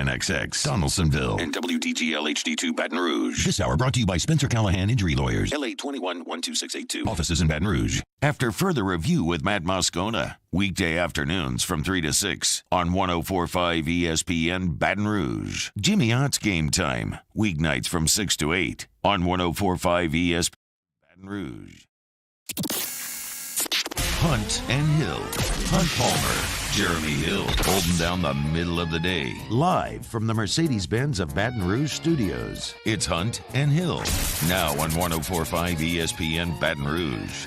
KNXX, Donaldsonville, and WDGL HD2 Baton Rouge. This hour brought to you by Spencer Callahan Injury Lawyers. LA 21-12682. Offices in Baton Rouge. After further review with Matt Moscona, weekday afternoons from 3 to 6 on 104.5 ESPN Baton Rouge. Jimmy Ott's Game Time, weeknights from 6 to 8 on 104.5 ESPN Baton Rouge. Hunt and Hill. Hunt Palmer, Jeremy Hill, holding down the middle of the day. Live from the Mercedes-Benz of Baton Rouge studios. It's Hunt and Hill. Now on 104.5 ESPN Baton Rouge.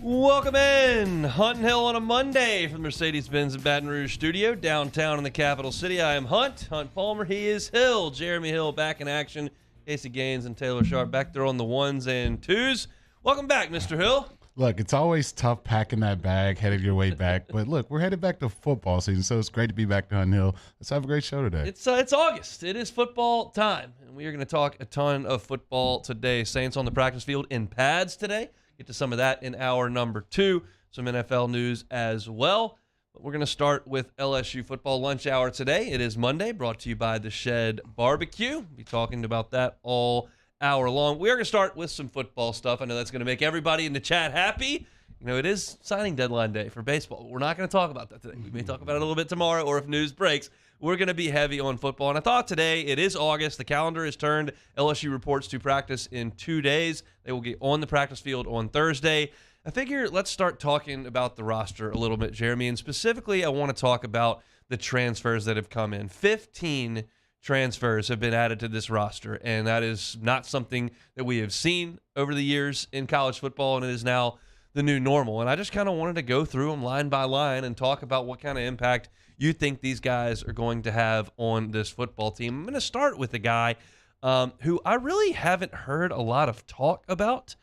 Welcome in. Hunt and Hill on a Monday from the Mercedes-Benz of Baton Rouge studio, downtown in the capital city. I am Hunt Palmer. He is Hill. Jeremy Hill back in action. Casey Gaines and Taylor Sharp back there on the ones and twos. Welcome back, Mr. Hill. Look, it's always tough packing that bag, headed your way back. But look, we're headed back to football season, so it's great to be back to Hunt Hill. Let's have a great show today. It's August. It is football time, and we are going to talk a ton of football today. Saints on the practice field in pads today. Get to some of that in hour number 2. Some NFL news as well. But we're going to start with LSU football lunch hour today. It is Monday, brought to you by the Shed Barbecue. We'll be talking about that all hour long. We are going to start with some football stuff. I know that's going to make everybody in the chat happy. You know, it is signing deadline day for baseball. We're not going to talk about that today. We may talk about it a little bit tomorrow, or if news breaks, we're going to be heavy on football. And I thought today, it is August. The calendar is turned. LSU reports to practice in 2 days. They will get on the practice field on Thursday. I figure let's start talking about the roster a little bit, Jeremy. And specifically, I want to talk about the transfers that have come in. 15 transfers have been added to this roster, and that is not something that we have seen over the years in college football, and it is now the new normal. And I just kind of wanted to go through them line by line and talk about what kind of impact you think these guys are going to have on this football team. I'm going to start with a guy who I really haven't heard a lot of talk about.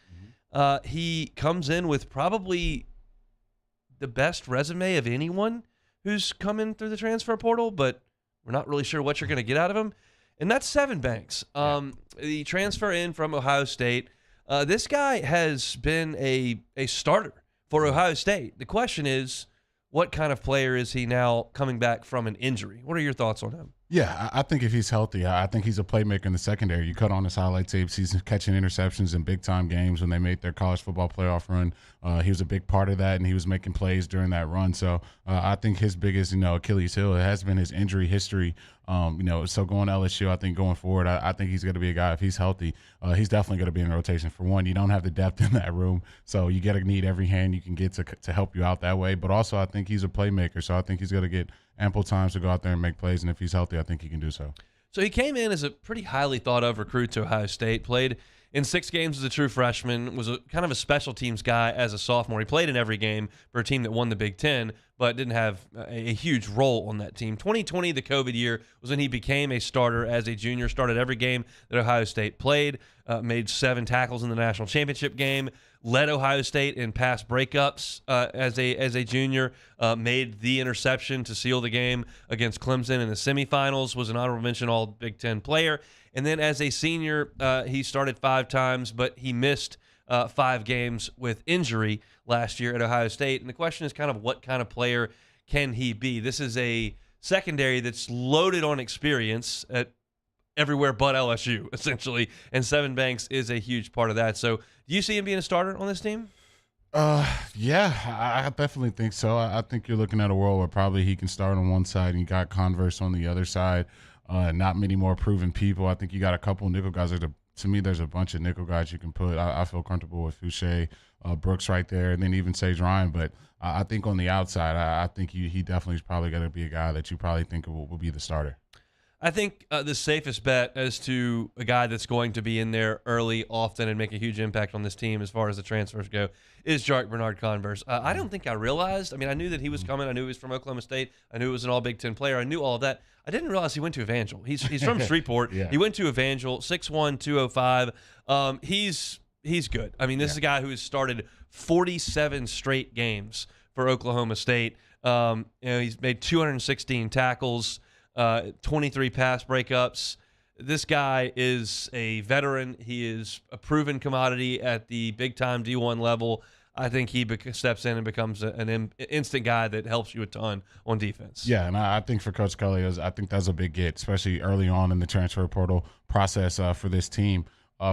He comes in with probably the best resume of anyone who's come in through the transfer portal, but we're not really sure what you're going to get out of him. And that's Sevyn Banks. The transfer in from Ohio State. This guy has been a starter for Ohio State. The question is, what kind of player is he now coming back from an injury? What are your thoughts on him? Yeah, I think if he's healthy, I think he's a playmaker in the secondary. You cut on his highlight tapes, he's catching interceptions in big-time games when they made their college football playoff run. He was a big part of that, and he was making plays during that run. So I think his biggest, Achilles heel, it has been his injury history. So going to LSU, I think going forward, I think he's going to be a guy, if he's healthy, he's definitely going to be in rotation. For one, you don't have the depth in that room, so you got to need every hand you can get to help you out that way. But also, I think he's a playmaker, so I think he's going to get ample times to go out there and make plays, and if he's healthy, I think he can do so. So he came in as a pretty highly thought-of recruit to Ohio State, played in 6 games as a true freshman, was kind of a special teams guy as a sophomore. He played in every game for a team that won the Big Ten, but didn't have a huge role on that team. 2020, the COVID year, was when he became a starter as a junior, started every game that Ohio State played, made 7 tackles in the national championship game, led Ohio State in pass breakups as a junior, made the interception to seal the game against Clemson in the semifinals, was an honorable mention All Big Ten player. And then as a senior, he started 5 times, but he missed 5 games with injury last year at Ohio State. And the question is kind of what kind of player can he be? This is a secondary that's loaded on experience at everywhere but LSU, essentially. And Sevyn Banks is a huge part of that. So do you see him being a starter on this team? Yeah, I definitely think so. I think you're looking at a world where probably he can start on one side and you got Converse on the other side. Not many more proven people. I think you got a couple of nickel guys. To me, there's a bunch of nickel guys you can put. I feel comfortable with Fouché, Brooks right there, and then even Sage Ryan. But I think on the outside, I think he definitely is probably going to be a guy that you probably think will be the starter. I think the safest bet as to a guy that's going to be in there early, often, and make a huge impact on this team as far as the transfers go is Jarek Bernard-Converse. I don't think I realized. I mean, I knew that he was coming. I knew he was from Oklahoma State. I knew he was an All Big Ten player. I knew all of that. I didn't realize he went to Evangel. He's from Shreveport. Yeah. He went to Evangel, 6'1", 205. He's good. I mean, this is a guy who has started 47 straight games for Oklahoma State. He's made 216 tackles. 23 pass breakups. This guy is a veteran. He is a proven commodity at the big-time D1 level. I think he steps in and becomes an instant guy that helps you a ton on defense. Yeah, and I think for Coach Kelly, I think that's a big get, especially early on in the transfer portal process for this team.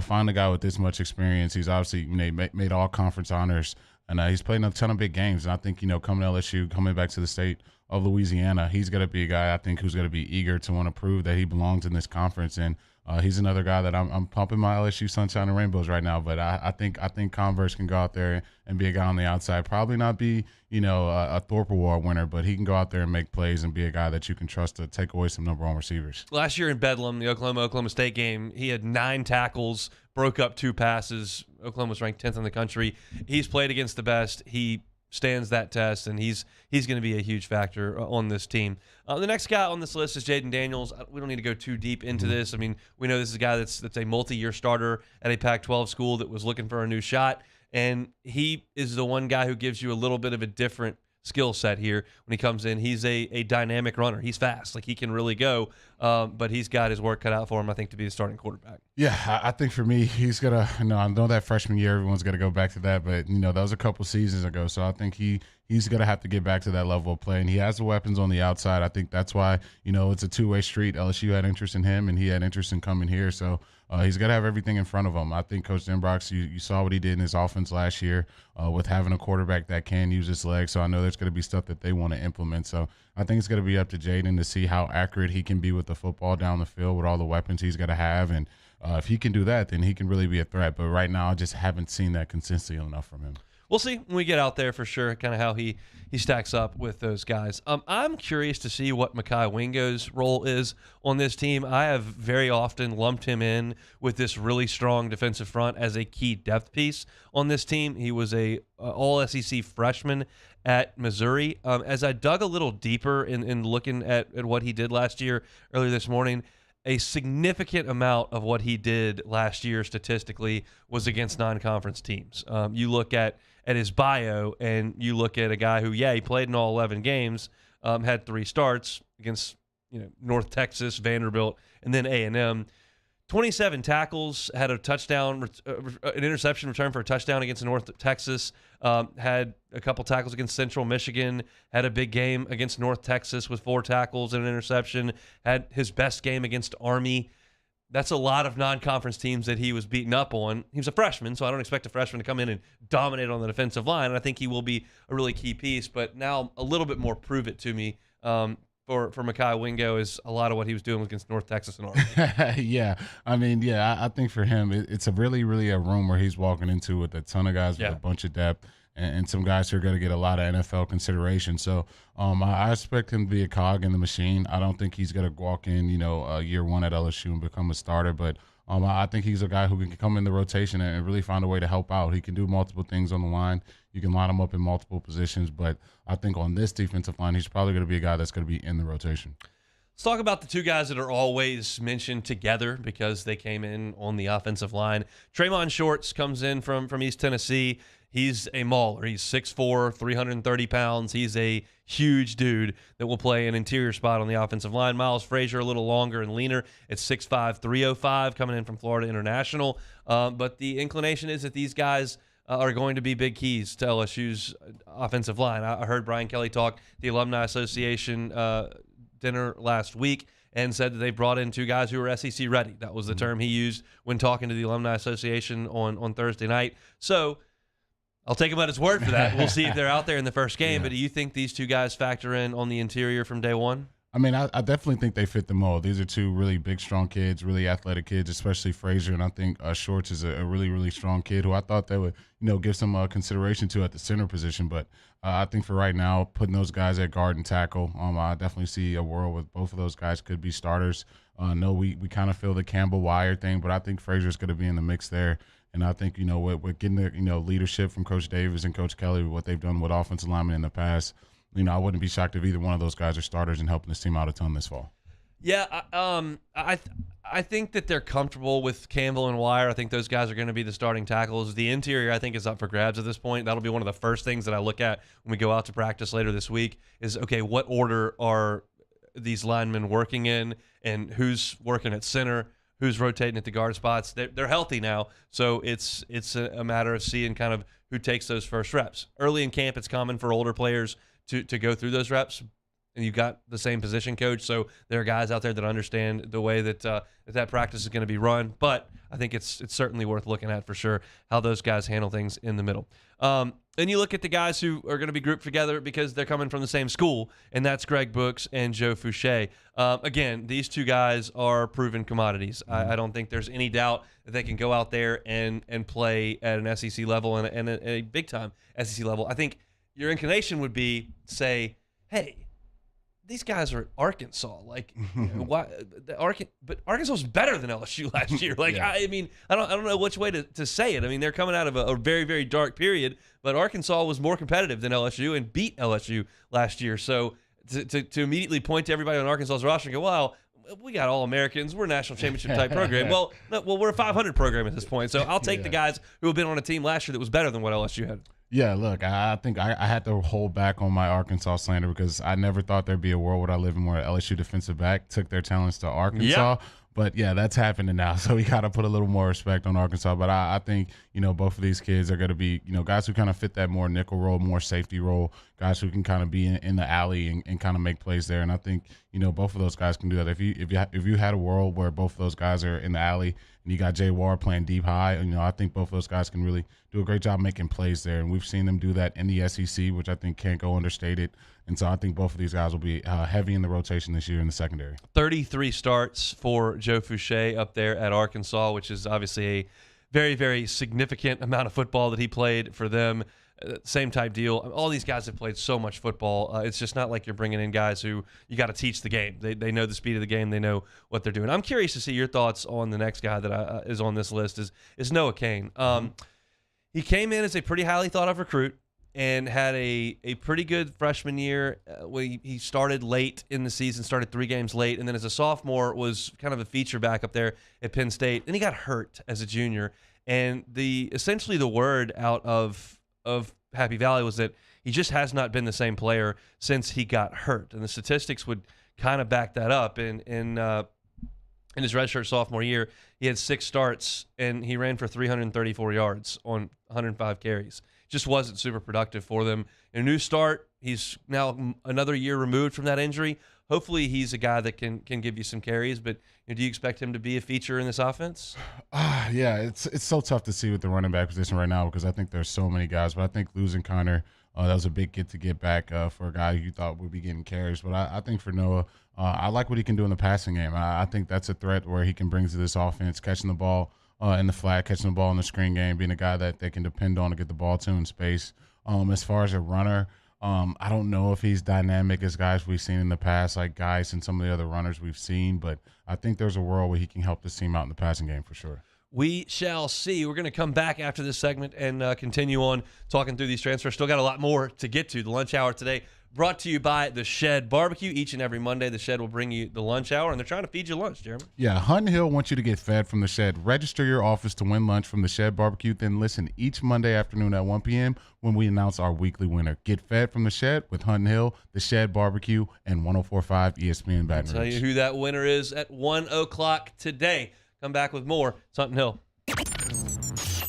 Find a guy with this much experience. He's obviously made all conference honors, and he's played in a ton of big games. And I think, coming to LSU, coming back to the state of Louisiana, he's going to be a guy, I think, who's going to be eager to want to prove that he belongs in this conference. And he's another guy that I'm pumping my LSU sunshine and rainbows right now. But I think Converse can go out there and be a guy on the outside. Probably not be, a Thorpe Award winner, but he can go out there and make plays and be a guy that you can trust to take away some number one receivers. Last year in Bedlam, the Oklahoma State game, he had 9 tackles, broke up 2 passes. Oklahoma was ranked 10th in the country. He's played against the best. He stands that test, and he's going to be a huge factor on this team. The next guy on this list is Jaden Daniels. We don't need to go too deep into this. I mean, we know this is a guy that's a multi-year starter at a Pac-12 school that was looking for a new shot, and he is the one guy who gives you a little bit of a different skill set here when he comes in. He's a dynamic runner. He's fast. Like, he can really go, but he's got his work cut out for him, I think, to be the starting quarterback. Yeah, I think for me, he's going to – I know that freshman year, everyone's going to go back to that, but, that was a couple seasons ago. So I think he's going to have to get back to that level of play, and he has the weapons on the outside. I think that's why, it's a two-way street. LSU had interest in him, and he had interest in coming here. So he's got to have everything in front of him. I think Coach Denbrock, you saw what he did in his offense last year with having a quarterback that can use his legs. So I know there's going to be stuff that they want to implement. So I think it's going to be up to Jaden to see how accurate he can be with the football down the field with all the weapons he's going to have. And if he can do that, then he can really be a threat. But right now, I just haven't seen that consistency enough from him. We'll see when we get out there for sure, kind of how he stacks up with those guys. I'm curious to see what Mekhi Wingo's role is on this team. I have very often lumped him in with this really strong defensive front as a key depth piece on this team. He was a all-SEC freshman at Missouri. As I dug a little deeper in looking at what he did last year, earlier this morning, a significant amount of what he did last year statistically was against non-conference teams. You look at his bio, and you look at a guy who, he played in all 11 games, had 3 starts against North Texas, Vanderbilt, and then A&M. 27 tackles, had a touchdown, an interception return for a touchdown against North Texas, had a couple tackles against Central Michigan, had a big game against North Texas with 4 tackles and an interception, had his best game against Army. That's a lot of non-conference teams that he was beaten up on. He was a freshman, so I don't expect a freshman to come in and dominate on the defensive line, and I think he will be a really key piece. But now a little bit more prove it to me for Mekhi Wingo is a lot of what he was doing against North Texas and Army. I think for him, it's a really, really a room where he's walking into with a ton of guys with a bunch of depth and some guys who are going to get a lot of NFL consideration. So I expect him to be a cog in the machine. I don't think he's going to walk in, year one at LSU and become a starter, but I think he's a guy who can come in the rotation and really find a way to help out. He can do multiple things on the line. You can line him up in multiple positions, but I think on this defensive line, he's probably going to be a guy that's going to be in the rotation. Let's talk about the 2 guys that are always mentioned together because they came in on the offensive line. Tremont Shorts comes in from East Tennessee. He's a mauler. He's 6'4", 330 pounds. He's a huge dude that will play an interior spot on the offensive line. Miles Frazier, a little longer and leaner at 6'5", 305, coming in from Florida International. But the inclination is that these guys are going to be big keys to LSU's offensive line. I heard Brian Kelly talk at the Alumni Association dinner last week and said that they brought in 2 guys who were SEC ready. That was the term he used when talking to the Alumni Association on Thursday night. So I'll take him at his word for that. We'll see if they're out there in the first game. But do you think these 2 guys factor in on the interior from day one? I mean, I definitely think they fit the mold. These are 2 really big, strong kids, really athletic kids, especially Frazier. And I think Shorts is a really, really strong kid who I thought they would, give some consideration to at the center position. But I think for right now, putting those guys at guard and tackle, I definitely see a world with both of those guys could be starters. No, we kind of feel the Campbell Wire thing, but I think Frazier's going to be in the mix there. And I think, with getting the, leadership from Coach Davis and Coach Kelly, what they've done with offensive linemen in the past, I wouldn't be shocked if either one of those guys are starters and helping this team out a ton this fall. Yeah, I think that they're comfortable with Campbell and Wire. I think those guys are going to be the starting tackles. The interior, I think, is up for grabs at this point. That'll be one of the first things that I look at when we go out to practice later this week is, okay, what order are these linemen working in and who's working at center, who's rotating at the guard spots. They're healthy now, so it's a matter of seeing kind of who takes those first reps. Early in camp, it's common for older players to go through those reps, and you've got the same position coach, so there are guys out there that understand the way that that practice is going to be run. But I think it's certainly worth looking at for sure how those guys handle things in the middle. Then you look at the guys who are going to be grouped together because they're coming from the same school, and that's Greg Brooks and Joe Fouché. Again, these two guys are proven commodities. I don't think there's any doubt that they can go out there and play at an SEC level and a big-time SEC level. I think your inclination would be say, hey, these guys are at Arkansas. Like, why? But Arkansas was better than LSU last year. Like, yeah. I mean, I don't know which way to say it. I mean, they're coming out of a very, very dark period, but Arkansas was more competitive than LSU and beat LSU last year. So to immediately point to everybody on Arkansas's roster and go, well, we got All-Americans. We're a national championship type program. Well, we're a 500 program at this point. So I'll take the guys who have been on a team last year that was better than what LSU had. Yeah, look, I think I had to hold back on my Arkansas slander because I never thought there'd be a world where I live in where LSU defensive back took their talents to Arkansas. Yep. But, yeah, that's happening now, so we got to put a little more respect on Arkansas. But I think, both of these kids are going to be, guys who kind of fit that more nickel role, more safety role, guys who can kind of be in the alley and kind of make plays there. And I think, both of those guys can do that. If you had a world where both of those guys are in the alley and you got Jay Ward playing deep high, I think both of those guys can really do a great job making plays there. And we've seen them do that in the SEC, which I think can't go understated. And so I think both of these guys will be heavy in the rotation this year in the secondary. 33 starts for Joe Fouché up there at Arkansas, which is obviously a very, very significant amount of football that he played for them. Same type deal. All these guys have played so much football. It's just not like you're bringing in guys who you got to teach the game. They know the speed of the game. They know what they're doing. I'm curious to see your thoughts on the next guy that is on this list is Noah Cain. He came in as a pretty highly thought of recruit and had a pretty good freshman year. He started late in the season, started 3 games late, and then as a sophomore was kind of a feature back up there at Penn State. Then he got hurt as a junior, and essentially the word out of Happy Valley was that he just has not been the same player since he got hurt, and the statistics would kind of back that up. In his redshirt sophomore year, he had 6 starts, and he ran for 334 yards on 105 carries. Just wasn't super productive for them. In a new start, he's now another year removed from that injury. Hopefully he's a guy that can give you some carries, but do you expect him to be a feature in this offense? Yeah, it's so tough to see with the running back position right now because I think there's so many guys, but I think losing Connor, that was a big get to get back for a guy you thought would be getting carries. But I think for Noah, I like what he can do in the passing game. I think that's a threat where he can bring to this offense, catching the ball in the flat, catching the ball in the screen game, being a guy that they can depend on to get the ball to in space. As far as a runner, I don't know if he's dynamic as guys we've seen in the past, like guys and some of the other runners we've seen, but I think there's a world where he can help this team out in the passing game for sure. We shall see. We're going to come back after this segment and continue on talking through these transfers. Still got a lot more to get to. The lunch hour today brought to you by The Shed Barbecue. Each and every Monday, The Shed will bring you the lunch hour, and they're trying to feed you lunch, Jeremy. Yeah, Hunt Hill wants you to get fed from The Shed. Register your office to win lunch from The Shed Barbecue, then listen each Monday afternoon at 1 p.m. when we announce our weekly winner. Get fed from The Shed with Hunt Hill, The Shed Barbecue, and 104.5 ESPN Baton Rouge. I'll tell you who that winner is at 1 o'clock today. Come back with more. It's Hunt and Hill.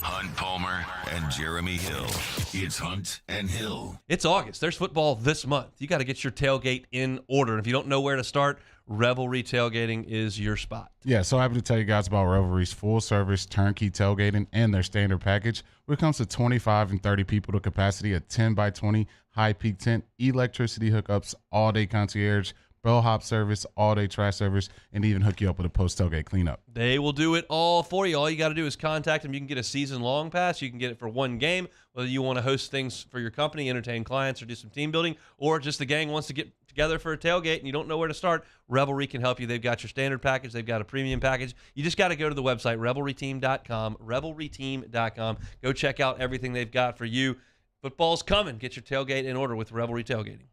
Hunt Palmer and Jeremy Hill. It's Hunt and Hill. It's August. There's football this month. You got to get your tailgate in order. And if you don't know where to start, Revelry Tailgating is your spot. Yeah, so happy to tell you guys about Revelry's full-service turnkey tailgating and their standard package, which comes to 25 and 30 people to capacity, a 10 by 20 high peak tent, electricity hookups, all-day concierge, bellhop service, all-day trash service, and even hook you up with a post-tailgate cleanup. They will do it all for you. All you got to do is contact them. You can get a season-long pass. You can get it for one game, whether you want to host things for your company, entertain clients, or do some team building, or just the gang wants to get together for a tailgate and you don't know where to start. Revelry can help you. They've got your standard package. They've got a premium package. You just got to go to the website, revelryteam.com, revelryteam.com. Go check out everything they've got for you. Football's coming. Get your tailgate in order with Revelry Tailgating.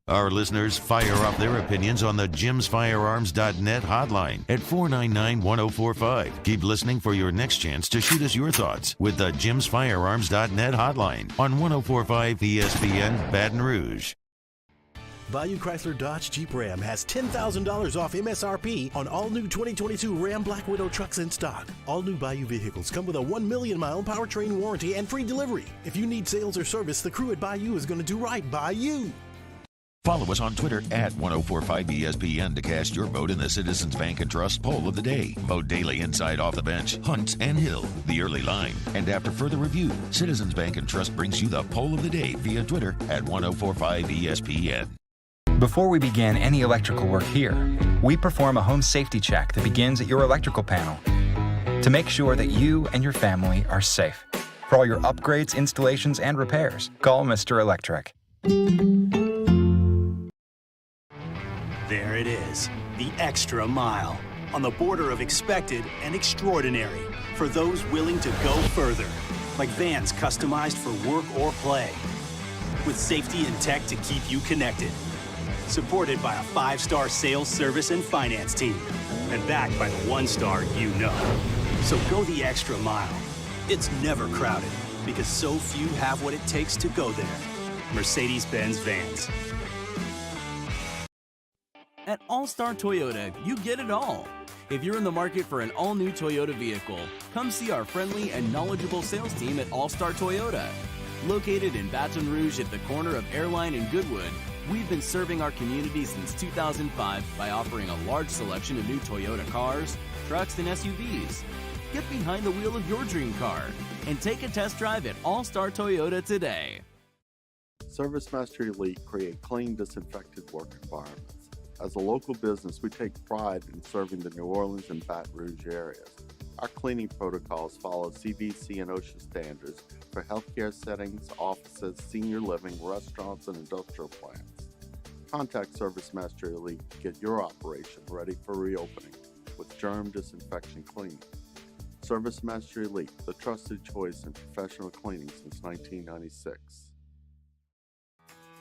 Our listeners fire off their opinions on the jimsfirearms.net hotline at 499-1045. Keep listening for your next chance to shoot us your thoughts with the jimsfirearms.net hotline on 1045 ESPN Baton Rouge. Bayou Chrysler Dodge Jeep Ram has $10,000 off MSRP on all new 2022 Ram Black Widow trucks in stock. All new Bayou vehicles come with a 1 million mile powertrain warranty and free delivery. If you need sales or service, the crew at Bayou is going to do right by you. Follow us on Twitter at 1045ESPN to cast your vote in the Citizens Bank and Trust poll of the day. Vote daily inside Off the Bench, Hunt and Hill, The Early Line. And after further review, Citizens Bank and Trust brings you the poll of the day via Twitter at 1045ESPN. Before we begin any electrical work here, we perform a home safety check that begins at your electrical panel to make sure that you and your family are safe. For all your upgrades, installations, and repairs, call Mr. Electric. There it is, the extra mile, on the border of expected and extraordinary for those willing to go further, like vans customized for work or play, with safety and tech to keep you connected, supported by a 5-star sales, service, and finance team, and backed by the 1-star you know. So go the extra mile. It's never crowded, because so few have what it takes to go there. Mercedes-Benz Vans. At All-Star Toyota, you get it all. If you're in the market for an all-new Toyota vehicle, come see our friendly and knowledgeable sales team at All-Star Toyota. Located in Baton Rouge at the corner of Airline and Goodwood, we've been serving our community since 2005 by offering a large selection of new Toyota cars, trucks, and SUVs. Get behind the wheel of your dream car and take a test drive at All-Star Toyota today. ServiceMaster Elite create clean, disinfected work environments. As a local business, we take pride in serving the New Orleans and Baton Rouge areas. Our cleaning protocols follow CDC and OSHA standards for healthcare settings, offices, senior living, restaurants, and industrial plants. Contact ServiceMaster Elite to get your operation ready for reopening with germ disinfection cleaning. ServiceMaster Elite, the trusted choice in professional cleaning since 1996.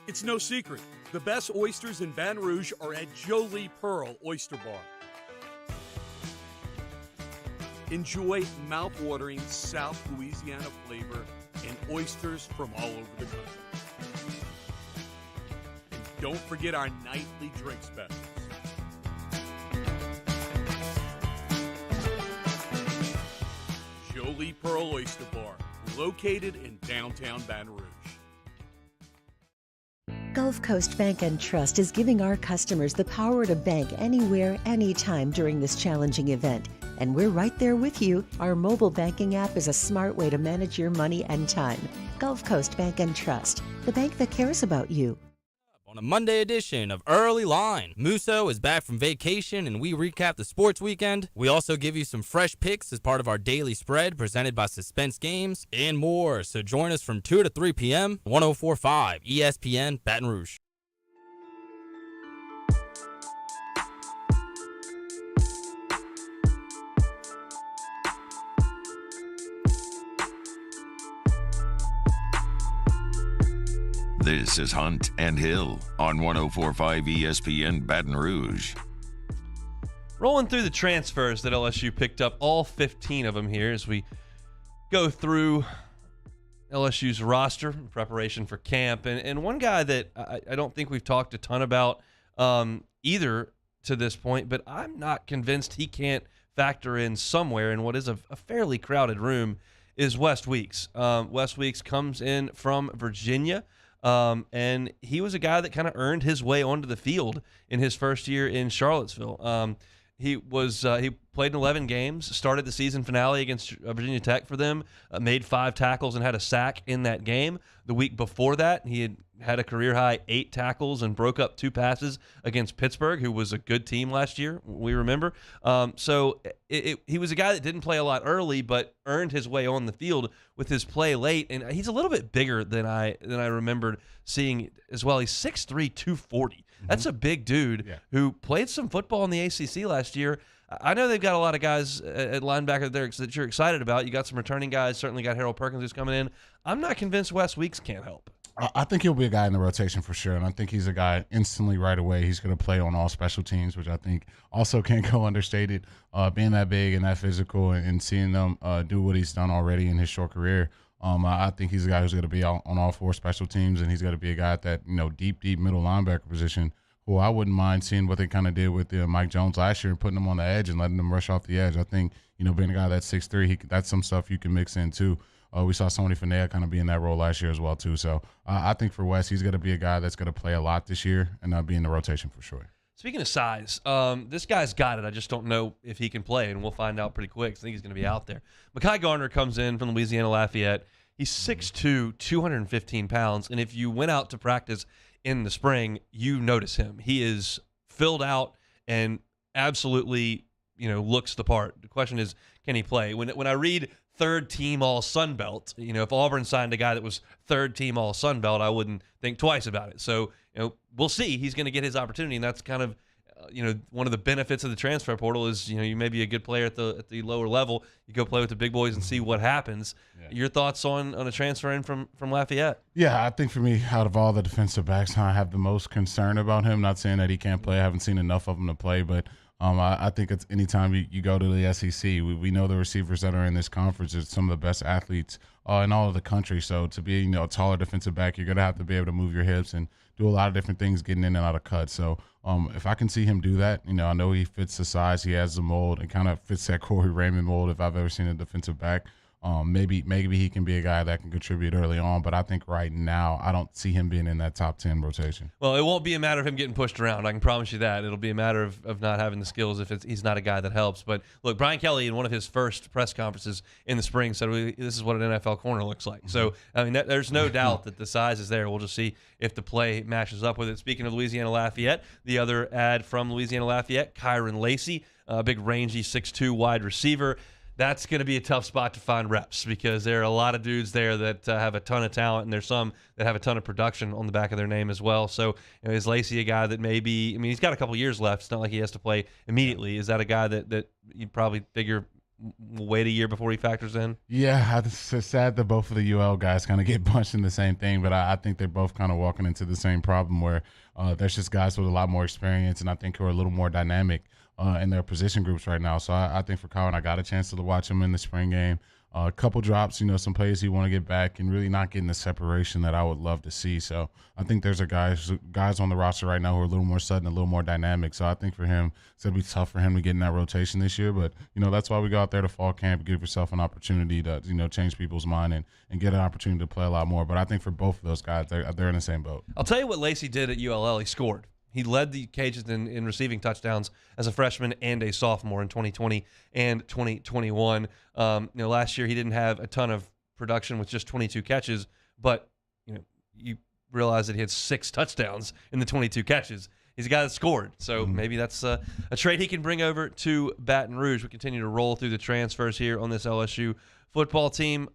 It's no secret, the best oysters in Baton Rouge are at Jolie Pearl Oyster Bar. Enjoy mouth-watering South Louisiana flavor and oysters from all over the country. And don't forget our nightly drink specials. Jolie Pearl Oyster Bar, located in downtown Baton Rouge. Gulf Coast Bank and Trust is giving our customers the power to bank anywhere, anytime during this challenging event. And we're right there with you. Our mobile banking app is a smart way to manage your money and time. Gulf Coast Bank and Trust, the bank that cares about you. On a Monday edition of Early Line, Musso is back from vacation and we recap the sports weekend. We also give you some fresh picks as part of our daily spread presented by Suspense Games and more. So join us from 2 to 3 p.m. 1045 ESPN Baton Rouge. This is Hunt and Hill on 1045 ESPN Baton Rouge. Rolling through the transfers that LSU picked up, all 15 of them here as we go through LSU's roster in preparation for camp. And one guy that I don't think we've talked a ton about either to this point, but I'm not convinced he can't factor in somewhere in what is a fairly crowded room, is West Weeks. West Weeks comes in from Virginia. And he was a guy that kind of earned his way onto the field in his first year in Charlottesville. He played in 11 games, started the season finale against Virginia Tech for them, made 5 tackles and had a sack in that game. The week before that, he had a career-high 8 tackles and broke up 2 passes against Pittsburgh, who was a good team last year, we remember. So he was a guy that didn't play a lot early, but earned his way on the field with his play late. And he's a little bit bigger than I remembered seeing as well. He's 6'3", 240. That's a big dude who played some football in the ACC last year. I know they've got a lot of guys at linebacker there that you're excited about. You got some returning guys. Certainly got Harold Perkins who's coming in. I'm not convinced Wes Weeks can't help. I think he'll be a guy in the rotation for sure, and I think he's a guy instantly right away. He's going to play on all special teams, which I think also can't go understated. Being that big and that physical and seeing them do what he's done already in his short career, I think he's a guy who's going to be on all 4 special teams, and he's going to be a guy at that deep middle linebacker position. Who I wouldn't mind seeing what they kind of did with Mike Jones last year and putting him on the edge and letting him rush off the edge. I think being a guy that's 6'3", that's some stuff you can mix in too. We saw Sony Finea kind of be in that role last year as well too. So I think for Wes, he's going to be a guy that's going to play a lot this year and be in the rotation for sure. Speaking of size, this guy's got it. I just don't know if he can play, and we'll find out pretty quick. I think he's going to be out there. Mekhi Garner comes in from Louisiana Lafayette. He's 6'2", 215 pounds, and if you went out to practice in the spring, you notice him. He is filled out and absolutely, looks the part. The question is, can he play? When I read third team all Sun Belt, if Auburn signed a guy that was third team all Sun Belt, I wouldn't think twice about it. So, we'll see. He's going to get his opportunity, and that's kind of, one of the benefits of the transfer portal is, you may be a good player at the lower level. You go play with the big boys and see what happens. Yeah. Your thoughts on a transfer in from Lafayette? Yeah, I think for me, out of all the defensive backs, I have the most concern about him. Not saying that he can't play. I haven't seen enough of him to play, but I think it's anytime you go to the SEC, we know the receivers that are in this conference are some of the best athletes in all of the country. So to be a taller defensive back, you're going to have to be able to move your hips and do a lot of different things getting in and out of cuts. So if I can see him do that, I know he fits the size, he has the mold, and kind of fits that Corey Raymond mold if I've ever seen a defensive back. Maybe he can be a guy that can contribute early on, but I think right now I don't see him being in that top 10 rotation. Well, it won't be a matter of him getting pushed around. I can promise you that. It'll be a matter of not having the skills if he's not a guy that helps. But look, Brian Kelly in one of his first press conferences in the spring said this is what an NFL corner looks like. So, I mean, there's no doubt that the size is there. We'll just see if the play matches up with it. Speaking of Louisiana Lafayette, the other ad from Louisiana Lafayette, Kyron Lacey, a big rangy 6'2" wide receiver. That's going to be a tough spot to find reps because there are a lot of dudes there that have a ton of talent, and there's some that have a ton of production on the back of their name as well. So is Lacey a guy that maybe – he's got a couple years left. It's not like he has to play immediately. Is that a guy that you probably figure will wait a year before he factors in? Yeah, it's sad that both of the UL guys kind of get bunched in the same thing, but I think they're both kind of walking into the same problem where there's just guys with a lot more experience and I think who are a little more dynamic in their position groups right now. So I think for Kyron, I got a chance to watch him in the spring game. A couple drops, some plays he want to get back and really not getting the separation that I would love to see. So I think there's guys on the roster right now who are a little more sudden, a little more dynamic. So I think for him, it's going to be tough for him to get in that rotation this year. But, that's why we go out there to fall camp, give yourself an opportunity to, change people's mind and get an opportunity to play a lot more. But I think for both of those guys, they're in the same boat. I'll tell you what Lacey did at ULL. He scored. He led the Cajuns in receiving touchdowns as a freshman and a sophomore in 2020 and 2021. Last year he didn't have a ton of production with just 22 catches, but you realize that he had 6 touchdowns in the 22 catches. He's a guy that scored, so maybe that's a trade he can bring over to Baton Rouge. We continue to roll through the transfers here on this LSU football team.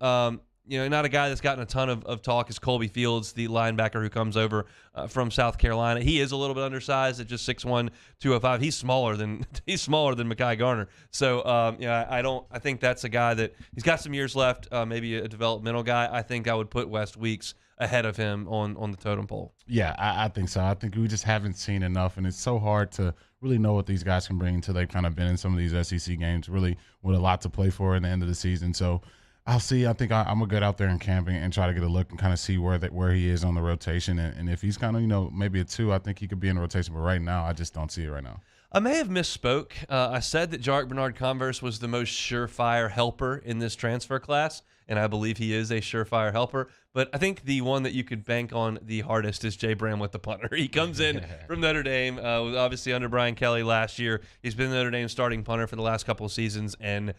Not a guy that's gotten a ton of talk is Colby Fields, the linebacker who comes over from South Carolina. He is a little bit undersized at just 6'1", 205. He's smaller than Mekhi Garner. So I think that's a guy that he's got some years left. Maybe a developmental guy. I think I would put West Weeks ahead of him on the totem pole. Yeah, I think so. I think we just haven't seen enough, and it's so hard to really know what these guys can bring until they've kind of been in some of these SEC games, really with a lot to play for in the end of the season. So I'll see. I think I'm going to get out there in camping and try to get a look and kind of see where he is on the rotation. And if he's kind of, maybe a 2, I think he could be in the rotation. But right now, I just don't see it right now. I may have misspoke. I said that Jarek Bernard-Converse was the most surefire helper in this transfer class, and I believe he is a surefire helper. But I think the one that you could bank on the hardest is Jay Bramlett, the punter. He comes in from Notre Dame, was obviously under Brian Kelly last year. He's been the Notre Dame starting punter for the last couple of seasons, and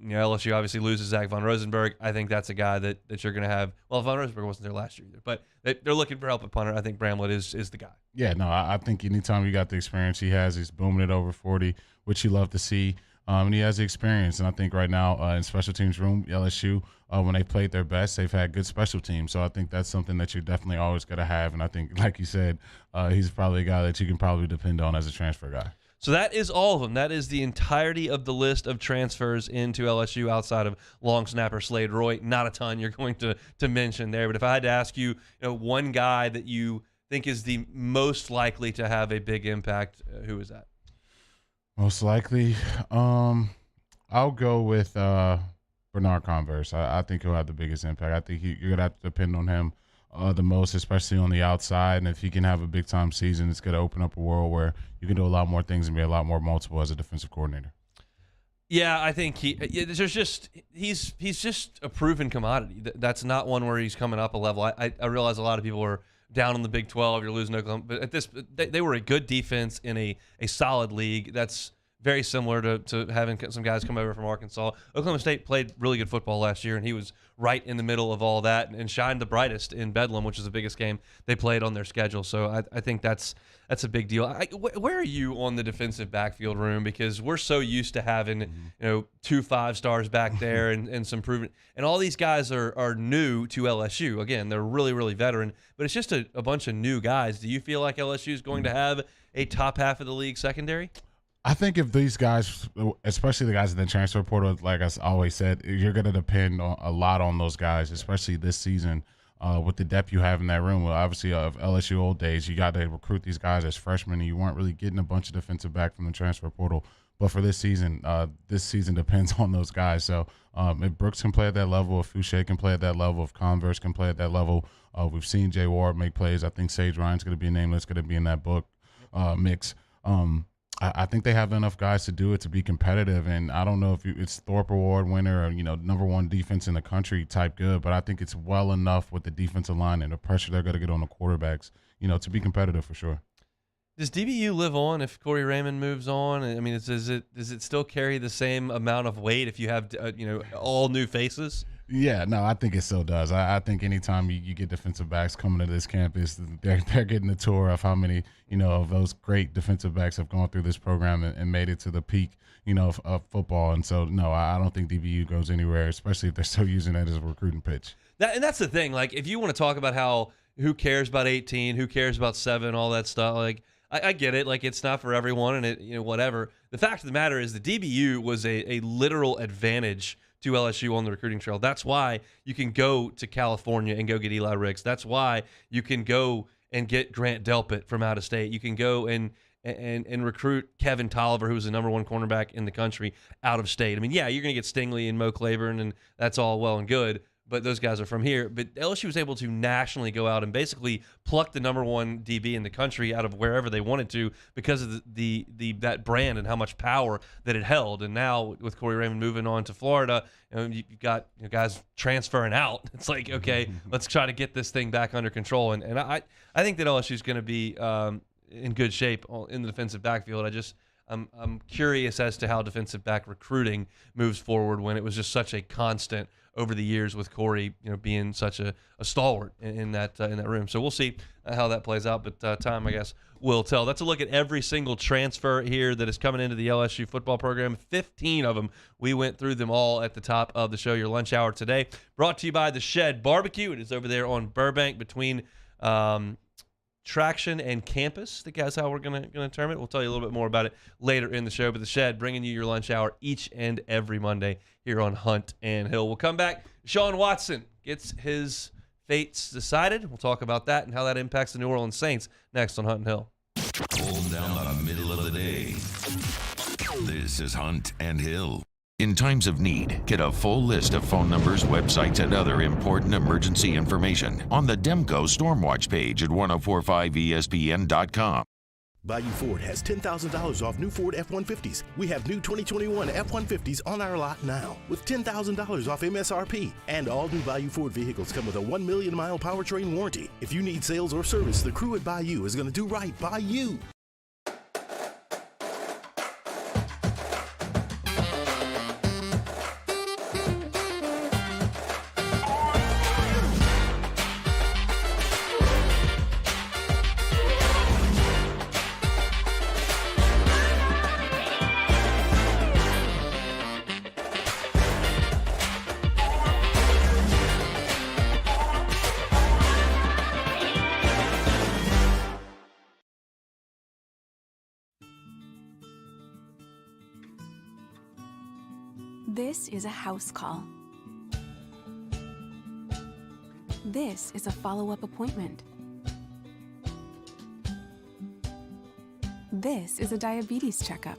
LSU obviously loses Zach Von Rosenberg. I think that's a guy that you're going to have. Well, Von Rosenberg wasn't there last year either, but they're looking for help at punter. I think Bramlett is the guy. Yeah, no, I think anytime you got the experience he has, he's booming it over 40, which you love to see. And he has the experience. And I think right now in special teams room, LSU, when they played their best, they've had good special teams. So I think that's something that you're definitely always going to have. And I think, like you said, he's probably a guy that you can probably depend on as a transfer guy. So that is all of them. That is the entirety of the list of transfers into LSU outside of long snapper Slade Roy. Not a ton you're going to mention there. But if I had to ask you, one guy that you think is the most likely to have a big impact, who is that? Most likely, I'll go with Bernard Converse. I think he'll have the biggest impact. I think you're going to have to depend on him the most, especially on the outside. And if he can have a big-time season, it's going to open up a world where you can do a lot more things and be a lot more multiple as a defensive coordinator. Yeah, I think he's just a proven commodity. That's not one where he's coming up a level. I realize a lot of people are down in the Big 12. You're losing Oklahoma, but at this, they were a good defense in a solid league. That's very similar to having some guys come over from Arkansas. Oklahoma State played really good football last year, and he was right in the middle of all that and shined the brightest in Bedlam, which is the biggest game they played on their schedule. So I think that's a big deal. Where are you on the defensive backfield room? Because we're so used to having 2 5-stars back there and some proven, and all these guys are new to LSU. Again, they're really, really veteran, but it's just a bunch of new guys. Do you feel like LSU is going to have a top half of the league secondary? I think if these guys, especially the guys in the transfer portal, like I always said, you're going to depend a lot on those guys, especially this season with the depth you have in that room. Well, obviously, of LSU old days, you got to recruit these guys as freshmen, and you weren't really getting a bunch of defensive back from the transfer portal. But for this season depends on those guys. So if Brooks can play at that level, if Fouché can play at that level, if Converse can play at that level, we've seen Jay Ward make plays. I think Sage Ryan's going to be a name that's going to be in that book mix. I think they have enough guys to do it, to be competitive. And I don't know if it's Thorpe Award winner or, number one defense in the country type good, but I think it's well enough with the defensive line and the pressure they're going to get on the quarterbacks, to be competitive for sure. Does DBU live on if Corey Raymond moves on? I mean, does it still carry the same amount of weight if you have, all new faces? Yeah, no, I think it still does. I think anytime you get defensive backs coming to this campus, they're getting a tour of how many, of those great defensive backs have gone through this program and made it to the peak, of football. And so, no, I don't think DBU goes anywhere, especially if they're still using that as a recruiting pitch. And that's the thing. Like, if you want to talk about who cares about 18, who cares about 7, all that stuff, like, I get it. Like, it's not for everyone and it, whatever. The fact of the matter is the DBU was a literal advantage to LSU on the recruiting trail. That's why you can go to California and go get Eli Ricks. That's why you can go and get Grant Delpit from out of state. You can go and recruit Kevin Tolliver, who was the number 1 cornerback in the country, out of state. I mean, yeah, you're going to get Stingley and Mo Claiborne, and that's all well and good, but those guys are from here. But LSU was able to nationally go out and basically pluck the number 1 DB in the country out of wherever they wanted to because of that brand and how much power that it held. And now with Corey Raymond moving on to Florida, you've got guys transferring out. It's like, okay, let's try to get this thing back under control. And I think that LSU is going to be in good shape in the defensive backfield. I'm curious as to how defensive back recruiting moves forward when it was just such a constant over the years with Corey, being such a stalwart in that room. So we'll see how that plays out, but time, I guess, will tell. That's a look at every single transfer here that is coming into the LSU football program. 15 of them. We went through them all at the top of the show. Your lunch hour today, brought to you by The Shed Barbecue. It is over there on Burbank between Traction and Campus. I think that's how we're gonna term it. We'll tell you a little bit more about it later in the show. But The Shed, bringing you your lunch hour each and every Monday here on Hunt and Hill. We'll come back. Sean Watson gets his fates decided. We'll talk about that and how that impacts the New Orleans Saints next on Hunt and Hill. Hold down the middle of the day. This is Hunt and Hill. In times of need, get a full list of phone numbers, websites, and other important emergency information on the Demco Stormwatch page at 1045ESPN.com. Bayou Ford has $10,000 off new Ford F-150s. We have new 2021 F-150s on our lot now with $10,000 off MSRP. And all new Bayou Ford vehicles come with a 1 million mile powertrain warranty. If you need sales or service, the crew at Bayou is going to do right by you. This is a house call. This is a follow-up appointment. This is a diabetes checkup.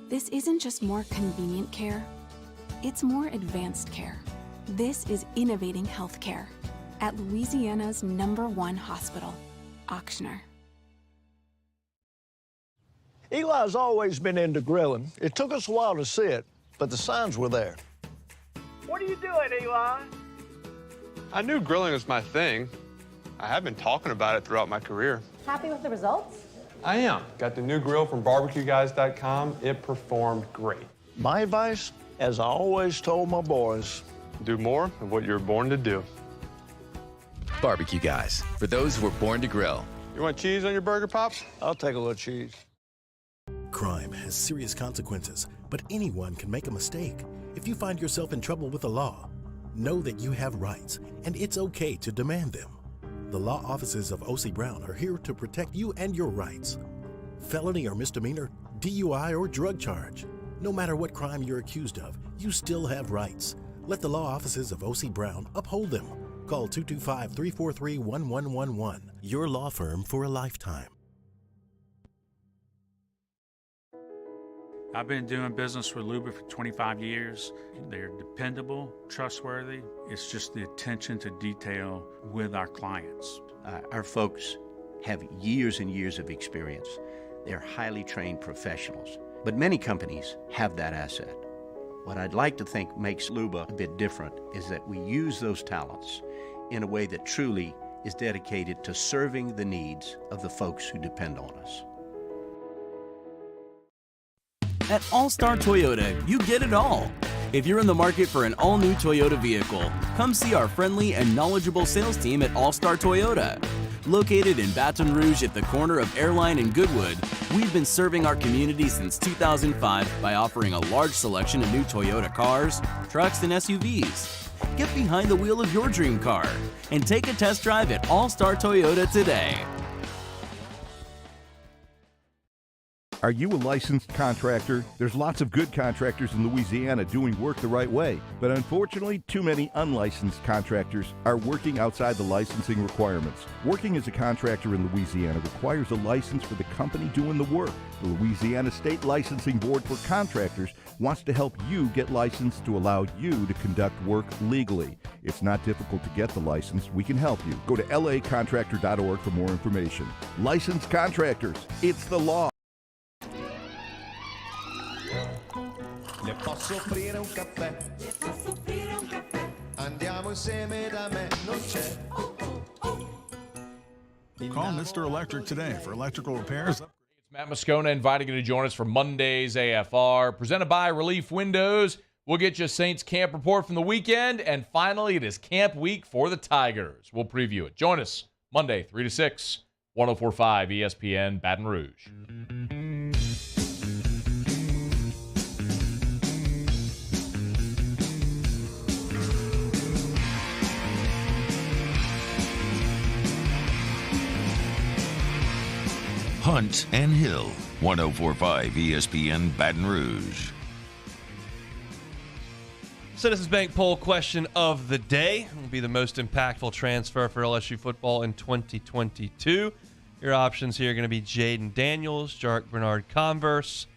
This isn't just more convenient care. It's more advanced care. This is innovating healthcare at Louisiana's #1 hospital, Ochsner. Eli's always been into grilling. It took us a while to see it, but the signs were there. What are you doing, Eli? I knew grilling was my thing. I have been talking about it throughout my career. Happy with the results? I am. Got the new grill from barbecueguys.com. It performed great. My advice, as I always told my boys, do more of what you're born to do. Barbecue Guys, for those who were born to grill. You want cheese on your burger, Pops? I'll take a little cheese. Crime has serious consequences, but anyone can make a mistake. If you find yourself in trouble with the law, know that you have rights, and it's okay to demand them. The law offices of O.C. Brown are here to protect you and your rights. Felony or misdemeanor, DUI or drug charge. No matter what crime you're accused of, you still have rights. Let the law offices of O.C. Brown uphold them. Call 225-343-1111. Your law firm for a lifetime. I've been doing business with Luba for 25 years. They're dependable, trustworthy. It's just the attention to detail with our clients. Our folks have years and years of experience. They're highly trained professionals, but many companies have that asset. What I'd like to think makes Luba a bit different is that we use those talents in a way that truly is dedicated to serving the needs of the folks who depend on us. At All-Star Toyota, you get it all. If you're in the market for an all-new Toyota vehicle, come see our friendly and knowledgeable sales team at All-Star Toyota. Located in Baton Rouge at the corner of Airline and Goodwood, we've been serving our community since 2005 by offering a large selection of new Toyota cars, trucks, and SUVs. Get behind the wheel of your dream car and take a test drive at All-Star Toyota today. Are you a licensed contractor? There's lots of good contractors in Louisiana doing work the right way, but unfortunately, too many unlicensed contractors are working outside the licensing requirements. Working as a contractor in Louisiana requires a license for the company doing the work. The Louisiana State Licensing Board for Contractors wants to help you get licensed to allow you to conduct work legally. It's not difficult to get the license. We can help you. Go to lacontractor.org for more information. Licensed contractors, it's the law. Le posso offrire un caffè? Andiamo insieme da me, non c'è. Call Mr. Electric today for electrical repairs. It's Matt Moscona inviting you to join us for Monday's AFR, presented by Relief Windows. We'll get you a Saints camp report from the weekend, and finally, it is camp week for the Tigers. We'll preview it. Join us Monday, 3 to 6, 104.5 ESPN Baton Rouge. Hunt and Hill, 104.5 ESPN Baton Rouge. Citizens Bank poll question of the day will be the most impactful transfer for LSU football in 2022. Your options here are going to be Jaden Daniels, Jarek Bernard-Converse,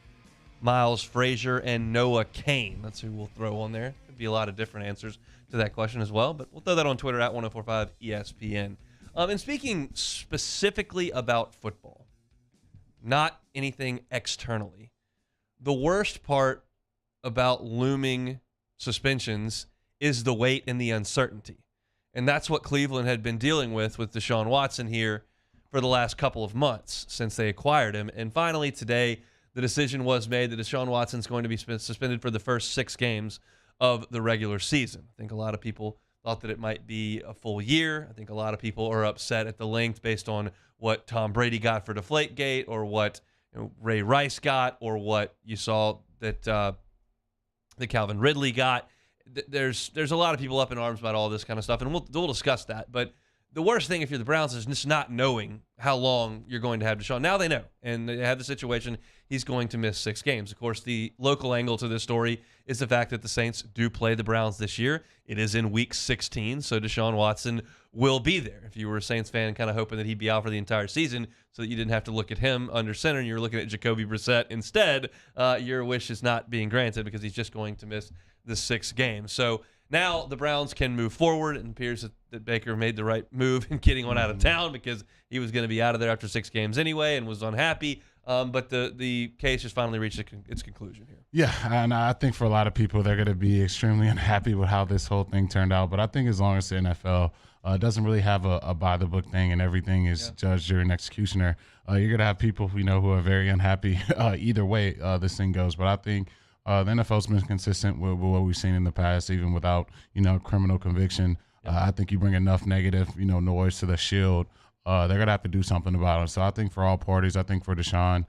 Miles Frazier, and Noah Kane. That's who we'll throw on there. Could be a lot of different answers to that question as well, but we'll throw that on Twitter at 104.5 ESPN. And speaking specifically about football, not anything externally, the worst part about looming suspensions is the weight and the uncertainty. And that's what Cleveland had been dealing with Deshaun Watson here for the last couple of months since they acquired him. And finally today, the decision was made that Deshaun Watson's going to be suspended for the first 6 games of the regular season. I think a lot of people thought that it might be a full year. I think a lot of people are upset at the length based on what Tom Brady got for Deflategate, or what Ray Rice got, or what you saw that Calvin Ridley got. There's a lot of people up in arms about all this kind of stuff, and we'll discuss that. But the worst thing if you're the Browns is just not knowing how long you're going to have Deshaun. Now they know, and they have the situation. He's going to miss 6 games. Of course, the local angle to this story is the fact that the Saints do play the Browns this year. It is in Week 16, so Deshaun Watson will be there. If you were a Saints fan kind of hoping that he'd be out for the entire season so that you didn't have to look at him under center and you were looking at Jacoby Brissett instead, your wish is not being granted because he's just going to miss the 6 games. So now the Browns can move forward, and it appears that Baker made the right move in getting on out of town because he was going to be out of there after 6 games anyway and was unhappy. But the case has finally reached its conclusion here. Yeah, and I think for a lot of people, they're going to be extremely unhappy with how this whole thing turned out. But I think as long as the NFL doesn't really have a by-the-book thing and everything is judge, jury, and executioner, you're going to have people who are very unhappy either way this thing goes. But I think the NFL's been consistent with what we've seen in the past, even without, criminal conviction. I think you bring enough negative, noise to the shield, they're going to have to do something about it. So I think for all parties, I think for Deshaun,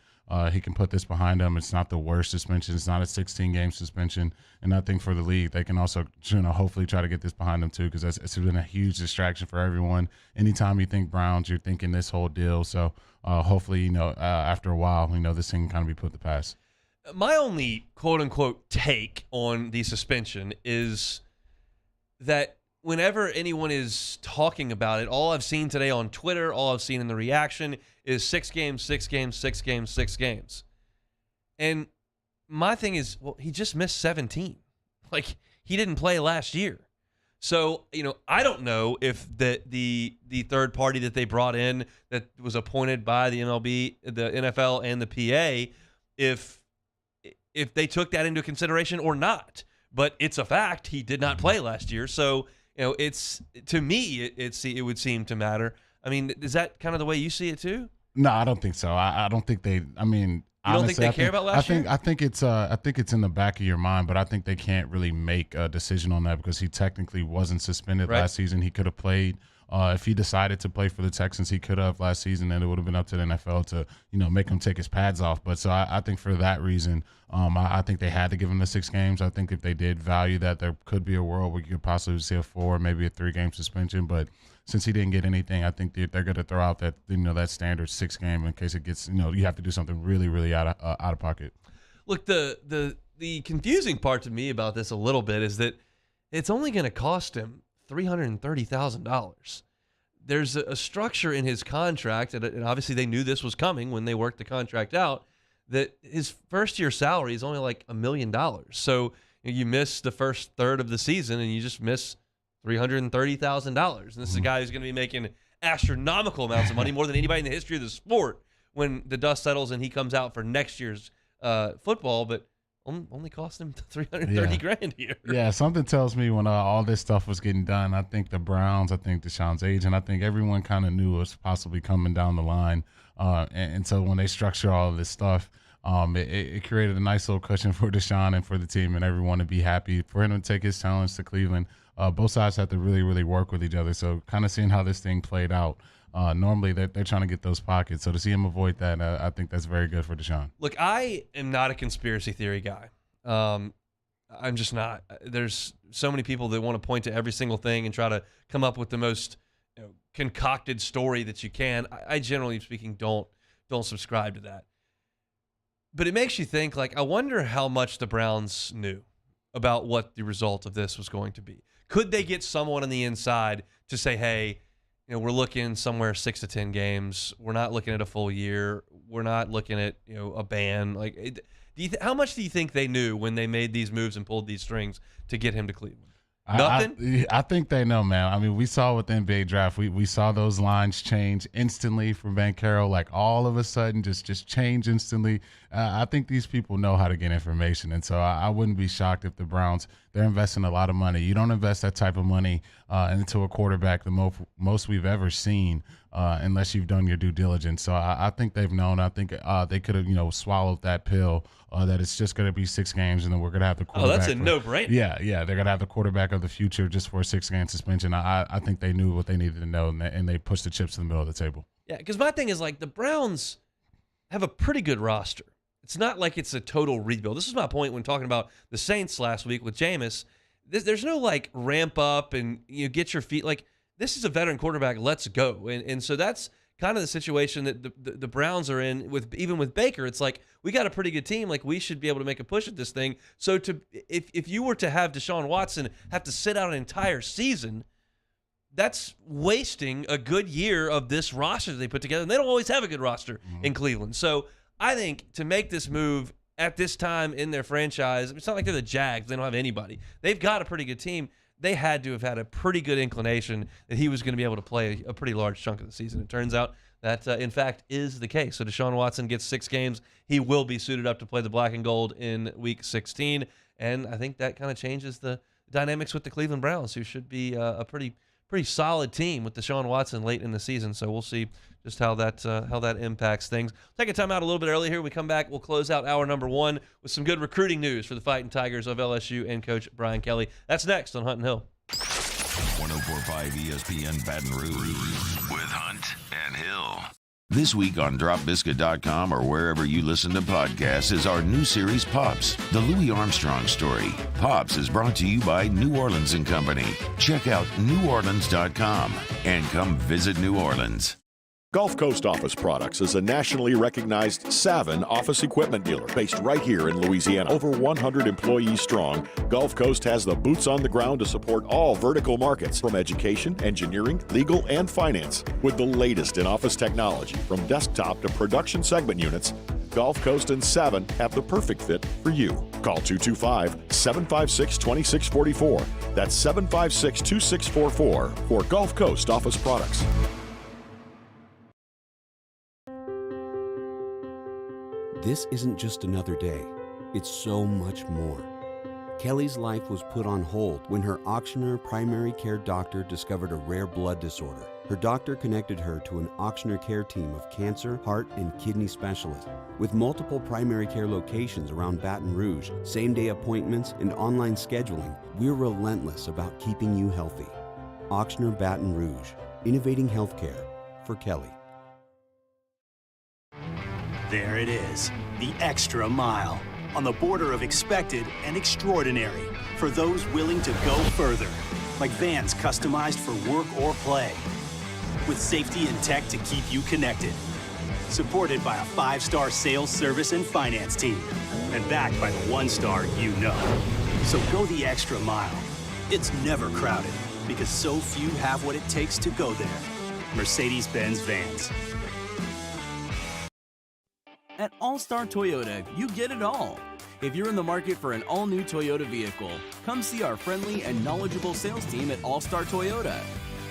he can put this behind him. It's not the worst suspension. It's not a 16-game suspension. And I think for the league, they can also, hopefully try to get this behind them too, because it's been a huge distraction for everyone. Anytime you think Browns, you're thinking this whole deal. So hopefully, after a while, this thing can kind of be put to pass. My only quote-unquote take on the suspension is that whenever anyone is talking about it, all I've seen today on Twitter, all I've seen in the reaction is 6 games, 6 games, 6 games, 6 games. And my thing is, well, he just missed 17. Like, he didn't play last year. So, I don't know if the third party that they brought in that was appointed by the MLB, the NFL, and the PA, if they took that into consideration or not. But it's a fact, he did not play last year. So, it's, to me, it would seem to matter. I mean, is that kind of the way you see it too? No, I don't think so. I don't think they. I mean, you don't think they care about last year? I think it's in the back of your mind, but I think they can't really make a decision on that because he technically wasn't suspended last season. He could have played. If he decided to play for the Texans, he could have last season, and it would have been up to the NFL to, make him take his pads off. But so I think for that reason, I think they had to give him the 6 games. I think if they did value that, there could be a world where you could possibly see a 4, maybe a 3-game suspension. But since he didn't get anything, I think they're going to throw out that that standard 6 game in case it gets you have to do something really, really out of pocket. Look, the confusing part to me about this a little bit is that it's only going to cost him $330,000. There's a structure in his contract, and obviously they knew this was coming when they worked the contract out, that his first-year salary is only like $1 million. So you miss the first third of the season, and you just miss $330,000. And this is a guy who's going to be making astronomical amounts of money, more than anybody in the history of the sport, when the dust settles and he comes out for next year's football. But only cost him $330,000 here. Yeah, something tells me when all this stuff was getting done, I think the Browns, I think Deshaun's agent, I think everyone kind of knew it was possibly coming down the line. And so when they structure all of this stuff, it created a nice little cushion for Deshaun and for the team and everyone to be happy. For him to take his challenge to Cleveland, both sides have to really, really work with each other. So kind of seeing how this thing played out, normally they're trying to get those pockets. So to see him avoid that, I think that's very good for Deshaun. Look, I am not a conspiracy theory guy. I'm just not. There's so many people that want to point to every single thing and try to come up with the most concocted story that you can. I generally speaking don't subscribe to that. But it makes you think, like, I wonder how much the Browns knew about what the result of this was going to be. Could they get someone on the inside to say, hey, we're looking somewhere 6 to 10 games. We're not looking at a full year. We're not looking at, a ban. Like, how much do you think they knew when they made these moves and pulled these strings to get him to Cleveland? Nothing? I think they know, man. I mean, we saw with the NBA draft, we saw those lines change instantly from Bankero, like all of a sudden just change instantly. I think these people know how to get information, and so I wouldn't be shocked if the Browns, they're investing a lot of money. You don't invest that type of money into a quarterback, the most we've ever seen, unless you've done your due diligence. So I think they've known. I think they could have, swallowed that pill that it's just going to be 6 games, and then we're going to have the quarterback. Oh, that's a no-brainer. Yeah, they're going to have the quarterback of the future just for a 6-game suspension. I think they knew what they needed to know, and they pushed the chips in the middle of the table. Yeah, because my thing is, like, the Browns have a pretty good roster. It's not like it's a total rebuild. This is my point when talking about the Saints last week with Jameis. There's no, like, ramp up and get your feet. Like, this is a veteran quarterback. Let's go. And so that's kind of the situation that the Browns are in even with Baker. It's like, we got a pretty good team. Like, we should be able to make a push at this thing. So if you were to have Deshaun Watson have to sit out an entire season, that's wasting a good year of this roster that they put together. And they don't always have a good roster in Cleveland. So I think to make this move at this time in their franchise, it's not like they're the Jags. They don't have anybody. They've got a pretty good team. They had to have had a pretty good inclination that he was going to be able to play a pretty large chunk of the season. It turns out that, in fact, is the case. So Deshaun Watson gets 6 games. He will be suited up to play the black and gold in Week 16. And I think that kind of changes the dynamics with the Cleveland Browns, who should be a pretty solid team with Deshaun Watson late in the season. So we'll see just how that impacts things. Take a time out a little bit early here. We come back. We'll close out hour number 1 with some good recruiting news for the Fighting Tigers of LSU and Coach Brian Kelly. That's next on Hunt and Hill. 104.5 ESPN Baton Rouge with Hunt and Hill. This week on DropBiscuit.com or wherever you listen to podcasts is our new series, Pops, the Louis Armstrong story. Pops is brought to you by New Orleans & Company. Check out neworleans.com and come visit New Orleans. Gulf Coast Office Products is a nationally recognized Savin office equipment dealer based right here in Louisiana. Over 100 employees strong, Gulf Coast has the boots on the ground to support all vertical markets from education, engineering, legal, and finance. With the latest in office technology from desktop to production segment units, Gulf Coast and Savin have the perfect fit for you. Call 225-756-2644. That's 756-2644 for Gulf Coast Office Products. This isn't just another day, it's so much more. Kelly's life was put on hold when her auctioneer primary care doctor discovered a rare blood disorder. Her doctor connected her to an auctioneer care team of cancer, heart, and kidney specialists. With multiple primary care locations around Baton Rouge, same-day appointments, and online scheduling, we're relentless about keeping you healthy. Auctioneer Baton Rouge, innovating healthcare for Kelly. There it is, the extra mile, on the border of expected and extraordinary, for those willing to go further, like vans customized for work or play, with safety and tech to keep you connected, supported by a 5-star sales, service, and finance team, and backed by the 1-star you know. So go the extra mile. It's never crowded, because so few have what it takes to go there. Mercedes-Benz Vans. At All-Star Toyota, you get it all. If you're in the market for an all-new Toyota vehicle, come see our friendly and knowledgeable sales team at All-Star Toyota.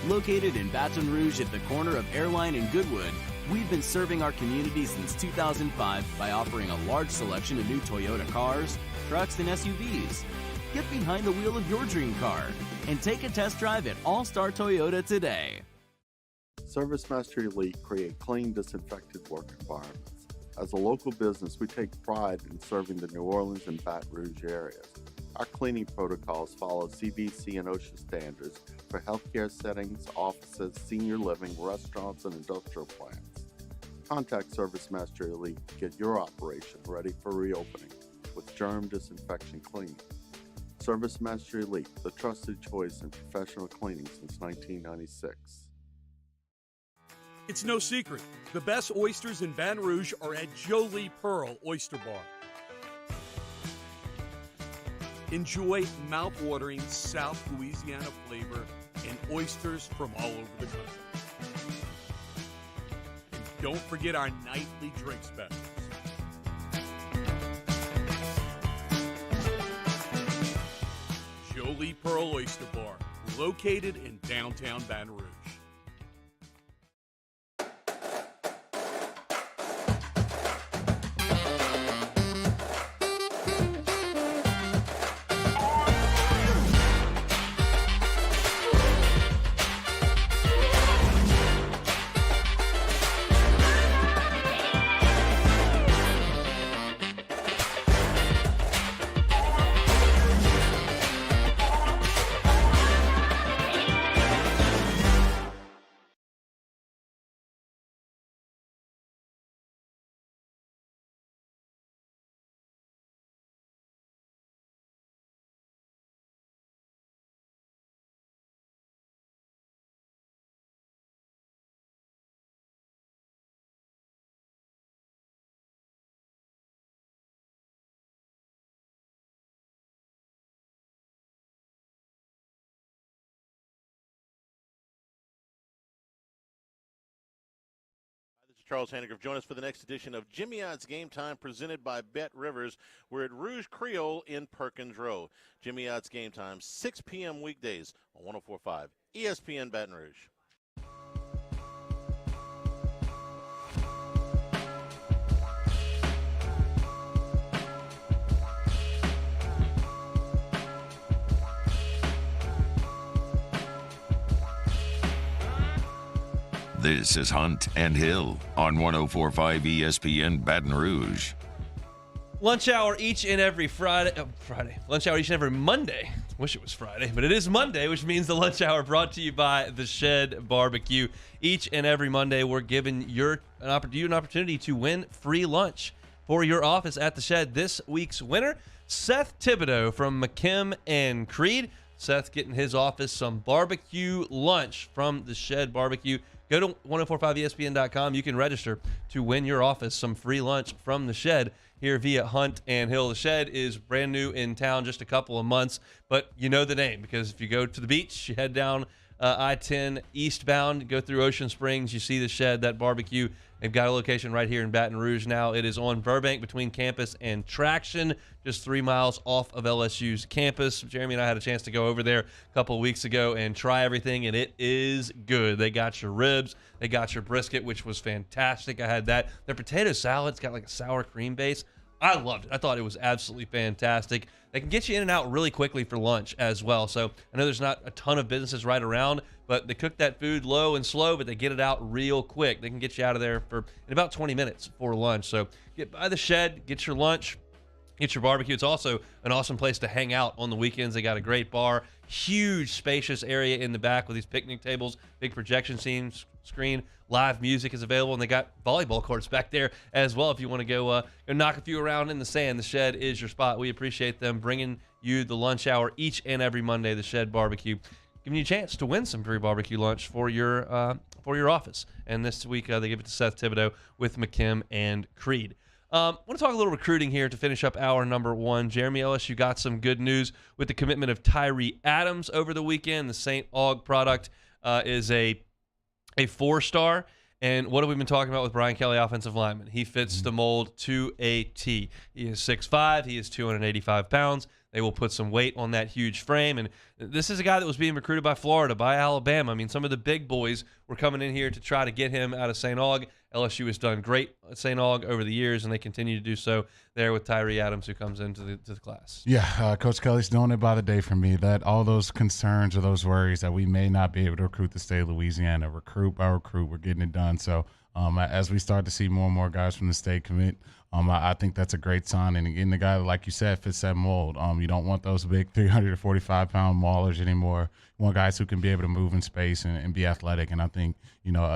Located in Baton Rouge at the corner of Airline and Goodwood, we've been serving our community since 2005 by offering a large selection of new Toyota cars, trucks, and SUVs. Get behind the wheel of your dream car and take a test drive at All-Star Toyota today. ServiceMaster Elite create clean, disinfected work environments. As a local business, we take pride in serving the New Orleans and Baton Rouge areas. Our cleaning protocols follow CDC and OSHA standards for healthcare settings, offices, senior living, restaurants, and industrial plants. Contact ServiceMaster Elite to get your operation ready for reopening with germ disinfection cleaning. ServiceMaster Elite, the trusted choice in professional cleaning since 1996. It's no secret, the best oysters in Baton Rouge are at Jolie Pearl Oyster Bar. Enjoy mouth-watering South Louisiana flavor and oysters from all over the country. And don't forget our nightly drink specials. Jolie Pearl Oyster Bar, located in downtown Baton Rouge. Charles Hannigreff. Join us for the next edition of Jimmy Odds Game Time, presented by Bet Rivers. We're at Rouge Creole in Perkins Road. Jimmy Odds Game Time, 6 p.m. weekdays on 104.5 ESPN Baton Rouge. This is Hunt and Hill on 104.5 ESPN Baton Rouge. Lunch hour each and every Friday. Lunch hour each and every Monday. Wish it was Friday, but it is Monday, which means the lunch hour brought to you by The Shed Barbecue. Each and every Monday, we're giving you an opportunity to win free lunch for your office at The Shed. This week's winner, Seth Thibodeau from McKim and Creed. Seth getting his office some barbecue lunch from The Shed Barbecue. Go to 1045ESPN.com. You can register to win your office some free lunch from The Shed here via Hunt and Hill. The Shed is brand new in town, just a couple of months, but you know the name because if you go to the beach, you head down I-10 eastbound, go through Ocean Springs, you see The Shed, that barbecue. They've got a location right here in Baton Rouge now. It is on Burbank between campus and Traction, just 3 miles off of LSU's campus. Jeremy and I had a chance to go over there a couple of weeks ago and try everything, and it is good. They got your ribs. They got your brisket, which was fantastic. I had that. Their potato salad's got like a sour cream base. I loved it. I thought it was absolutely fantastic. They can get you in and out really quickly for lunch as well. So I know there's not a ton of businesses right around, but they cook that food low and slow, but they get it out real quick. They can get you out of there in about 20 minutes for lunch. So get by The Shed, get your lunch, get your barbecue. It's also an awesome place to hang out on the weekends. They got a great bar, huge spacious area in the back with these picnic tables, big projection screen, live music is available, and they got volleyball courts back there as well if you want to go knock a few around in the sand. The Shed is your spot. We appreciate them bringing you the lunch hour each and every Monday. The Shed Barbecue, giving you a chance to win some free barbecue lunch for your office. And this week they give it to Seth Thibodeau with McKim and Creed. I want to talk a little recruiting here to finish up hour number one. Jeremy Ellis, you got some good news with the commitment of Tyree Adams over the weekend. The St. Aug product is a 4-star. And what have we been talking about with Brian Kelly, offensive lineman? He fits the mold to a T. He is 6'5". He is 285 pounds. They will put some weight on that huge frame. And this is a guy that was being recruited by Florida, by Alabama. I mean, some of the big boys were coming in here to try to get him out of St. Aug. LSU has done great at St. Aug over the years, and they continue to do so there with Tyree Adams, who comes into the class. Yeah, Coach Kelly's doing it by the day for me. That all those concerns or those worries that we may not be able to recruit the state of Louisiana, recruit by recruit, we're getting it done. So as we start to see more and more guys from the state commit, I think that's a great sign. And again, the guy, like you said, fits that mold. You don't want those big 345-pound maulers anymore. You want guys who can be able to move in space and be athletic. And I think,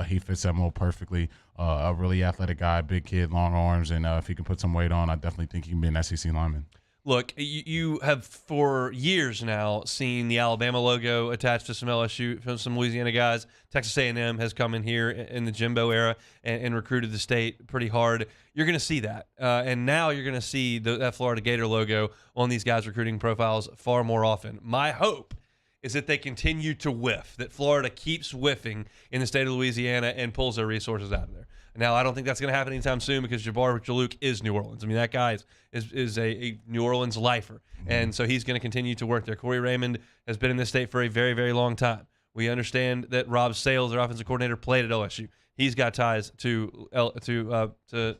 he fits that mold perfectly. A really athletic guy, big kid, long arms. And if he can put some weight on, I definitely think he can be an SEC lineman. Look, you have for years now seen the Alabama logo attached to some LSU, from some Louisiana guys. Texas A&M has come in here in the Jimbo era and recruited the state pretty hard. You're going to see that. And now you're going to see that Florida Gator logo on these guys' recruiting profiles far more often. My hope is that they continue to whiff, that Florida keeps whiffing in the state of Louisiana and pulls their resources out of there. Now, I don't think that's going to happen anytime soon because Jabbar Jalouk is New Orleans. I mean, that guy is a New Orleans lifer, and so he's going to continue to work there. Corey Raymond has been in this state for a very, very long time. We understand that Rob Sales, their offensive coordinator, played at LSU. He's got ties to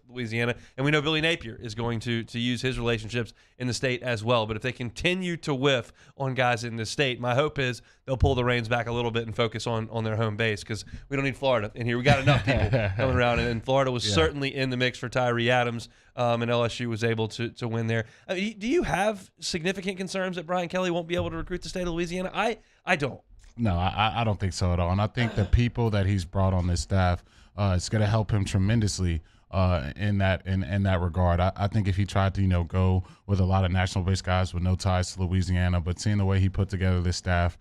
Louisiana, and we know Billy Napier is going to use his relationships in the state as well. But if they continue to whiff on guys in the state, my hope is they'll pull the reins back a little bit and focus on their home base because we don't need Florida in here. We got enough people coming around, and Florida was certainly in the mix for Tyree Adams, and LSU was able to win there. I mean, do you have significant concerns that Brian Kelly won't be able to recruit the state of Louisiana? I don't. No, I don't think so at all. And I think the people that he's brought on this staff, it's going to help him tremendously in that regard. I think if he tried to, go with a lot of national-based guys with no ties to Louisiana, but seeing the way he put together this staff,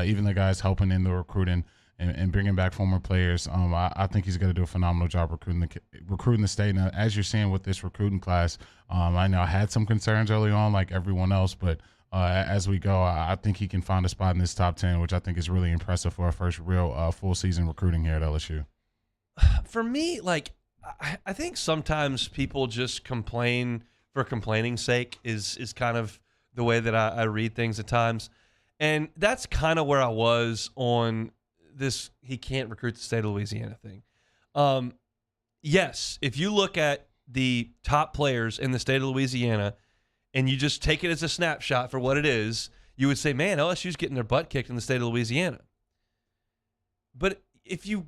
even the guys helping in the recruiting and bringing back former players, I think he's going to do a phenomenal job recruiting the state. Now, as you're seeing with this recruiting class, I know I had some concerns early on like everyone else, but as we go, I think he can find a spot in this top 10, which I think is really impressive for our first real full season recruiting here at LSU. For me, I think sometimes people just complain for complaining's sake is kind of the way that I read things at times. And that's kind of where I was on this he can't recruit the state of Louisiana thing. Yes, if you look at the top players in the state of Louisiana and you just take it as a snapshot for what it is, you would say, man, LSU's getting their butt kicked in the state of Louisiana. But if you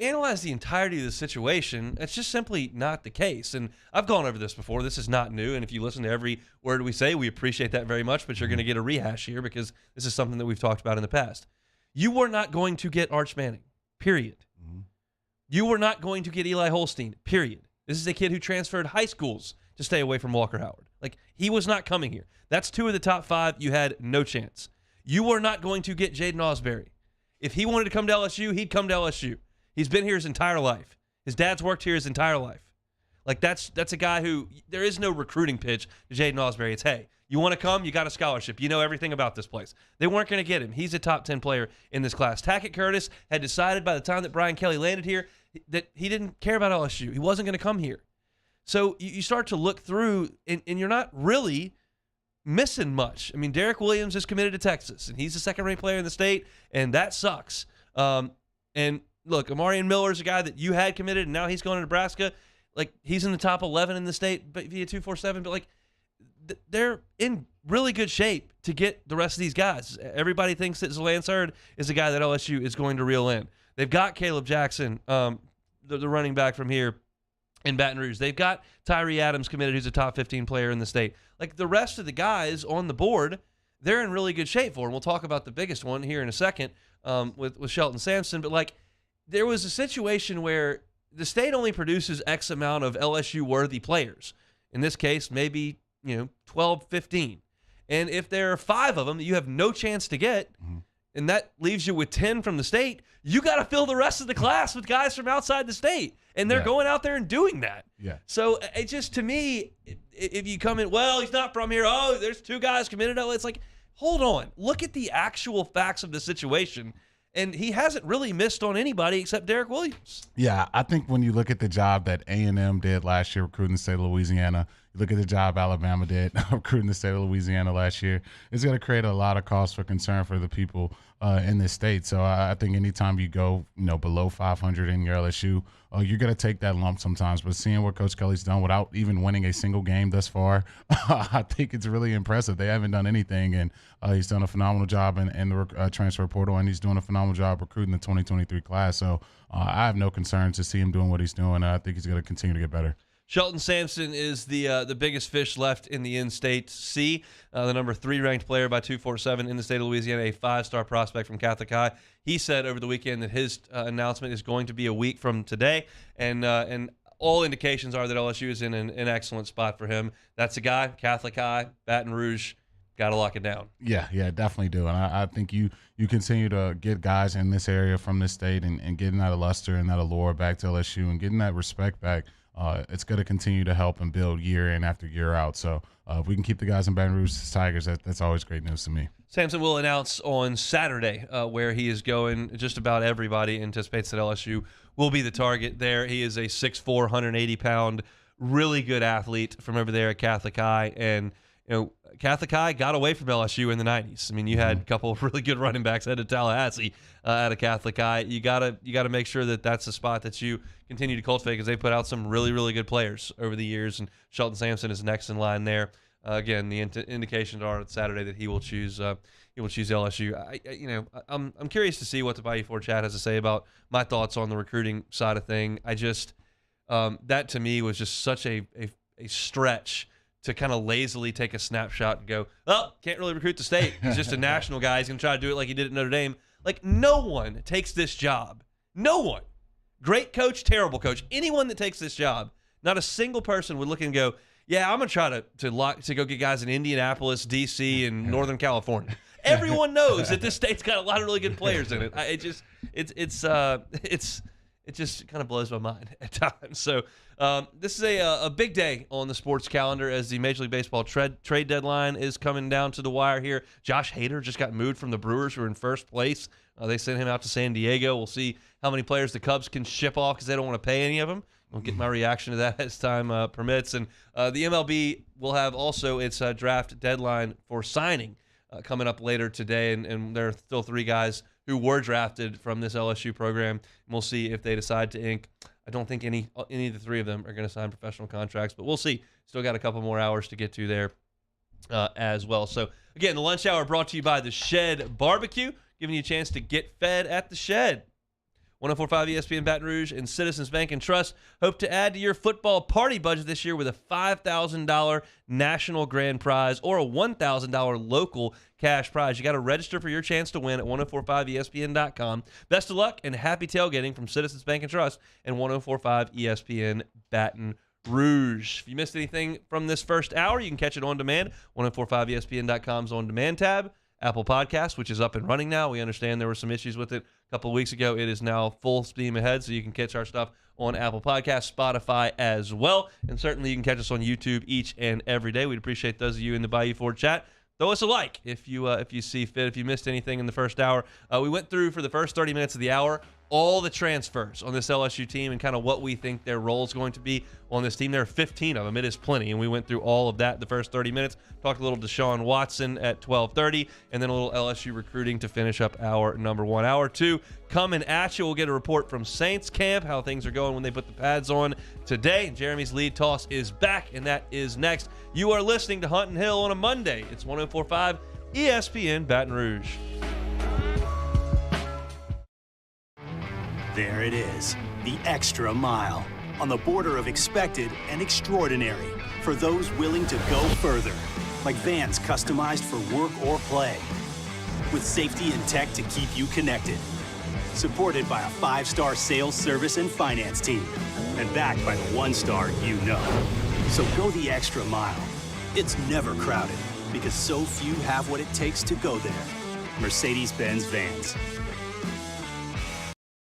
analyze the entirety of the situation, it's just simply not the case. And I've gone over this before. This is not new. And if you listen to every word we say, we appreciate that very much. But you're going to get a rehash here because this is something that we've talked about in the past. You were not going to get Arch Manning, period. Mm-hmm. You were not going to get Eli Holstein, period. This is a kid who transferred high schools to stay away from Walker Howard. Like, he was not coming here. That's 2 of the top 5. You had no chance. You were not going to get Jaden Ausberry. If he wanted to come to LSU, he'd come to LSU. He's been here his entire life. His dad's worked here his entire life. Like, that's a guy who, there is no recruiting pitch to Jaden Ausberry. It's, hey, you want to come? You got a scholarship. You know everything about this place. They weren't going to get him. He's a top 10 player in this class. Tackett Curtis had decided by the time that Brian Kelly landed here that he didn't care about LSU. He wasn't going to come here. So you start to look through, and you're not really missing much. I mean, Derek Williams is committed to Texas, and he's the second-ranked player in the state, and that sucks. And look, Amarian Miller is a guy that you had committed, and now he's going to Nebraska. Like, he's in the top 11 in the state via 247, but, like, they're in really good shape to get the rest of these guys. Everybody thinks that Lance Hurd is a guy that LSU is going to reel in. They've got Caleb Jackson, the running back from here in Baton Rouge. They've got Tyree Adams committed, who's a top 15 player in the state. Like, the rest of the guys on the board, they're in really good shape for. And we'll talk about the biggest one here in a second with Shelton Sampson. But, like, there was a situation where the state only produces X amount of LSU-worthy players. In this case, maybe, 12, 15. And if there are 5 of them that you have no chance to get, and that leaves you with 10 from the state, you got to fill the rest of the class with guys from outside the state. And they're going out there and doing that. Yeah. So it just, to me, if you come in, well, he's not from here. Oh, there's 2 guys committed. It's like, hold on. Look at the actual facts of the situation. And he hasn't really missed on anybody except Derek Williams. Yeah, I think when you look at the job that A&M did last year recruiting the state of Louisiana, you look at the job Alabama did recruiting the state of Louisiana last year, it's going to create a lot of cause for concern for the people in this state. So I think anytime you go, below 500 in your LSU, you're going to take that lump sometimes. But seeing what Coach Kelly's done without even winning a single game thus far, I think it's really impressive. They haven't done anything, and he's done a phenomenal job in the transfer portal, and he's doing a phenomenal job recruiting the 2023 class. So I have no concerns to see him doing what he's doing. I think he's going to continue to get better. Shelton Sampson is the biggest fish left in the in-state sea, the number 3 ranked player by 247 in the state of Louisiana, a 5-star prospect from Catholic High. He said over the weekend that his announcement is going to be a week from today, and all indications are that LSU is in an excellent spot for him. That's a guy, Catholic High, Baton Rouge, got to lock it down. Yeah, definitely do. And I think you continue to get guys in this area from this state and getting that luster and that allure back to LSU and getting that respect back. It's going to continue to help and build year in after year out. So if we can keep the guys in Baton Rouge Tigers, that's always great news to me. Sampson will announce on Saturday where he is going. Just about everybody anticipates that LSU will be the target there. He is a 6'4", 180-pound, really good athlete from over there at Catholic High. And, Catholic High got away from LSU in the 90s. I mean, you had a couple of really good running backs headed to Tallahassee out of Catholic High. You gotta make sure that that's a spot that you continue to cultivate because they put out some really, really good players over the years. And Shelton Sampson is next in line there. Again, the indications are on Saturday that he will choose LSU. I'm curious to see what the Bayou 4 chat has to say about my thoughts on the recruiting side of thing. I just that to me was just such a stretch to kind of lazily take a snapshot and go, oh, can't really recruit the state. He's just a national guy. He's going to try to do it like he did at Notre Dame. Like, no one takes this job. No one. Great coach, terrible coach. Anyone that takes this job, not a single person would look and go, yeah, I'm going to try to go get guys in Indianapolis, D.C., and Northern California. Everyone knows that this state's got a lot of really good players in it. It just kind of blows my mind at times. So this is a big day on the sports calendar as the Major League Baseball trade deadline is coming down to the wire here. Josh Hader just got moved from the Brewers, who are in first place. They sent him out to San Diego. We'll see how many players the Cubs can ship off because they don't want to pay any of them I'll get my reaction to that as time permits. And the MLB will have also its draft deadline for signing coming up later today. And there are still 3 guys who were drafted from this LSU program. And we'll see if they decide to ink. I don't think any of the 3 of them are going to sign professional contracts, but we'll see. Still got a couple more hours to get to there as well. So, again, the lunch hour brought to you by the Shed Barbecue, giving you a chance to get fed at the Shed. 104.5 ESPN Baton Rouge and Citizens Bank and Trust hope to add to your football party budget this year with a $5,000 national grand prize or a $1,000 local cash prize. You got to register for your chance to win at 1045ESPN.com. Best of luck and happy tailgating from Citizens Bank and Trust and 104.5 ESPN Baton Rouge. If you missed anything from this first hour, you can catch it on demand. 1045ESPN.com's on demand tab. Apple Podcast, which is up and running now. We understand there were some issues with it a couple of weeks ago. It is now full steam ahead, so you can catch our stuff on Apple Podcasts, Spotify as well. And certainly you can catch us on YouTube each and every day. We'd appreciate those of you in the Bayou Ford chat. Throw us a like if you see fit. If you missed anything in the first hour, we went through for the first 30 minutes of the hour all the transfers on this LSU team and kind of what we think their role is going to be on this team. There are 15 of them. It is plenty, and we went through all of that the first 30 minutes. Talked a little Deshaun Watson at 12:30, and then a little LSU recruiting to finish up hour number 1. Hour 2 coming at you. We'll get a report from Saints camp, how things are going when they put the pads on today. Jeremy's lead toss is back, and that is next. You are listening to Hunt and Hill on a Monday. It's 104.5 ESPN Baton Rouge. There it is, the extra mile, on the border of expected and extraordinary for those willing to go further, like vans customized for work or play, with safety and tech to keep you connected, supported by a 5-star sales, service, and finance team, and backed by the 1-star you know. So go the extra mile. It's never crowded, because so few have what it takes to go there. Mercedes-Benz Vans.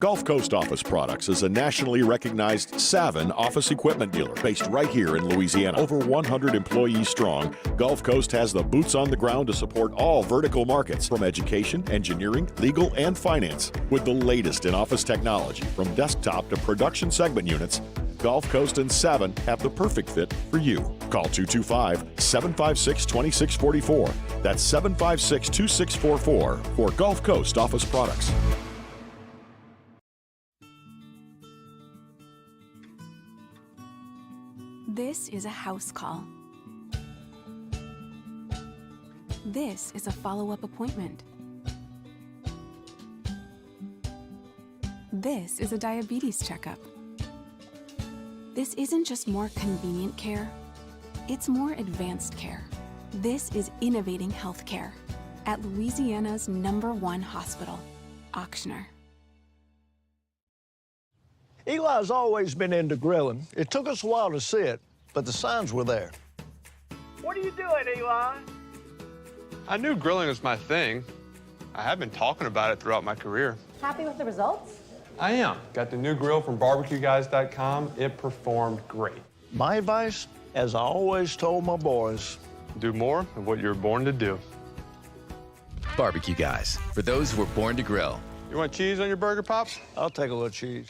Gulf Coast Office Products is a nationally recognized Savin office equipment dealer based right here in Louisiana. Over 100 employees strong, Gulf Coast has the boots on the ground to support all vertical markets from education, engineering, legal, and finance. With the latest in office technology from desktop to production segment units, Gulf Coast and Savin have the perfect fit for you. Call 225-756-2644. That's 756-2644 for Gulf Coast Office Products. This is a house call. This is a follow-up appointment. This is a diabetes checkup. This isn't just more convenient care, it's more advanced care. This is innovating healthcare at Louisiana's #1 hospital, Auctioner. Eli's always been into grilling. It took us a while to see it, but the signs were there. What are you doing, Eli? I knew grilling was my thing. I have been talking about it throughout my career. Happy with the results? I am. Got the new grill from barbecueguys.com. It performed great. My advice, as I always told my boys, do more of what you were born to do. Barbecue Guys, for those who were born to grill. You want cheese on your burger, Pops? I'll take a little cheese.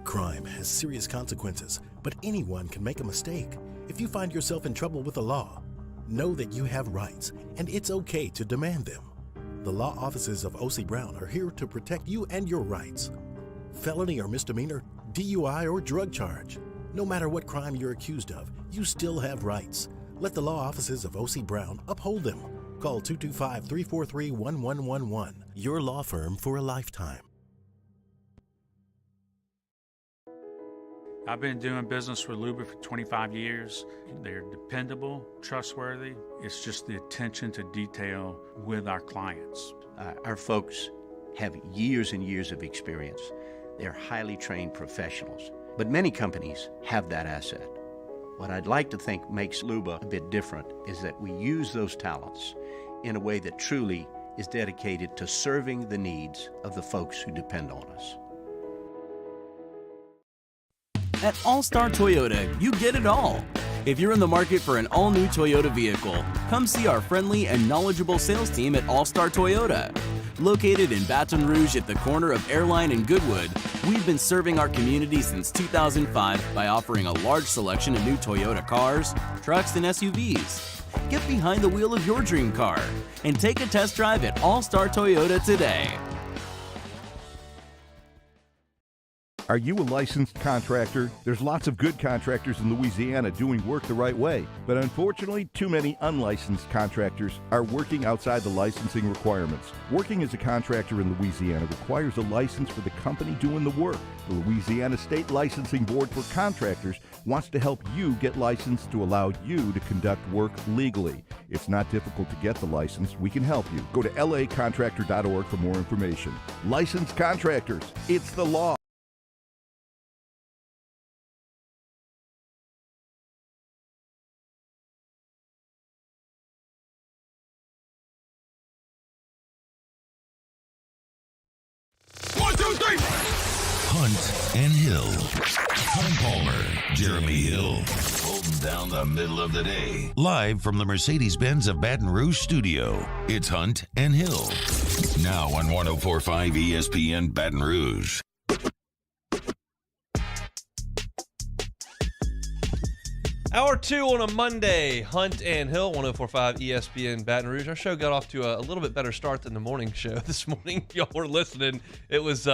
Crime has serious consequences, but anyone can make a mistake. If you find yourself in trouble with the law, know that you have rights, and it's okay to demand them. The law offices of O.C. Brown are here to protect you and your rights. Felony or misdemeanor, DUI or drug charge. No matter what crime you're accused of, you still have rights. Let the law offices of O.C. Brown uphold them. Call 225-343-1111. Your law firm for a lifetime. I've been doing business with Luba for 25 years. They're dependable, trustworthy. It's just the attention to detail with our clients. Our folks have years and years of experience. They're highly trained professionals, but many companies have that asset. What I'd like to think makes Luba a bit different is that we use those talents in a way that truly is dedicated to serving the needs of the folks who depend on us. At All-Star Toyota, you get it all. If you're in the market for an all-new Toyota vehicle, come see our friendly and knowledgeable sales team at All-Star Toyota. Located in Baton Rouge at the corner of Airline and Goodwood, we've been serving our community since 2005 by offering a large selection of new Toyota cars, trucks, and SUVs. Get behind the wheel of your dream car and take a test drive at All Star Toyota today. Are you a licensed contractor? There's lots of good contractors in Louisiana doing work the right way, but unfortunately, too many unlicensed contractors are working outside the licensing requirements. Working as a contractor in Louisiana requires a license for the company doing the work. The Louisiana State Licensing Board for Contractors wants to help you get licensed to allow you to conduct work legally. It's not difficult to get the license. We can help you. Go to lacontractor.org for more information. Licensed contractors, it's the law. Hunt and Hill. Tom Palmer, Jeremy Hill, holding down the middle of the day. Live from the Mercedes-Benz of Baton Rouge studio, it's Hunt and Hill. Now on 104.5 ESPN Baton Rouge. Hour 2 on a Monday, Hunt and Hill, 104.5 ESPN Baton Rouge. Our show got off to a little bit better start than the morning show this morning. Y'all were listening. It was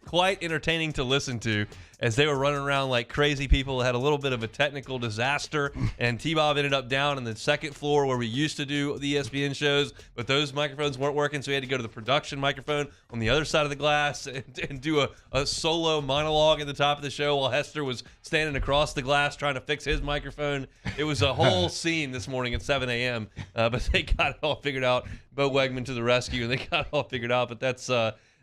quite entertaining to listen to as they were running around like crazy people. Had a little bit of a technical disaster, and T-Bob ended up down in the second floor where we used to do the ESPN shows, but those microphones weren't working, so we had to go to the production microphone on the other side of the glass and do a solo monologue at the top of the show while Hester was standing across the glass trying to fix his microphone. It was a whole scene this morning at 7 a.m., but they got it all figured out. Bo Wegman to the rescue, and they got it all figured out, but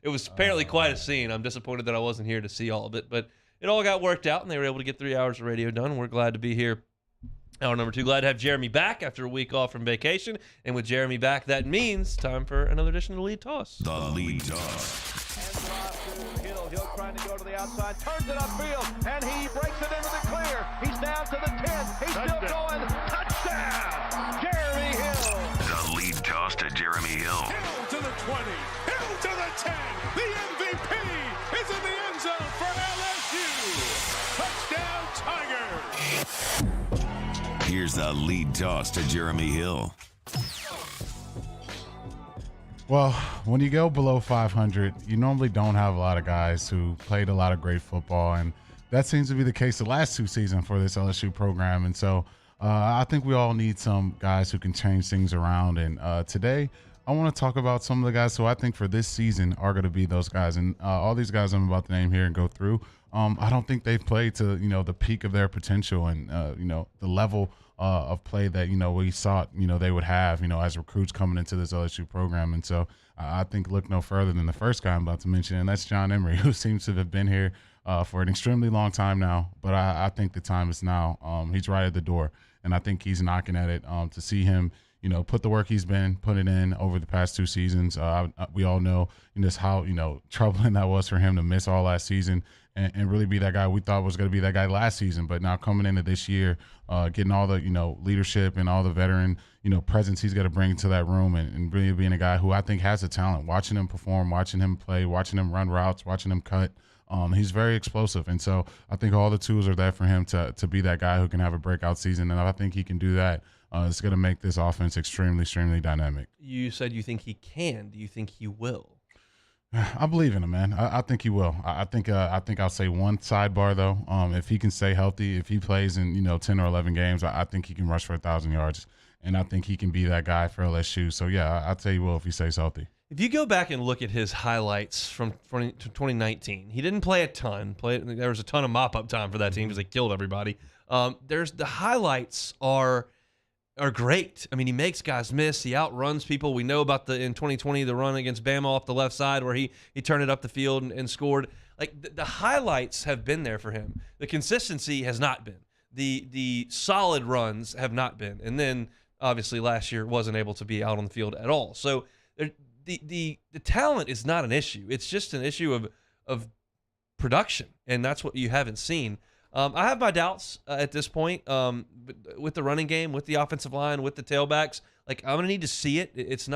it was apparently quite a scene. I'm disappointed that I wasn't here to see all of it, but it all got worked out, and they were able to get 3 hours of radio done. We're glad to be here. Hour number 2, glad to have Jeremy back after a week off from vacation. And with Jeremy back, that means time for another edition of the Lead Toss. The Lead Toss. Hill trying to go to the outside, turns it upfield, and he breaks it into the clear. He's down to the 10. He's still going. Touchdown, Jeremy Hill. The Lead Toss to Jeremy Hill. Hill to the 20. Hill to the 10. The MVP is in the end zone for LSU. Touchdown, Tigers. Here's the Lead Toss to Jeremy Hill. Well, when you go below 500, you normally don't have a lot of guys who played a lot of great football, and that seems to be the case the last 2 seasons for this LSU program. And so I think we all need some guys who can change things around. And today I want to talk about some of the guys who I think for this season are going to be those guys. And all these guys I'm about to name here and go through, I don't think they've played to, the peak of their potential and, the level of play that, we thought, they would have, as recruits coming into this LSU program. And so I think look no further than the first guy I'm about to mention, and that's John Emery, who seems to have been here for an extremely long time now. But I think the time is now. He's right at the door, and I think he's knocking at it. To see him, put the work he's been putting in over the past 2 seasons. We all know just how, troubling that was for him to miss all last season and really be that guy we thought was going to be that guy last season. But now coming into this year, getting all the, leadership and all the veteran, presence he's going to bring to that room and really being a guy who I think has the talent. Watching him perform, watching him play, watching him run routes, watching him cut. He's very explosive. And so I think all the tools are there for him to be that guy who can have a breakout season. And I think he can do that. It's going to make this offense extremely, extremely dynamic. You said you think he can. Do you think he will? I believe in him, man. I think he will. I think I'll say one sidebar though. If he can stay healthy, if he plays in 10 or 11 games, I think he can rush for 1,000 yards, and I think he can be that guy for LSU. So yeah, I'd say he will if he stays healthy. If you go back and look at his highlights from 2019, he didn't play a ton. There was a ton of mop-up time for that team because they killed everybody. The highlights are great. I mean, he makes guys miss. He outruns people. We know about in 2020 the run against Bama off the left side where he turned it up the field and scored. Like the highlights have been there for him. The consistency has not been. The solid runs have not been. And then obviously last year wasn't able to be out on the field at all. So the talent is not an issue. It's just an issue of production, and that's what you haven't seen. I have my doubts at this point with the running game, with the offensive line, with the tailbacks. Like, I'm going to need to see it. It's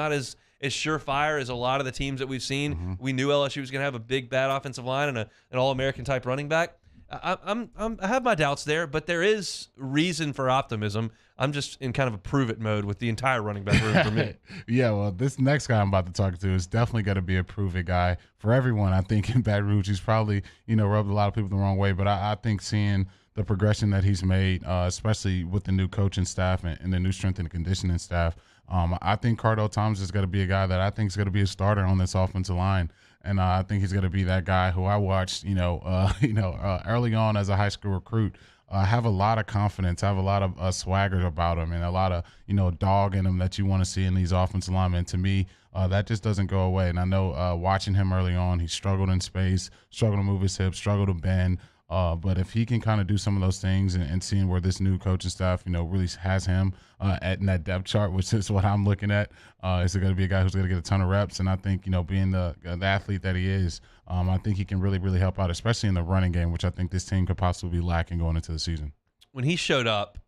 as surefire as a lot of the teams that we've seen. Mm-hmm. We knew LSU was going to have a big, bad offensive line and an All-American type running back. I have my doubts there, but there is reason for optimism. I'm just in kind of a prove-it mode with the entire running back room for me. Yeah, well, this next guy I'm about to talk to is definitely going to be a prove-it guy for everyone. I think in Baton Rouge, he's probably, rubbed a lot of people the wrong way, but I think seeing the progression that he's made, especially with the new coaching staff and the new strength and conditioning staff, I think Cardell Thomas is going to be a guy that I think is going to be a starter on this offensive line. And I think he's going to be that guy who I watched, early on as a high school recruit, have a lot of confidence, have a lot of swagger about him, and a lot of, dog in him that you want to see in these offensive linemen. To me, that just doesn't go away. And I know watching him early on, he struggled in space, struggled to move his hips, struggled to bend. But if he can kind of do some of those things and seeing where this new coaching staff, really has him in that depth chart, which is what I'm looking at, is going to be a guy who's going to get a ton of reps. And I think, being the athlete that he is, I think he can really, really help out, especially in the running game, which I think this team could possibly be lacking going into the season. When he showed up,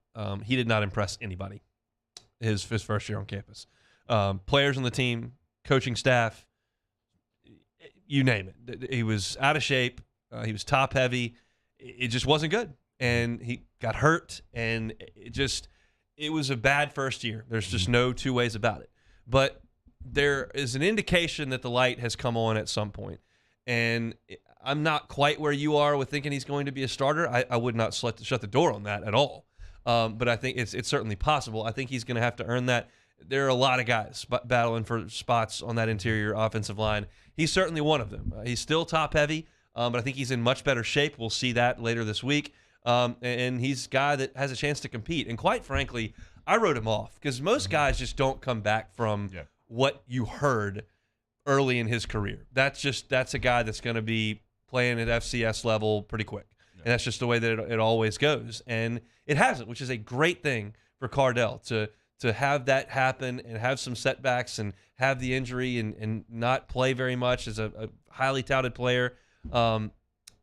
he did not impress anybody his first year on campus. Players on the team, coaching staff, you name it. He was out of shape. He was top heavy. It just wasn't good, and he got hurt, and it was a bad first year. There's just no two ways about it. But there is an indication that the light has come on at some point, and I'm not quite where you are with thinking he's going to be a starter. I would not shut the door on that at all, but I think it's certainly possible. I think he's going to have to earn that. There are a lot of guys battling for spots on that interior offensive line. He's certainly one of them. He's still top heavy. But I think he's in much better shape. We'll see that later this week. And he's a guy that has a chance to compete. And quite frankly, I wrote him off because most guys just don't come back from what you heard early in his career. That's a guy that's going to be playing at FCS level pretty quick. And that's just the way that it always goes. And it hasn't, which is a great thing for Cardell to have that happen and have some setbacks and have the injury and not play very much as a highly touted player.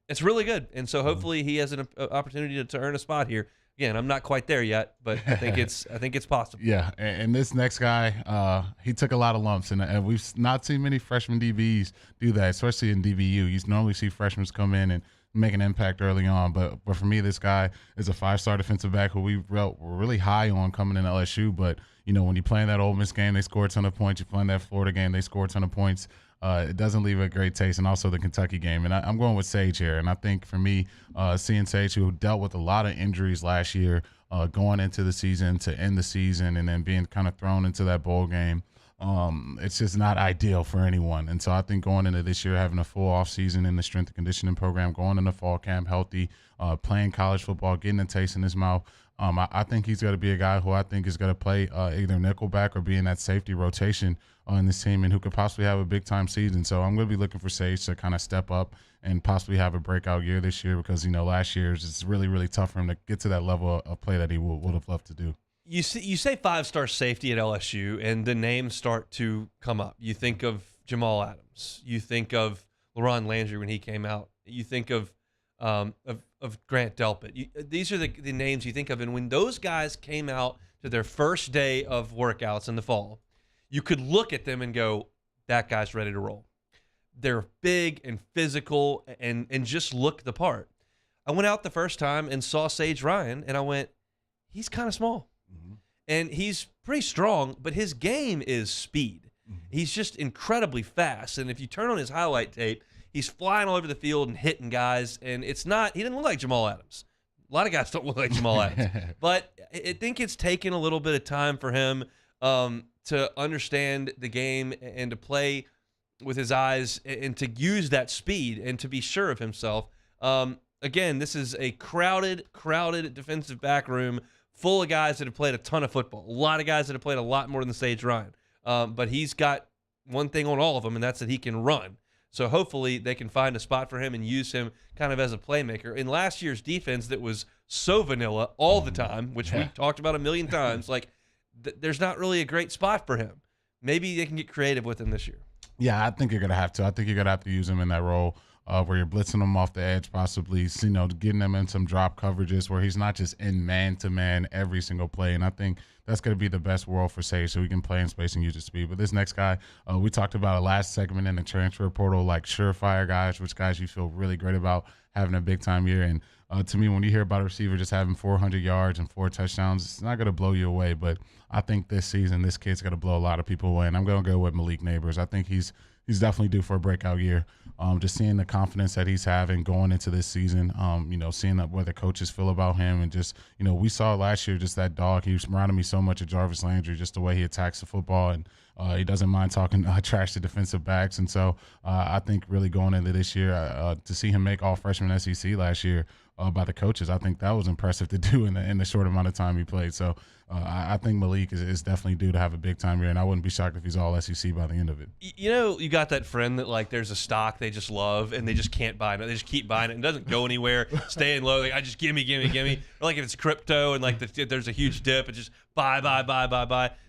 It's really good, and so hopefully he has an opportunity to earn a spot here. Again, I'm not quite there yet, but I think it's possible. Yeah, and this next guy, he took a lot of lumps, and we've not seen many freshman DBs do that, especially in DBU. You normally see freshmen come in and make an impact early on, but for me, this guy is a 5-star defensive back who we were really high on coming in LSU. But when you play in that Ole Miss game, they score a ton of points. You play in that Florida game, they score a ton of points. It doesn't leave a great taste, and also the Kentucky game. And I'm going with Sage here. And I think for me, seeing Sage, who dealt with a lot of injuries last year, going into the season to end the season and then being kind of thrown into that bowl game, it's just not ideal for anyone. And so I think going into this year, having a full offseason in the strength and conditioning program, going into fall camp healthy, playing college football, getting a taste in his mouth, I think he's going to be a guy who I think is going to play either nickelback or be in that safety rotation on this team and who could possibly have a big-time season. So I'm going to be looking for Sage to kind of step up and possibly have a breakout year this year because, last year it's really, really tough for him to get to that level of play that he would have loved to do. You say 5-star safety at LSU, and the names start to come up. You think of Jamal Adams. You think of LaRon Landry when he came out. You think of Grant Delpit. These are the names you think of. And when those guys came out to their first day of workouts in the fall, you could look at them and go, that guy's ready to roll. They're big and physical and just look the part. I went out the first time and saw Sage Ryan, and I went, he's kind of small. Mm-hmm. And he's pretty strong, but his game is speed. Mm-hmm. He's just incredibly fast. And if you turn on his highlight tape, he's flying all over the field and hitting guys. And he didn't look like Jamal Adams. A lot of guys don't look like Jamal Adams. But I think it's taken a little bit of time for him to understand the game and to play with his eyes and to use that speed and to be sure of himself. Again, this is a crowded defensive back room full of guys that have played a ton of football. A lot of guys that have played a lot more than Sage Ryan. But he's got one thing on all of them, and that's that he can run. So hopefully they can find a spot for him and use him kind of as a playmaker. In last year's defense that was so vanilla all the time, which we talked about a million times, there's not really a great spot for him. Maybe they can get creative with him this year. Yeah, I think you're going to have to. I think you're going to have to use him in that role. where you're blitzing him off the edge, possibly, getting him in some drop coverages where he's not just in man-to-man every single play. And I think that's going to be the best world for Sage, so he can play in space and use his speed. But this next guy, we talked about a last segment in the transfer portal, like surefire guys, which guys you feel really great about having a big-time year. And to me, when you hear about a receiver just having 400 yards and 4 touchdowns, it's not going to blow you away. But I think this season, this kid's going to blow a lot of people away. And I'm going to go with Malik Neighbors. I think he's definitely due for a breakout year. Just seeing the confidence that he's having going into this season, seeing where the coaches feel about him. And just, we saw last year just that dog. He reminded me so much of Jarvis Landry, just the way he attacks the football. And he doesn't mind talking trash to defensive backs. And so I think really going into this year, to see him make all freshman SEC last year by the coaches, I think that was impressive to do in the short amount of time he played. So I think Malik is definitely due to have a big time year, and I wouldn't be shocked if he's all SEC by the end of it. You got that friend that, like, there's a stock they just love and they just can't buy it. They just keep buying it and it doesn't go anywhere, staying low. Like, I just gimme. Or like if it's crypto and like there's a huge dip, it's just buy.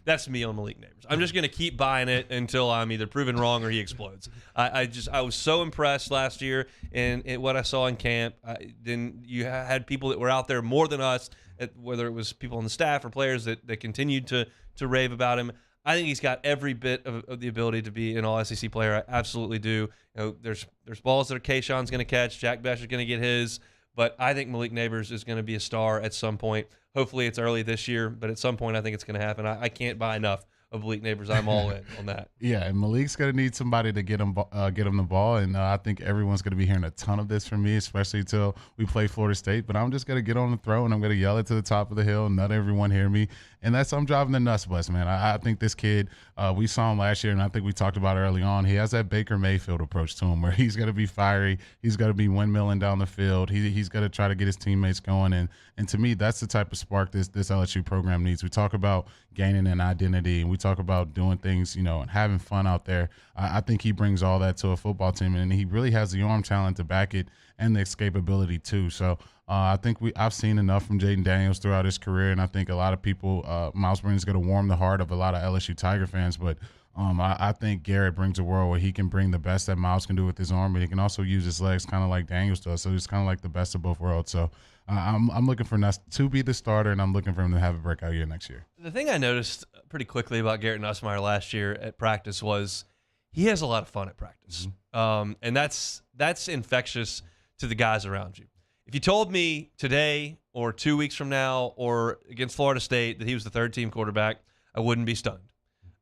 That's me on Malik Neighbors. I'm just going to keep buying it until I'm either proven wrong or he explodes. I was so impressed last year in what I saw in camp. Then you had people that were out there more than us, whether it was people on the staff or players that continued to rave about him. I think he's got every bit of the ability to be an all-SEC player. I absolutely do. There's balls that Kayshawn's going to catch. Jack Besh is going to get his. But I think Malik Neighbors is going to be a star at some point. Hopefully it's early this year, but at some point I think it's going to happen. I can't buy enough of Malik Neighbors. I'm all in on that. Yeah, and Malik's going to need somebody to get him the ball, and I think everyone's going to be hearing a ton of this from me, especially until we play Florida State. But I'm just going to get on the throw, and I'm going to yell it to the top of the hill and not everyone hear me. And I'm driving the nuts bus, man. I think this kid, we saw him last year, and I think we talked about early on, he has that Baker Mayfield approach to him where he's going to be fiery. He's going to be windmilling down the field. He's going to try to get his teammates going. And to me, that's the type of spark this LSU program needs. We talk about gaining an identity, and we talk about doing things, and having fun out there. I think he brings all that to a football team, and he really has the arm talent to back it and the escapability too. So I think I've seen enough from Jaden Daniels throughout his career, and I think a lot of people, Miles Brennan is going to warm the heart of a lot of LSU Tiger fans. But I think Garrett brings a world where he can bring the best that Miles can do with his arm, but he can also use his legs kind of like Daniels does. So it's kind of like the best of both worlds. So I'm looking for Nuss to be the starter, and I'm looking for him to have a breakout year next year. The thing I noticed pretty quickly about Garrett Nussmeier last year at practice was he has a lot of fun at practice. And that's infectious to the guys around you. If you told me today or 2 weeks from now or against Florida State that he was the third-team quarterback, I wouldn't be stunned.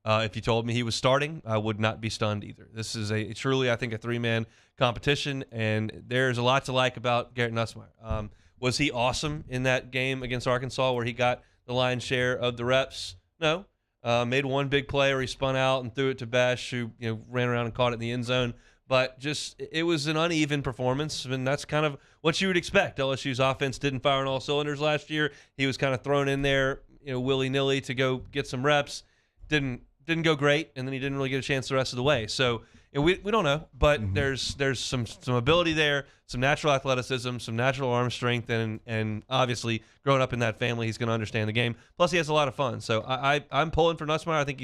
If you told me he was starting, I would not be stunned either. This is truly, I think, a three-man competition, and there's a lot to like about Garrett Nussmeier. Was he awesome in that game against Arkansas where he got the lion's share of the reps? No. Made one big play where he spun out and threw it to Besh, who ran around and caught it in the end zone. But it was an uneven performance, and that's kind of what you would expect. LSU's offense didn't fire on all cylinders last year. He was kind of thrown in there, willy-nilly to go get some reps. Didn't go great, and then he didn't really get a chance the rest of the way. So we don't know, but there's some ability there, some natural athleticism, some natural arm strength, and obviously growing up in that family, he's going to understand the game. Plus, he has a lot of fun. So I'm pulling for Nussmeier. I think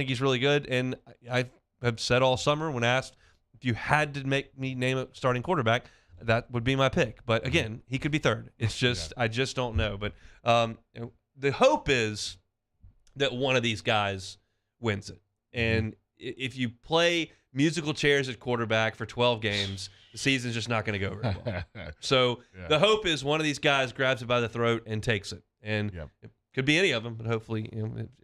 he's really good, and I have said all summer when asked if you had to make me name a starting quarterback, that would be my pick. But again, he could be third. It's just I just don't know. But the hope is that one of these guys wins it. And if you play musical chairs at quarterback for 12 games, the season's just not going to go very well. So the hope is one of these guys grabs it by the throat and takes it. And it could be any of them, but hopefully,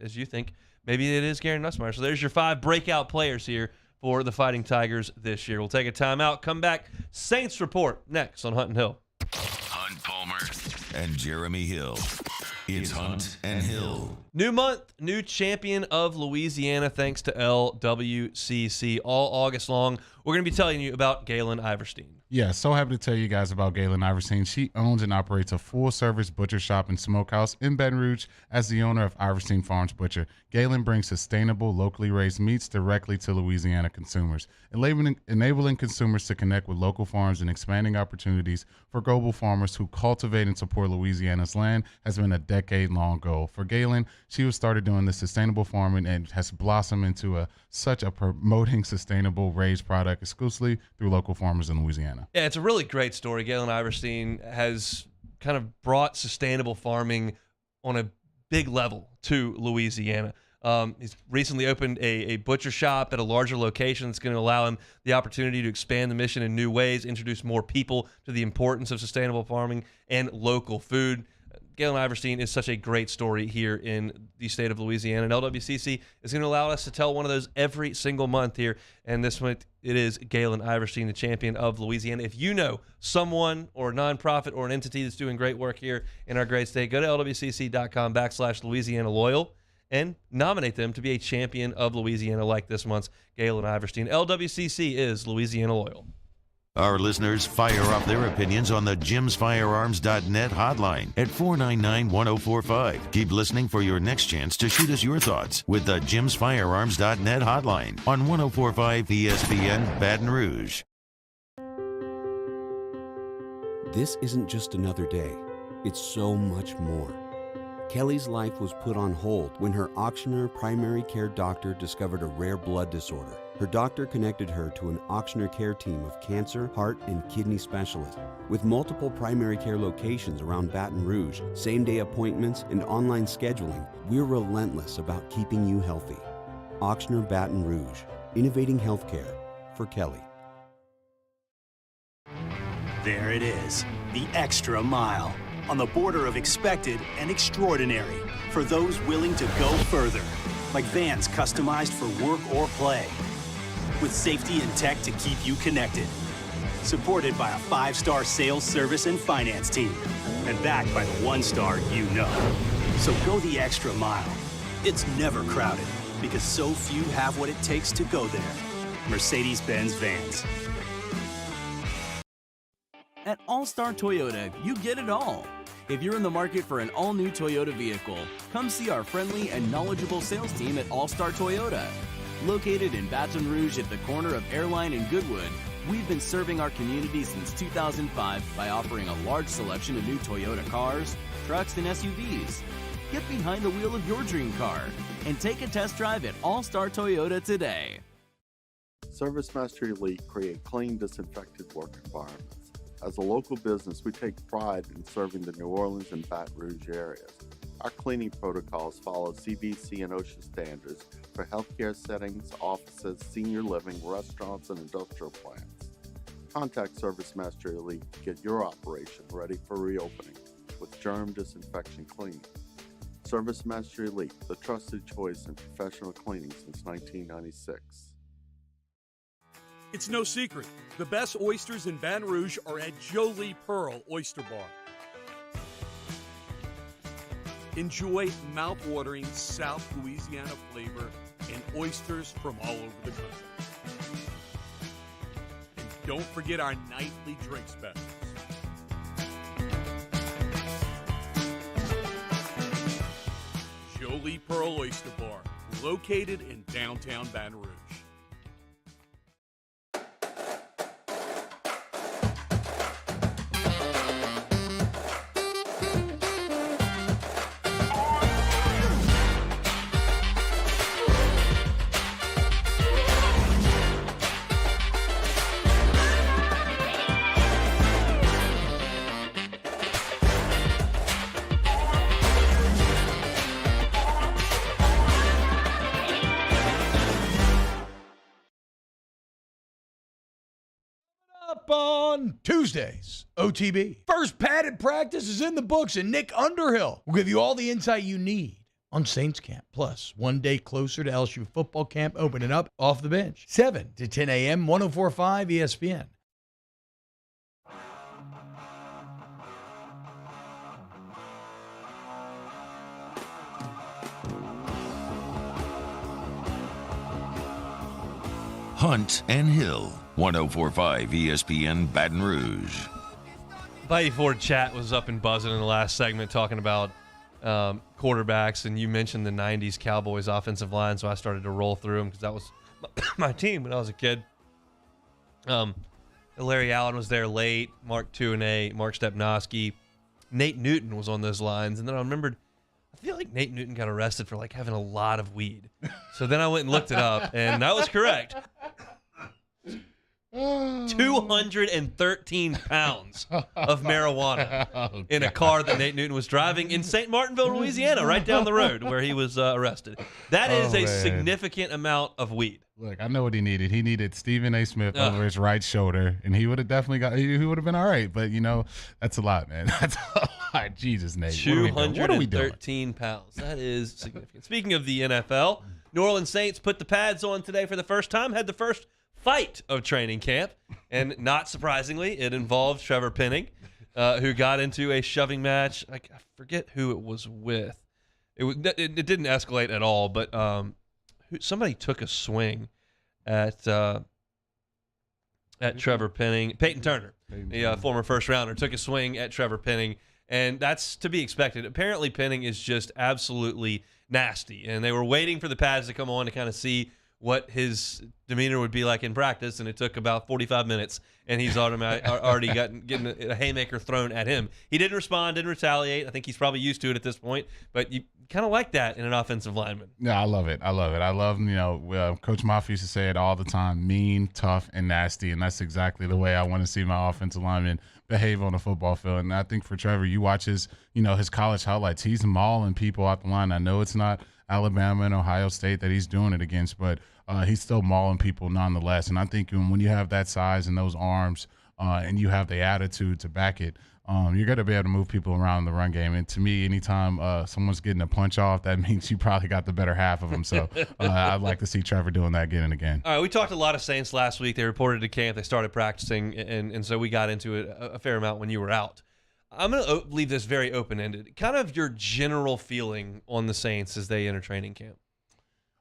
as you think, maybe it is Garrett Nussmeier. So there's your 5 breakout players here for the Fighting Tigers this year. We'll take a timeout, come back. Saints Report next on Hunt and Hill. Hunt Palmer and Jeremy Hill. It's Hunt and Hill. New month, new champion of Louisiana, thanks to LWCC. All August long, we're going to be telling you about Galen Iverstein. Yeah, so happy to tell you guys about Galen Iverson. She owns and operates a full-service butcher shop and smokehouse in Baton Rouge. As the owner of Iverson Farms Butcher, Galen brings sustainable, locally raised meats directly to Louisiana consumers, enabling consumers to connect with local farms and expanding opportunities for global farmers who cultivate and support Louisiana's land has been a decade-long goal. For Galen, she was started doing this sustainable farming and has blossomed into such a promoting sustainable raised product exclusively through local farmers in Louisiana. Yeah, it's a really great story. Galen Iverson has kind of brought sustainable farming on a big level to Louisiana. He's recently opened a butcher shop at a larger location that's going to allow him the opportunity to expand the mission in new ways, introduce more people to the importance of sustainable farming and local food. Galen Iverson is such a great story here in the state of Louisiana, and LWCC is going to allow us to tell one of those every single month here, and this month it is Galen Iverson, the champion of Louisiana. If you know someone or a nonprofit or an entity that's doing great work here in our great state, go to lwcc.com/Louisiana Loyal and nominate them to be a champion of Louisiana like this month's Galen Iverson. LWCC is Louisiana Loyal. Our listeners fire off their opinions on the jimsfirearms.net hotline at 499-1045. Keep listening for your next chance to shoot us your thoughts with the jimsfirearms.net hotline on 1045 ESPN Baton Rouge. This isn't just another day. It's so much more. Kelly's life was put on hold when her auctioneer primary care doctor discovered a rare blood disorder. Her doctor connected her to an auctioneer care team of cancer, heart, and kidney specialists. With multiple primary care locations around Baton Rouge, same-day appointments, and online scheduling, we're relentless about keeping you healthy. Auctioneer Baton Rouge, innovating healthcare for Kelly. There it is, the extra mile. On the border of expected and extraordinary for those willing to go further, like vans customized for work or play, with safety and tech to keep you connected. Supported by a 5-star sales, service, and finance team, and backed by the 1-star you know. So go the extra mile. It's never crowded because so few have what it takes to go there. Mercedes-Benz Vans. At All-Star Toyota, you get it all. If you're in the market for an all-new Toyota vehicle, come see our friendly and knowledgeable sales team at All-Star Toyota. Located in Baton Rouge at the corner of Airline and Goodwood, we've been serving our community since 2005 by offering a large selection of new Toyota cars, trucks, and SUVs. Get behind the wheel of your dream car and take a test drive at All-Star Toyota today. ServiceMaster Elite create clean, disinfected work environments. As a local business, we take pride in serving the New Orleans and Baton Rouge areas. Our cleaning protocols follow CDC and OSHA standards for healthcare settings, offices, senior living, restaurants, and industrial plants. Contact ServiceMaster Elite to get your operation ready for reopening with germ disinfection cleaning. ServiceMaster Elite, the trusted choice in professional cleaning since 1996. It's no secret. The best oysters in Baton Rouge are at Jolie Pearl Oyster Bar. Enjoy mouth-watering South Louisiana flavor and oysters from all over the country. And don't forget our nightly drink specials. Jolie Pearl Oyster Bar, located in downtown Baton Rouge. Up on Tuesdays, OTB. First padded practice is in the books, and Nick Underhill will give you all the insight you need on Saints Camp. Plus, one day closer to LSU football camp opening up off the bench. 7 to 10 a.m., 104.5 ESPN. Hunt and Hill 1045 ESPN Baton Rouge. Bayou Ford chat was up and buzzing in the last segment talking about quarterbacks, and you mentioned the 90s Cowboys offensive line, so I started to roll through them because that was my team when I was a kid. Larry Allen was there late, Mark Tuinei, Mark Stepnoski. Nate Newton was on those lines, and then I remembered, I feel like Nate Newton got arrested for like having a lot of weed. So then I went and looked it up, and that was correct. 213 pounds of marijuana in a car that Nate Newton was driving in St. Martinville, Louisiana, right down the road where he was arrested. That is a significant amount of weed. Look, I know what he needed. He needed Stephen A. Smith over his right shoulder, and he would have definitely he would have been all right. But, that's a lot, man. That's a lot. Jesus, Nate. 213 pounds. That is significant. Speaking of the NFL, New Orleans Saints put the pads on today for the first time, had the first fight of training camp, and not surprisingly, it involved Trevor Penning, who got into a shoving match. I forget who it was with. It didn't escalate at all, but somebody took a swing at Trevor Penning. Peyton Turner, the former first rounder, took a swing at Trevor Penning, and that's to be expected. Apparently, Penning is just absolutely nasty, and they were waiting for the pads to come on to kind of see what his demeanor would be like in practice, and it took about 45 minutes, and he's already getting a haymaker thrown at him. He didn't respond, didn't retaliate. I think he's probably used to it at this point, but you kind of like that in an offensive lineman. Yeah, I love it. I love, Coach Mafia used to say it all the time, mean, tough, and nasty, and that's exactly the way I want to see my offensive lineman behave on the football field. And I think for Trevor, you watch his college highlights, he's mauling people out the line. I know it's not Alabama and Ohio State that he's doing it against, but he's still mauling people nonetheless. And I think when you have that size and those arms and you have the attitude to back it, you're going to be able to move people around in the run game. And to me, anytime someone's getting a punch off, that means you probably got the better half of them. So I'd like to see Trevor doing that again and again. All right, we talked a lot of Saints last week. They reported to camp. They started practicing, and so we got into it a fair amount when you were out. I'm going to leave this very open-ended. Kind of your general feeling on the Saints as they enter training camp.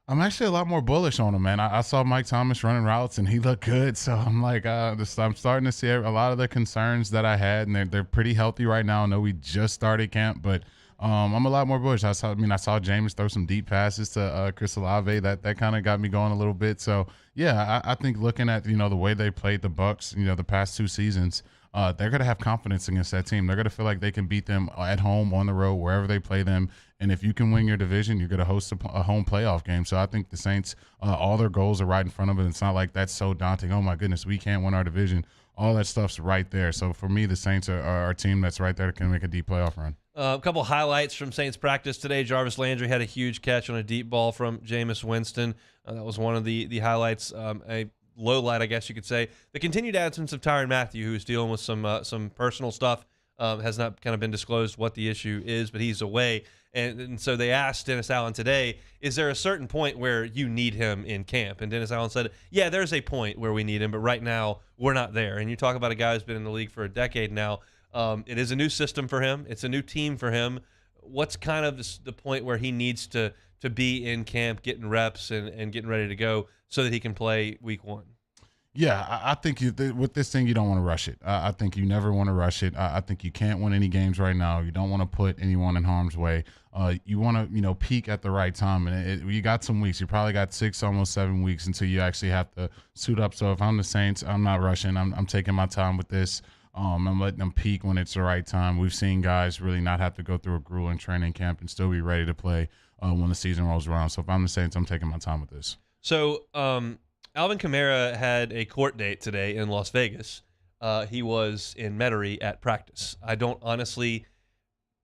I'm actually a lot more bullish on him, man. I saw Mike Thomas running routes, and he looked good. So I'm like, I'm starting to see a lot of the concerns that I had, and they're pretty healthy right now. I know we just started camp, but I'm a lot more bullish. I saw Jameis throw some deep passes to Chris Olave. That kind of got me going a little bit. So, yeah, I think looking at, the way they played the Bucs, the past two seasons, they're going to have confidence against that team. They're going to feel like they can beat them at home, on the road, wherever they play them. And if you can win your division, you're going to host a home playoff game. So I think the Saints, all their goals are right in front of them. It's not like that's so daunting. Oh, my goodness, we can't win our division. All that stuff's right there. So for me, the Saints are a team that's right there that can make a deep playoff run. A couple highlights from Saints practice today. Jarvis Landry had a huge catch on a deep ball from Jameis Winston. That was one of the highlights. A low light, I guess you could say. The continued absence of Tyrann Mathieu, who's dealing with some personal stuff, has not kind of been disclosed what the issue is, but he's away. And so they asked Dennis Allen today, is there a certain point where you need him in camp? And Dennis Allen said, yeah, there's a point where we need him, but right now we're not there. And you talk about a guy who's been in the league for a decade now. It is a new system for him. It's a new team for him. What's kind of the point where he needs to be in camp, getting reps and getting ready to go so that he can play week one? Yeah, I think with this thing, you don't want to rush it. I think you never want to rush it. I think you can't win any games right now. You don't want to put anyone in harm's way. You want to, peak at the right time. And you got some weeks. You probably got 6, almost 7 weeks until you actually have to suit up. So if I'm the Saints, I'm not rushing. I'm taking my time with this. I'm letting them peak when it's the right time. We've seen guys really not have to go through a grueling training camp and still be ready to play when the season rolls around. So if I'm the Saints, I'm taking my time with this. So, Alvin Kamara had a court date today in Las Vegas. He was in Metairie at practice. I don't honestly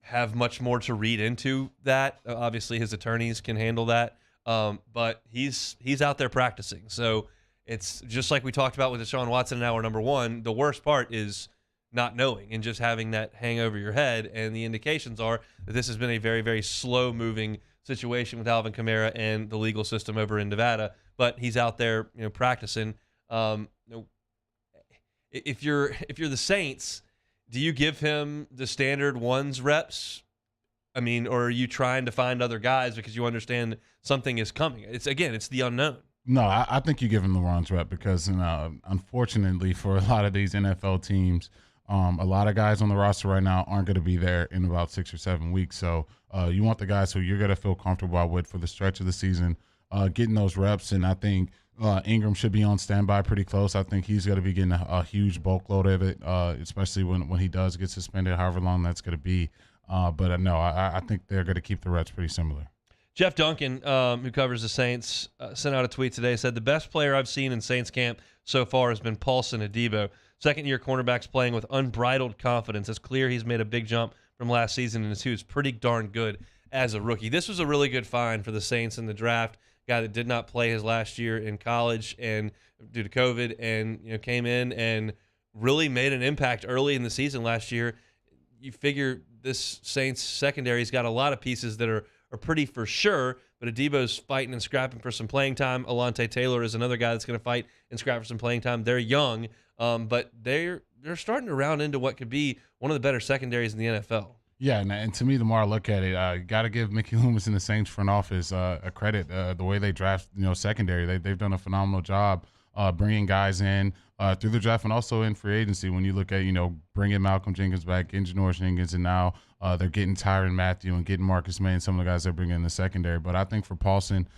have much more to read into that. Obviously, his attorneys can handle that, but he's out there practicing. So it's just like we talked about with Deshaun Watson in hour number one. The worst part is not knowing and just having that hang over your head, and the indications are that this has been a very, very slow-moving situation with Alvin Kamara and the legal system over in Nevada. But he's out there, practicing. If you're the Saints, do you give him the standard ones reps? I mean, or are you trying to find other guys because you understand something is coming? It's the unknown. No, I think you give him the wrong rep because, unfortunately, for a lot of these NFL teams, a lot of guys on the roster right now aren't going to be there in about 6 or 7 weeks. So you want the guys who you're going to feel comfortable with for the stretch of the season, getting those reps. And I think Ingram should be on standby pretty close. I think he's going to be getting a huge bulk load of it, especially when he does get suspended, however long that's going to be. But no, I think they're going to keep the reps pretty similar. Jeff Duncan, who covers the Saints, sent out a tweet today, said, the best player I've seen in Saints camp so far has been Paulson Adebo. Second-year cornerback's playing with unbridled confidence. It's clear he's made a big jump from last season, and he was pretty darn good as a rookie. This was a really good find for the Saints in the draft, guy that did not play his last year in college and due to COVID, and came in and really made an impact early in the season last year. You figure this Saints secondary's got a lot of pieces that are pretty for sure, but Adebo's fighting and scrapping for some playing time. Alontae Taylor is another guy that's going to fight and scrap for some playing time. They're young, but they're starting to round into what could be one of the better secondaries in the NFL. Yeah, and to me, the more I look at it, you got to give Mickey Loomis and the Saints front office a credit. The way they draft, secondary, they've done a phenomenal job bringing guys in through the draft and also in free agency. When you look at, bringing Malcolm Jenkins back, getting Janoris Jenkins, and now they're getting Tyrann Mathieu and getting Marcus May and some of the guys they're bringing in the secondary. But I think for Paulson,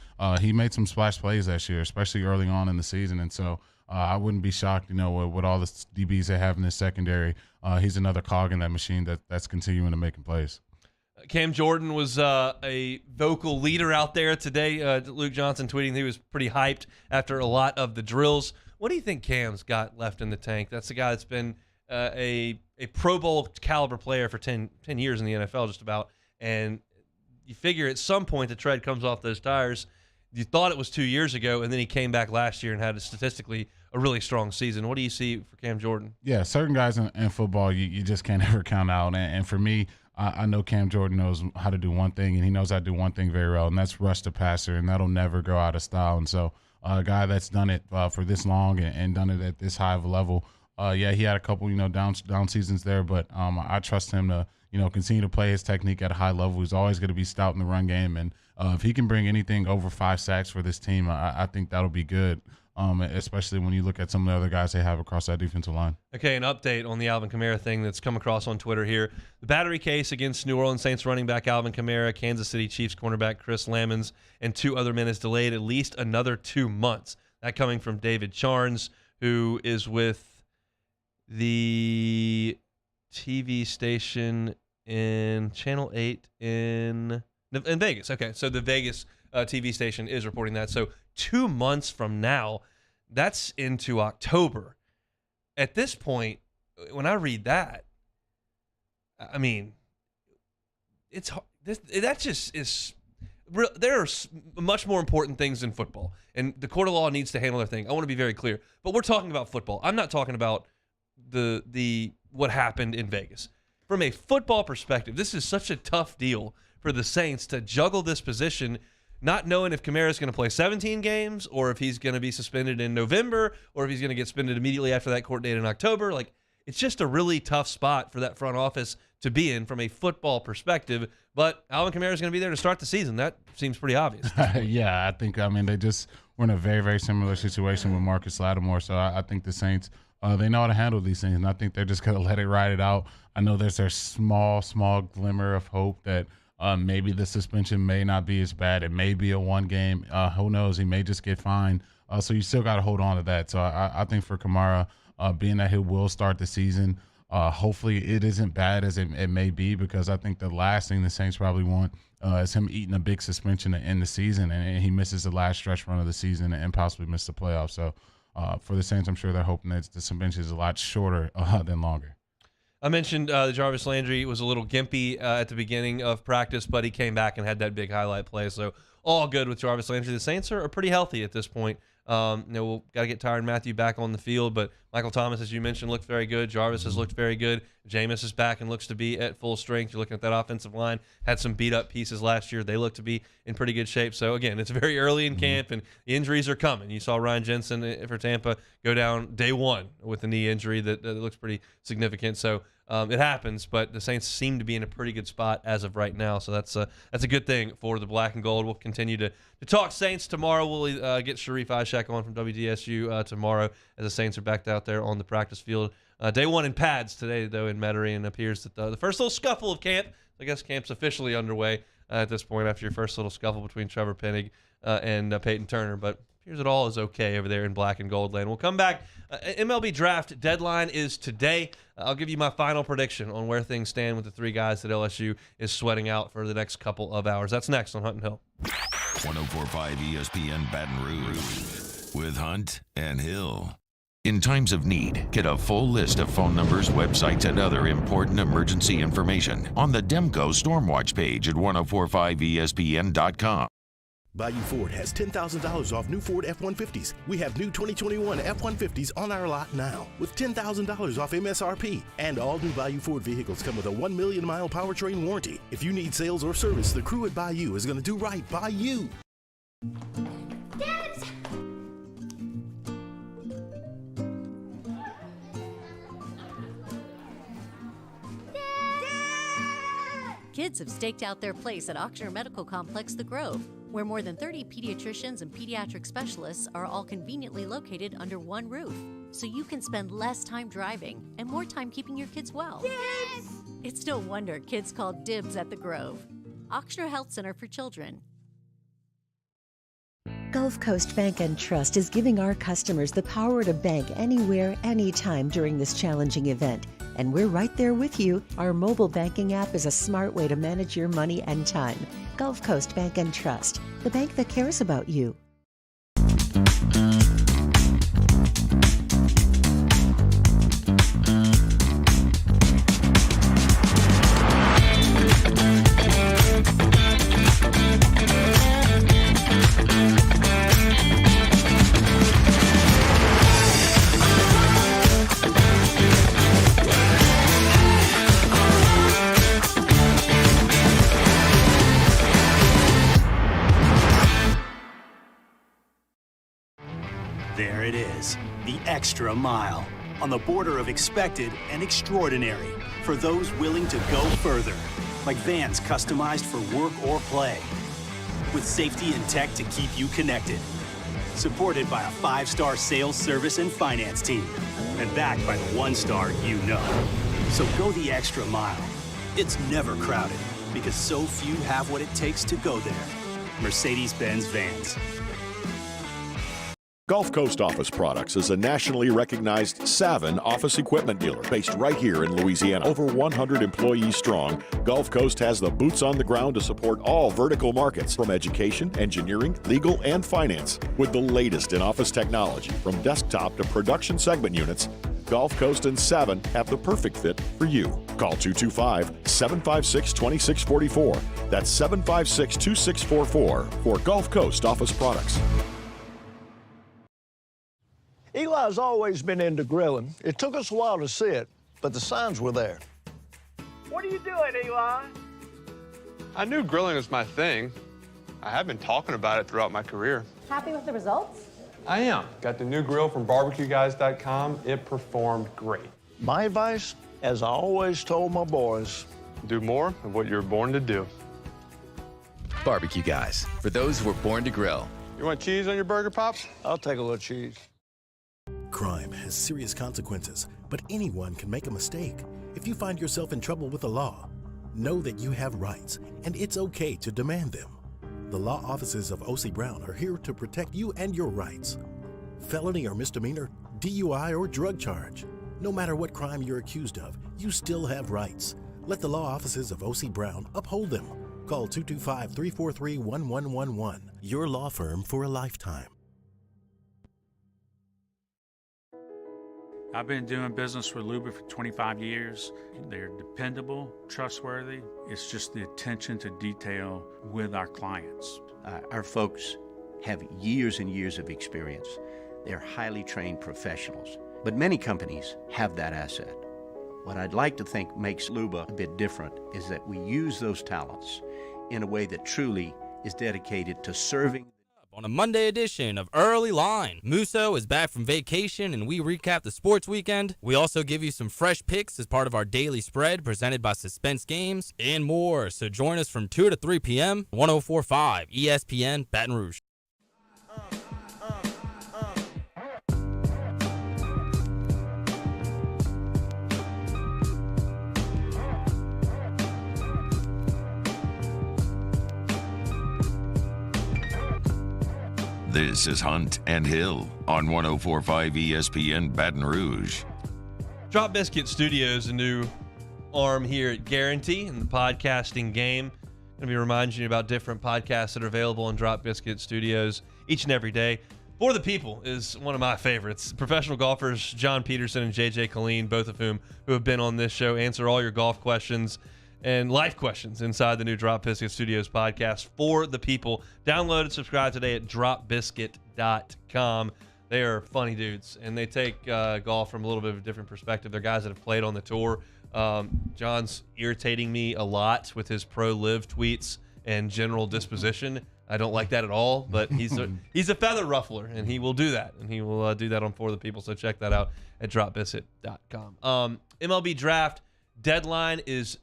he made some splash plays last year, especially early on in the season. And so I wouldn't be shocked, with all the DBs they have in this secondary. He's another cog in that machine that's continuing to make plays. Cam Jordan was a vocal leader out there today. Luke Johnson tweeting he was pretty hyped after a lot of the drills. What do you think Cam's got left in the tank? That's a guy that's been a Pro Bowl caliber player for 10 years in the NFL just about. And you figure at some point the tread comes off those tires. You thought it was 2 years ago, and then he came back last year and had statistically a really strong season. What do you see for Cam Jordan? Yeah, certain guys in football you just can't ever count out. And for me, I know Cam Jordan knows how to do one thing, and he knows how to do one thing very well, and that's rush the passer, and that'll never go out of style. And so a guy that's done it for this long and done it at this high of a level, he had a couple, down seasons there, but I trust him to, continue to play his technique at a high level. He's always going to be stout in the run game, and if he can bring anything over 5 sacks for this team, I think that'll be good, especially when you look at some of the other guys they have across that defensive line. Okay, an update on the Alvin Kamara thing that's come across on Twitter here. The battery case against New Orleans Saints running back Alvin Kamara, Kansas City Chiefs cornerback Chris Lamons, and 2 other men is delayed at least another 2 months. That coming from David Charnes, who is with the TV station in Channel 8 in Vegas. Okay, so the Vegas TV station is reporting that. So 2 months from now, that's into October. At this point, when I read that, I mean, it's that just is. There are much more important things in football, and the court of law needs to handle their thing. I want to be very clear, but we're talking about football. I'm not talking about the what happened in Vegas. From a football perspective, this is such a tough deal for the Saints to juggle this position, not knowing if Kamara's going to play 17 games or if he's going to be suspended in November or if he's going to get suspended immediately after that court date in October. Like, it's just a really tough spot for that front office to be in from a football perspective. But Alvin Kamara is going to be there to start the season. That seems pretty obvious. Yeah, I think, they just were in a very, very similar situation with Marcus Lattimore. So I think the Saints, they know how to handle these things, and I think they're just going to let it ride it out. I know there's a small glimmer of hope that maybe the suspension may not be as bad. It may be a 1 game. Who knows? He may just get fined. So you still got to hold on to that. So I think for Kamara, being that he will start the season, hopefully it isn't bad as it may be, because I think the last thing the Saints probably want is him eating a big suspension to end the season, and he misses the last stretch run of the season and possibly miss the playoffs. So for the Saints, I'm sure they're hoping that the suspension is a lot shorter than longer. I mentioned Jarvis Landry was a little gimpy at the beginning of practice, but he came back and had that big highlight play. So all good with Jarvis Landry. The Saints are pretty healthy at this point. We'll got to get Tyrann Mathieu back on the field, but Michael Thomas, as you mentioned, looked very good. Jarvis has looked very good. Jameis is back and looks to be at full strength. You're looking at that offensive line. Had some beat-up pieces last year. They look to be in pretty good shape. So, again, it's very early in camp, and the injuries are coming. You saw Ryan Jensen for Tampa go down day 1 with a knee injury that looks pretty significant. So, It happens, but the Saints seem to be in a pretty good spot as of right now, so that's a good thing for the black and gold. We'll continue to talk Saints tomorrow. We'll get Sharif Ishak on from WDSU tomorrow as the Saints are back out there on the practice field. Day one in pads today, though, in Metairie, and appears that the first little scuffle of camp, I guess camp's officially underway at this point after your first little scuffle between Trevor Penning and Peyton Turner, but appears it all is okay over there in black and gold land. We'll come back. MLB draft deadline is today. I'll give you my final prediction on where things stand with the three guys that LSU is sweating out for the next couple of hours. That's next on Hunt and Hill. 104.5 ESPN Baton Rouge with Hunt and Hill. In times of need, get a full list of phone numbers, websites, and other important emergency information on the Demco Stormwatch page at 1045ESPN.com. Bayou Ford has $10,000 off new Ford F-150s. We have new 2021 F-150s on our lot now with $10,000 off MSRP. And all new Bayou Ford vehicles come with a 1 million mile powertrain warranty. If you need sales or service, the crew at Bayou is going to do right by you. Dad! Kids have staked out their place at Ochsner Medical Complex The Grove, where more than 30 pediatricians and pediatric specialists are all conveniently located under one roof, so you can spend less time driving and more time keeping your kids well. Dibs! It's no wonder kids call dibs at The Grove. Ochsner Health Center for Children. Gulf Coast Bank and Trust is giving our customers the power to bank anywhere, anytime during this challenging event. And we're right there with you. Our mobile banking app is a smart way to manage your money and time. Gulf Coast Bank and Trust, the bank that cares about you. There it is, the extra mile, on the border of expected and extraordinary, for those willing to go further, like vans customized for work or play, with safety and tech to keep you connected, supported by a 5-star sales, service, and finance team, and backed by the 1-star you know. So go the extra mile. It's never crowded, because so few have what it takes to go there. Mercedes-Benz Vans. Gulf Coast Office Products is a nationally recognized Savin office equipment dealer based right here in Louisiana. Over 100 employees strong, Gulf Coast has the boots on the ground to support all vertical markets, from education, engineering, legal, and finance. With the latest in office technology, from desktop to production segment units, Gulf Coast and Savin have the perfect fit for you. Call 225-756-2644. That's 756-2644 for Gulf Coast Office Products. Eli's always been into grilling. It took us a while to see it, but the signs were there. What are you doing, Eli? I knew grilling was my thing. I have been talking about it throughout my career. Happy with the results? I am. Got the new grill from barbecueguys.com. It performed great. My advice, as I always told my boys, do more of what you're born to do. Barbecue Guys, for those who were born to grill. You want cheese on your burger, Pops? I'll take a little cheese. Crime has serious consequences, but anyone can make a mistake. If you find yourself in trouble with the law, know that you have rights, and it's okay to demand them. The law offices of O.C. Brown are here to protect you and your rights. Felony or misdemeanor, DUI or drug charge. No matter what crime you're accused of, you still have rights. Let the law offices of O.C. Brown uphold them. Call 225-343-1111. Your law firm for a lifetime. I've been doing business with Luba for 25 years. They're dependable, trustworthy. It's just the attention to detail with our clients. Our folks have years and years of experience. They're highly trained professionals, but many companies have that asset. What I'd like to think makes Luba a bit different is that we use those talents in a way that truly is dedicated to serving on a Monday edition of Early Line. Musso is back from vacation and we recap the sports weekend. We also give you some fresh picks as part of our daily spread presented by Suspense Games and more. So join us from 2 to 3 p.m. 104.5 ESPN Baton Rouge. This is Hunt and Hill on 104.5 ESPN Baton Rouge. Drop Biscuit Studios, a new arm here at Guarantee in the podcasting game. I'm going to be reminding you about different podcasts that are available on Drop Biscuit Studios each and every day. For the People is one of my favorites. Professional golfers John Peterson and JJ Colleen, both of whom who have been on this show, answer all your golf questions and life questions inside the new Drop Biscuit Studios podcast. For the People. Download and subscribe today at dropbiscuit.com. They are funny dudes, and they take golf from a little bit of a different perspective. They're guys that have played on the tour. John's irritating me a lot with his pro live tweets and general disposition. I don't like that at all, but he's a feather ruffler, and he will do that, and he will do that on For the People. So check that out at dropbiscuit.com. MLB draft deadline is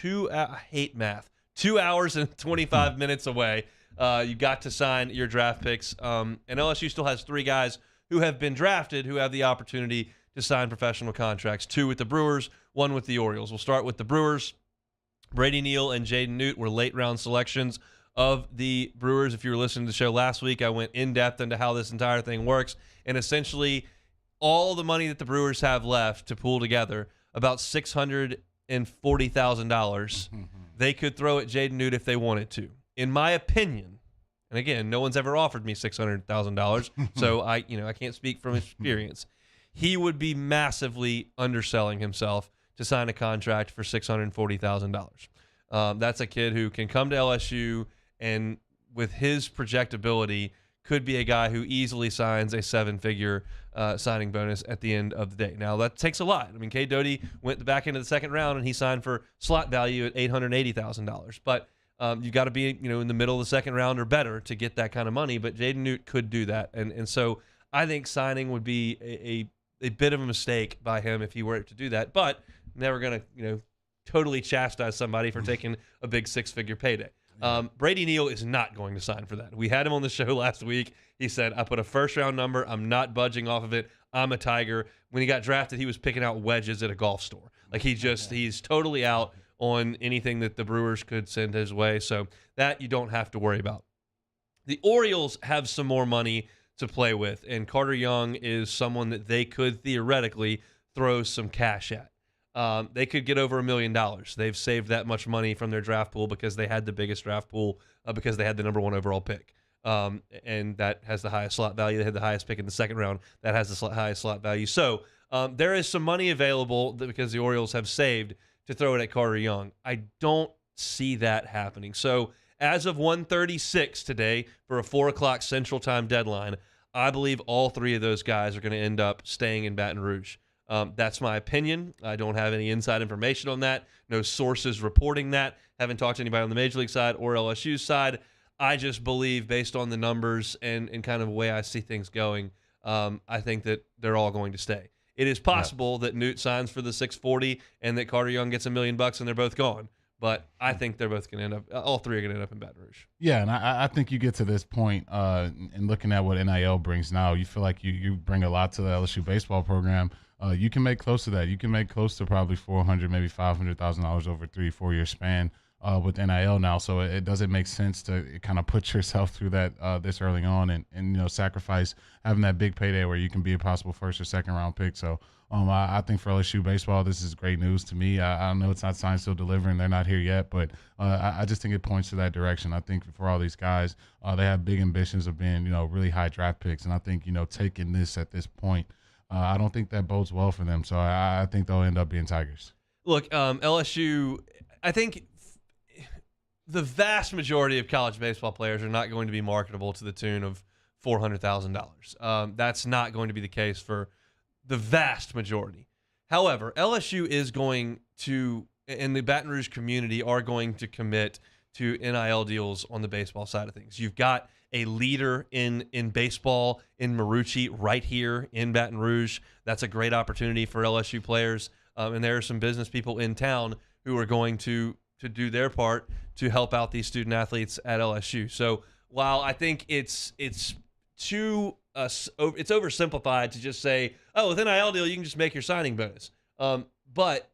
I hate math. 2 hours and 25 minutes away. You got to sign your draft picks. And LSU still has 3 guys who have been drafted who have the opportunity to sign professional contracts. 2 with the Brewers, 1 with the Orioles. We'll start with the Brewers. Brady Neal and Jaden Newt were late round selections of the Brewers. If you were listening to the show last week, I went in depth into how this entire thing works. And essentially, all the money that the Brewers have left to pool together, about $640,000, they could throw at Jaden Newt if they wanted to. In my opinion, and again, no one's ever offered me $600,000, so I can't speak from experience. He would be massively underselling himself to sign a contract for $640,000. That's a kid who can come to LSU and, with his projectability, could be a guy who easily signs a 7-figure signing bonus at the end of the day. Now, that takes a lot. I mean, Cade Doty went the back end of the second round, and he signed for slot value at $880,000. But you got to be, in the middle of the second round or better to get that kind of money. But Jaden Newt could do that, and so I think signing would be a bit of a mistake by him if he were to do that. But never going to totally chastise somebody for taking a big 6-figure payday. Brady Neal is not going to sign for that. We had him on the show last week. He said, I put a first-round number. I'm not budging off of it. I'm a Tiger. When he got drafted, he was picking out wedges at a golf store. Like, he's totally out on anything that the Brewers could send his way. So that you don't have to worry about. The Orioles have some more money to play with, and Carter Young is someone that they could theoretically throw some cash at. They could get over $1 million. They've saved that much money from their draft pool because they had the biggest draft pool because they had the number 1 overall pick. And that has the highest slot value. They had the highest pick in the second round. That has the highest slot value. So there is some money available because the Orioles have saved to throw it at Carter Young. I don't see that happening. So as of 1:36 today for a 4 o'clock Central Time deadline, I believe all 3 of those guys are going to end up staying in Baton Rouge. That's my opinion. I don't have any inside information on that. No sources reporting that. Haven't talked to anybody on the Major League side or LSU side. I just believe, based on the numbers and kind of the way I see things going, I think that they're all going to stay. It is possible that Newt signs for the $640 and that Carter Young gets $1 million and they're both gone. But I think they're both going to end up. All 3 are going to end up in Baton Rouge. Yeah, and I think you get to this point, and looking at what NIL brings now, you feel like you bring a lot to the LSU baseball program. You can make close to that. You can make close to probably $400,000, maybe $500,000 over a 3-4 year span with NIL now. So it doesn't make sense to kind of put yourself through that this early on and sacrifice having that big payday where you can be a possible first or second round pick. So I think for LSU baseball, this is great news to me. I know it's not signed, still delivering. They're not here yet, but I just think it points to that direction. I think for all these guys, they have big ambitions of being, really high draft picks. And I think, taking this at this point, I don't think that bodes well for them. So I think they'll end up being Tigers. Look, LSU, I think the vast majority of college baseball players are not going to be marketable to the tune of $400,000. That's not going to be the case for the vast majority. However, LSU is going to, and the Baton Rouge community are going to commit to NIL deals on the baseball side of things. You've got a leader in baseball in Marucci right here in Baton Rouge. That's a great opportunity for LSU players. And there are some business people in town who are going to do their part to help out these student athletes at LSU. So while I think it's too it's oversimplified to just say, oh, with NIL deal, you can just make your signing bonus. But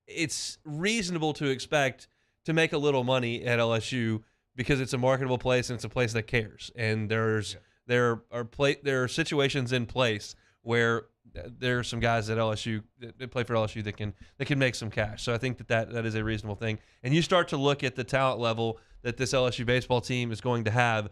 it's reasonable to expect to make a little money at LSU because it's a marketable place and it's a place that cares. And there are situations in place where there are some guys at LSU that play for LSU that can make some cash. So I think that is a reasonable thing. And you start to look at the talent level that this LSU baseball team is going to have.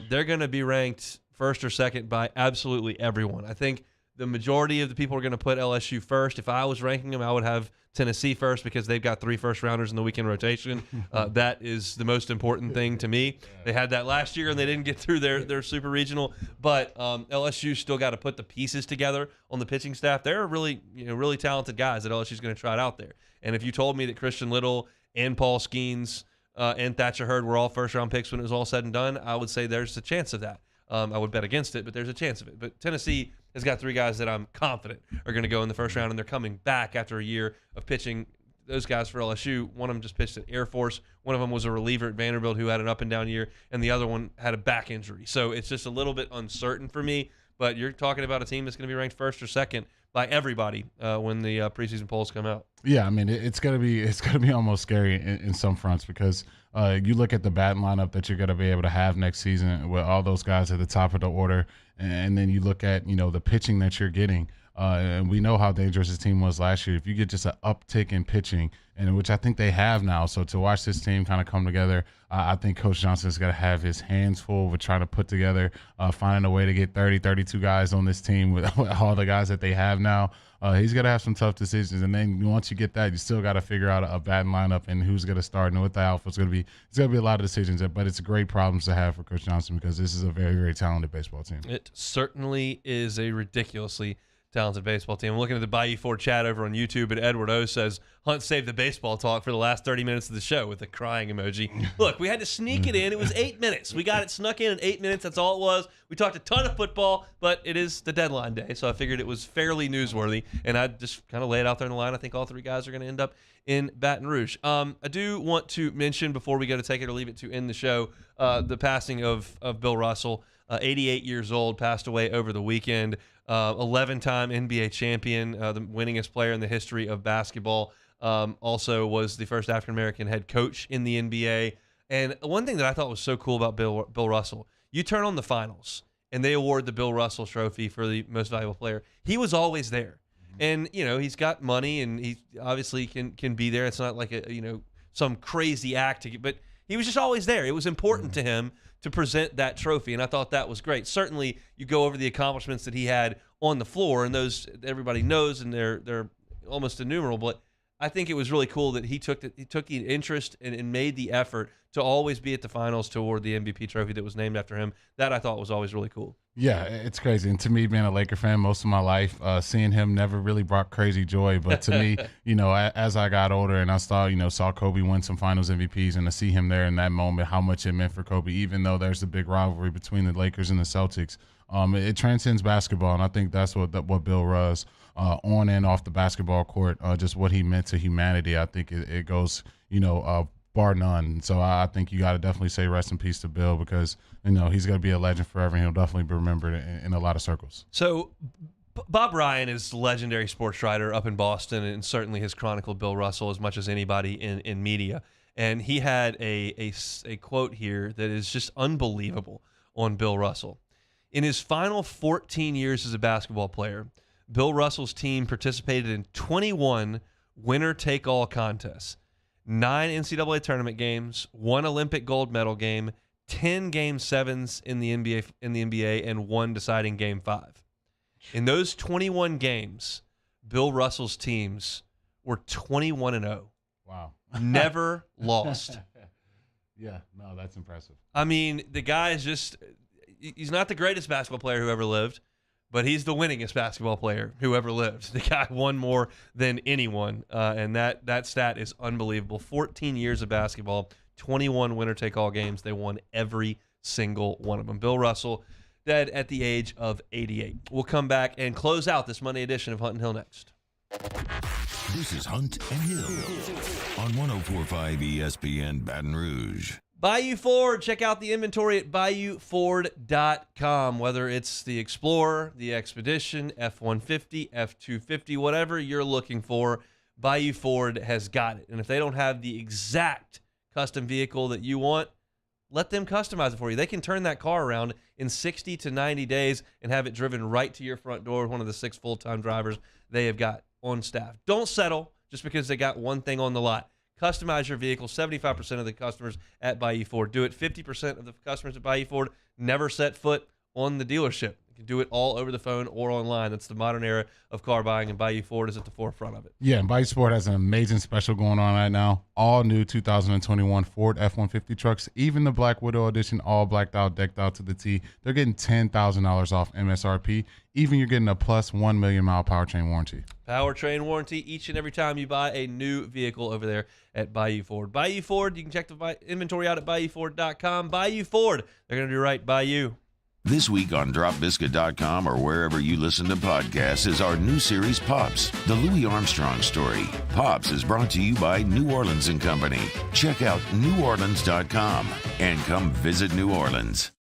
They're going to be ranked first or second by absolutely everyone. I think the majority of the people are going to put LSU first. If I was ranking them, I would have Tennessee first because they've got 3 first-rounders in the weekend rotation. That is the most important thing to me. They had that last year, and they didn't get through their super regional. But LSU still got to put the pieces together on the pitching staff. There are really talented guys that LSU's going to try it out there. And if you told me that Christian Little and Paul Skeens and Thatcher Hurd were all first-round picks when it was all said and done, I would say there's a chance of that. I would bet against it, but there's a chance of it. But Tennessee has got 3 guys that I'm confident are going to go in the first round, and they're coming back after a year of pitching. Those guys for LSU, one of them just pitched at Air Force. One of them was a reliever at Vanderbilt who had an up-and-down year, and the other one had a back injury. So it's just a little bit uncertain for me. But you're talking about a team that's going to be ranked first or second by everybody when the preseason polls come out. Yeah, I mean it's gonna be almost scary in some fronts because you look at the batting lineup that you're gonna be able to have next season with all those guys at the top of the order, and then you look at the pitching that you're getting. And we know how dangerous this team was last year. If you get just an uptick in pitching, and which I think they have now, so to watch this team kind of come together, I think Coach Johnson's got to have his hands full with trying to put together, finding a way to get 30, 32 guys on this team with all the guys that they have now. He's got to have some tough decisions, and then once you get that, you still got to figure out a batting lineup and who's going to start and what the alpha is going to be. It's going to be a lot of decisions, but it's great problems to have for Coach Johnson because this is a very, very talented baseball team. It certainly is a ridiculously talented baseball team. I'm looking at the Bayou 4 chat over on YouTube, and Edward O says, Hunt saved the baseball talk for the last 30 minutes of the show with a crying emoji. Look, we had to sneak it in. It was 8 minutes. We got it snuck in 8 minutes. That's all it was. We talked a ton of football, but it is the deadline day, so I figured it was fairly newsworthy, and I just kind of lay it out there in the line. I think all 3 guys are going to end up in Baton Rouge. I do want to mention, before we go to take it or leave it to end the show, the passing of Bill Russell, 88 years old, passed away over the weekend. 11-time NBA champion, the winningest player in the history of basketball. Also was the first African-American head coach in the NBA. And one thing that I thought was so cool about Bill Russell, you turn on the finals, and they award the Bill Russell Trophy for the most valuable player. He was always there. And, he's got money, and he obviously can be there. It's not like some crazy act, but he was just always there. It was important to him to present that trophy, and I thought that was great. Certainly, you go over the accomplishments that he had on the floor, and those everybody knows, and they're almost innumerable. But I think it was really cool that he took the interest and made the effort to always be at the finals to award the MVP trophy that was named after him. That I thought was always really cool. Yeah, it's crazy. And to me, being a Laker fan most of my life, seeing him never really brought crazy joy. But to me, as I got older and I saw Kobe win some finals MVPs, and to see him there in that moment, how much it meant for Kobe, even though there's a big rivalry between the Lakers and the Celtics, it transcends basketball. And I think that's what Bill was on and off the basketball court, just what he meant to humanity. I think it goes, bar none. So I think you got to definitely say rest in peace to Bill because, he's going to be a legend forever, and he'll definitely be remembered in a lot of circles. So Bob Ryan is a legendary sports writer up in Boston, and certainly has chronicled Bill Russell as much as anybody in media. And he had a quote here that is just unbelievable on Bill Russell. In his final 14 years as a basketball player, Bill Russell's team participated in 21 winner-take-all contests, 9 NCAA tournament games, 1 Olympic gold medal game, 10 Game 7s in the NBA, and 1 deciding Game 5. In those 21 games, Bill Russell's teams were 21-0. Wow. Never lost. Yeah, no, that's impressive. I mean, the guy is he's not the greatest basketball player who ever lived, but he's the winningest basketball player who ever lived. The guy won more than anyone, and that stat is unbelievable. 14 years of basketball, 21 winner-take-all games. They won every single one of them. Bill Russell, dead at the age of 88. We'll come back and close out this Monday edition of Hunt and Hill next. This is Hunt and Hill on 104.5 ESPN Baton Rouge. Bayou Ford. Check out the inventory at BayouFord.com. Whether it's the Explorer, the Expedition, F-150, F-250, whatever you're looking for, Bayou Ford has got it. And if they don't have the exact custom vehicle that you want, let them customize it for you. They can turn that car around in 60 to 90 days and have it driven right to your front door with one of the 6 full-time drivers they have got on staff. Don't settle just because they got one thing on the lot. Customize your vehicle. 75% of the customers at Bayou Ford do it. 50% of the customers at Bayou Ford never set foot on the dealership. You can do it all over the phone or online. That's the modern era of car buying, and Bayou Ford is at the forefront of it. Yeah, and Bayou Sport has an amazing special going on right now. All new 2021 Ford F-150 trucks, even the Black Widow edition, all blacked out, decked out to the T. They're getting $10,000 off MSRP. Even you're getting a plus 1 million mile powertrain warranty. Powertrain warranty each and every time you buy a new vehicle over there at Bayou Ford. Bayou Ford, you can check the inventory out at BayouFord.com. Bayou Ford, they're going to do right by you. This week on DropBiscuit.com or wherever you listen to podcasts is our new series, Pops, the Louis Armstrong story. Pops is brought to you by New Orleans & Company. Check out NewOrleans.com and come visit New Orleans.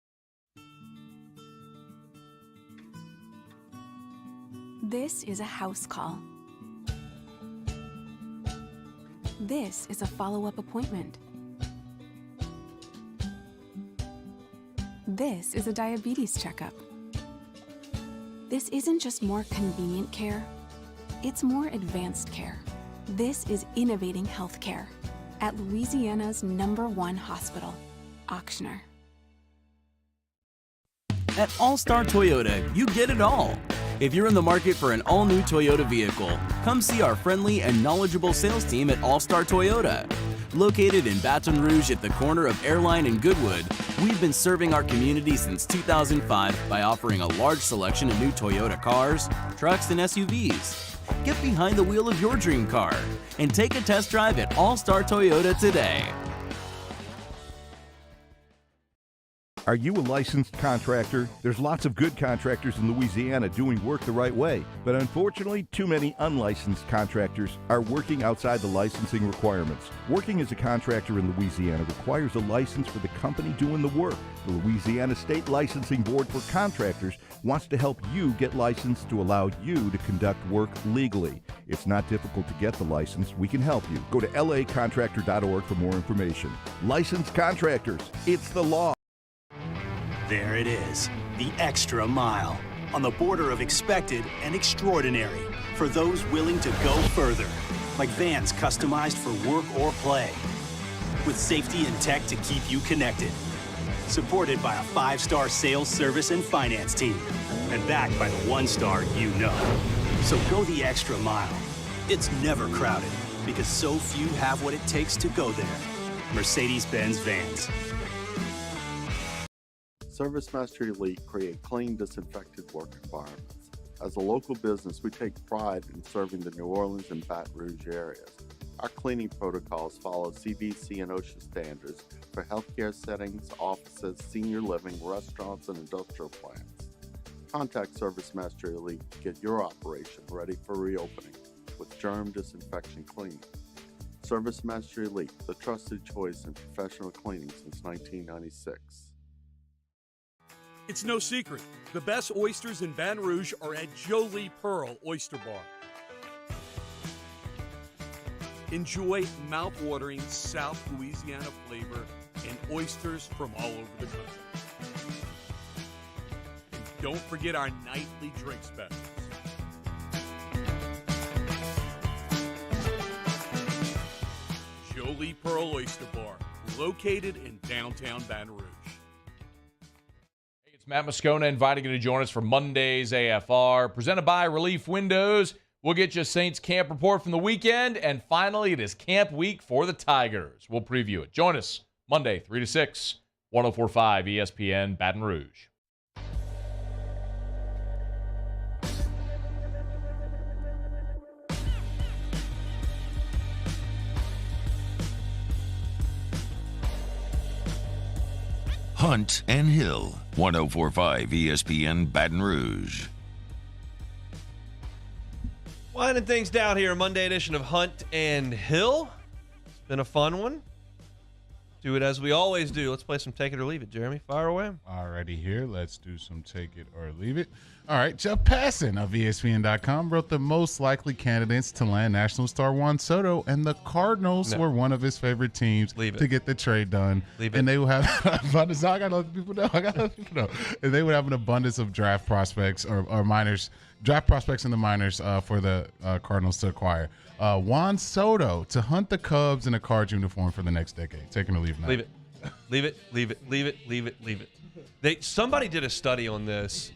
This is a house call. This is a follow-up appointment. This is a diabetes checkup. This isn't just more convenient care, it's more advanced care. This is innovating healthcare at Louisiana's #1 hospital, Auctioner. At All-Star Toyota, you get it all. If you're in the market for an all-new Toyota vehicle, come see our friendly and knowledgeable sales team at All-Star Toyota. Located in Baton Rouge at the corner of Airline and Goodwood, we've been serving our community since 2005 by offering a large selection of new Toyota cars, trucks, and SUVs. Get behind the wheel of your dream car and take a test drive at All-Star Toyota today. Are you a licensed contractor? There's lots of good contractors in Louisiana doing work the right way, but unfortunately, too many unlicensed contractors are working outside the licensing requirements. Working as a contractor in Louisiana requires a license for the company doing the work. The Louisiana State Licensing Board for Contractors wants to help you get licensed to allow you to conduct work legally. It's not difficult to get the license. We can help you. Go to lacontractor.org for more information. Licensed contractors, it's the law. There it is, the extra mile, on the border of expected and extraordinary, for those willing to go further, like vans customized for work or play, with safety and tech to keep you connected, supported by a 5-star sales, service, and finance team, and backed by the 1-star you know. So go the extra mile. It's never crowded, because so few have what it takes to go there. Mercedes-Benz Vans. ServiceMaster Elite create clean, disinfected work environments. As a local business, we take pride in serving the New Orleans and Baton Rouge areas. Our cleaning protocols follow CDC and OSHA standards for healthcare settings, offices, senior living, restaurants, and industrial plants. Contact ServiceMaster Elite to get your operation ready for reopening with germ disinfection cleaning. ServiceMaster Elite, the trusted choice in professional cleaning since 1996. It's no secret. The best oysters in Baton Rouge are at Jolie Pearl Oyster Bar. Enjoy mouth-watering South Louisiana flavor and oysters from all over the country. And don't forget our nightly drink specials. Jolie Pearl Oyster Bar, located in downtown Baton Rouge. Matt Moscona inviting you to join us for Monday's AFR, presented by Relief Windows. We'll get you a Saints camp report from the weekend, and finally, it is camp week for the Tigers. We'll preview it. Join us Monday, 3 to 6, 104.5 ESPN Baton Rouge. Hunt and Hill, 104.5 ESPN Baton Rouge. Winding things down here, Monday edition of Hunt and Hill. It's been a fun one. Do it as we always do. Let's play some Take It or Leave It. Jeremy, fire away. Already here. Let's do some Take It or Leave It. All right. Jeff Passan of ESPN.com wrote the most likely candidates to land National star Juan Soto, and the Cardinals were one of his favorite teams to get the trade done. And they will have abundance. I got to let people know. And they would have an abundance of draft prospects or minors, draft prospects in the minors for the Cardinals to acquire. Juan Soto to hunt the Cubs in a Cards uniform for the next decade. Taking or leaving that. Leave it. Leave it. Leave it. Leave it. Leave it. Leave it. Somebody did a study on this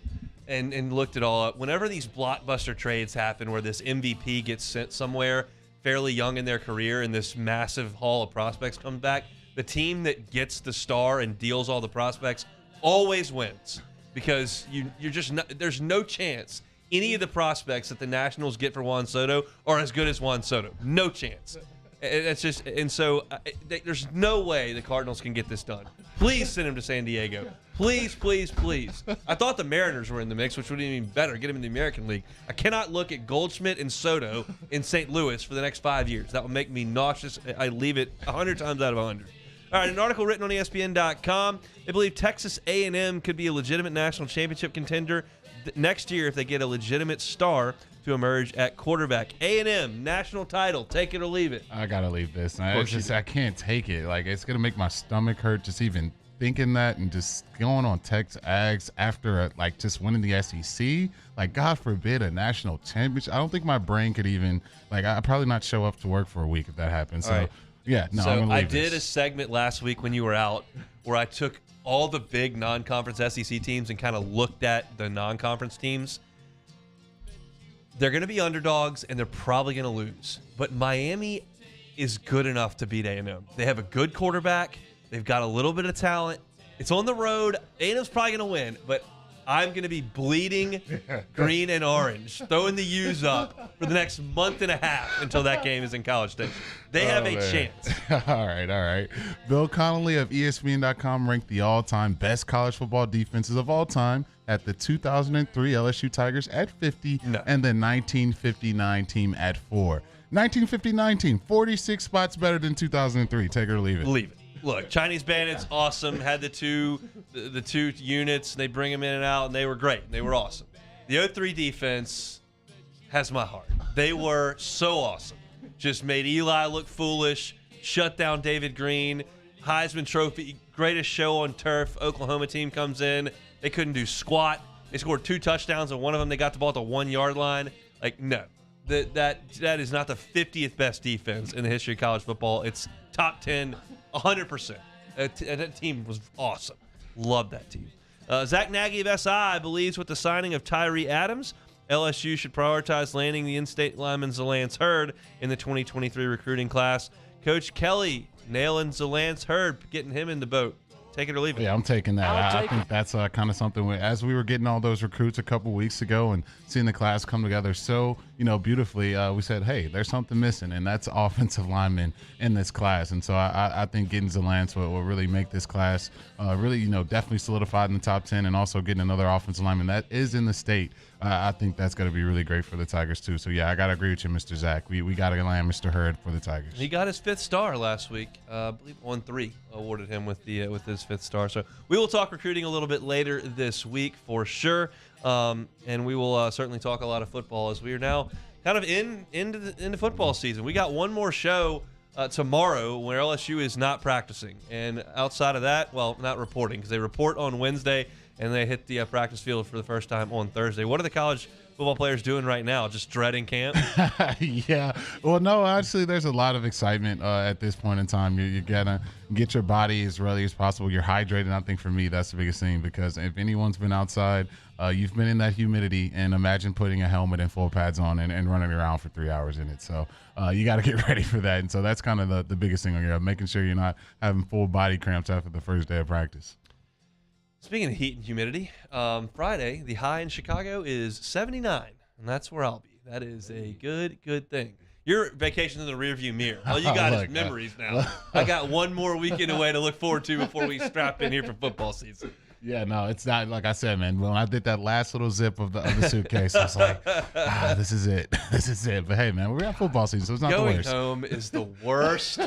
and looked it all up. Whenever these blockbuster trades happen where this MVP gets sent somewhere fairly young in their career and this massive haul of prospects comes back, the team that gets the star and deals all the prospects always wins because you're just not, there's no chance any of the prospects that the Nationals get for Juan Soto are as good as Juan Soto. No chance. That's just, and so there's no way the Cardinals can get this done. Please send him to San Diego. Please, please, please. I thought the Mariners were in the mix, which would be even better. Get him in the American League. I cannot look at Goldschmidt and Soto in St. Louis for the next 5 years. That would make me nauseous. I leave it 100 times out of 100. All right, an article written on ESPN.com. They believe Texas A&M could be a legitimate national championship contender next year if they get a legitimate star to emerge at quarterback. A&M, national title. Take it or leave it. I got to leave this. I can't take it. Like, it's going to make my stomach hurt just even thinking that and just going on Texas Ags after, just winning the SEC. Like, God forbid, a national championship. I don't think my brain could even, I'd probably not show up to work for a week if that happens. So, right. Yeah, no, so I'm going to leave I did a segment last week when you were out where I took all the big non-conference SEC teams and kind of looked at the non-conference teams. They're going to be underdogs, and they're probably going to lose. But Miami is good enough to beat A&M. They have a good quarterback. They've got a little bit of talent. It's on the road. A&M's probably going to win, but I'm going to be bleeding green and orange, throwing the U's up for the next month and a half until that game is in College Station. They have a chance. All right. Bill Connolly of ESPN.com ranked the all-time best college football defenses of all time at the 2003 LSU Tigers at 50 and the 1959 team at 4. 1959 team, 46 spots better than 2003. Take it or leave it. Leave it. Look, Chinese Bandits, awesome. Had the two units. They bring them in and out, and they were great. They were awesome. The 03 defense has my heart. They were so awesome. Just made Eli look foolish, shut down David Green, Heisman Trophy, greatest show on turf. Oklahoma team comes in. They couldn't do squat. They scored 2 touchdowns, and one of them they got the ball at the 1-yard line. No. That is not the 50th best defense in the history of college football. It's top 10, 100%. That team was awesome. Love that team. Zach Nagy of SI believes with the signing of Tyree Adams, LSU should prioritize landing the in-state lineman Zalance Hurd in the 2023 recruiting class. Coach Kelly nailing Zalance Hurd, getting him in the boat. Take it or leave it. Yeah, I'm taking that. I think that's kind of something as we were getting all those recruits a couple weeks ago and seeing the class come together so, beautifully, we said, hey, there's something missing, and that's offensive linemen in this class. And so I think getting Zalance will really make this class really, definitely solidified in the top 10, and also getting another offensive lineman that is in the state. I think that's going to be really great for the Tigers, too. So, yeah, I got to agree with you, Mr. Zach. We got to land Mr. Hurd for the Tigers. He got his 5th star last week. I believe on 3 awarded him with his 5th star. So we will talk recruiting a little bit later this week for sure. And we will certainly talk a lot of football as we are now kind of into football season. We got one more show tomorrow where LSU is not practicing. And outside of that, well, not reporting because they report on Wednesday and they hit the practice field for the first time on Thursday. What are the college football players doing right now? Just dreading camp? Yeah. Well, no, actually, there's a lot of excitement at this point in time. You got to get your body as ready as possible. You're hydrated. I think for me, that's the biggest thing because if anyone's been outside, you've been in that humidity, and imagine putting a helmet and full pads on and running around for 3 hours in it. So you got to get ready for that. And so that's kind of the biggest thing on your making sure you're not having full body cramps after the first day of practice. Speaking of heat and humidity, Friday, the high in Chicago is 79, and that's where I'll be. That is a good thing. Your vacation's in the rearview mirror. All you got is memories now. I got one more weekend away to look forward to before we strap in here for football season. Yeah, no, it's not. Like I said, man, when I did that last little zip of the suitcase, I was like, this is it. This is it. But hey, man, we're at football season, so it's not the worst. Going home is the worst.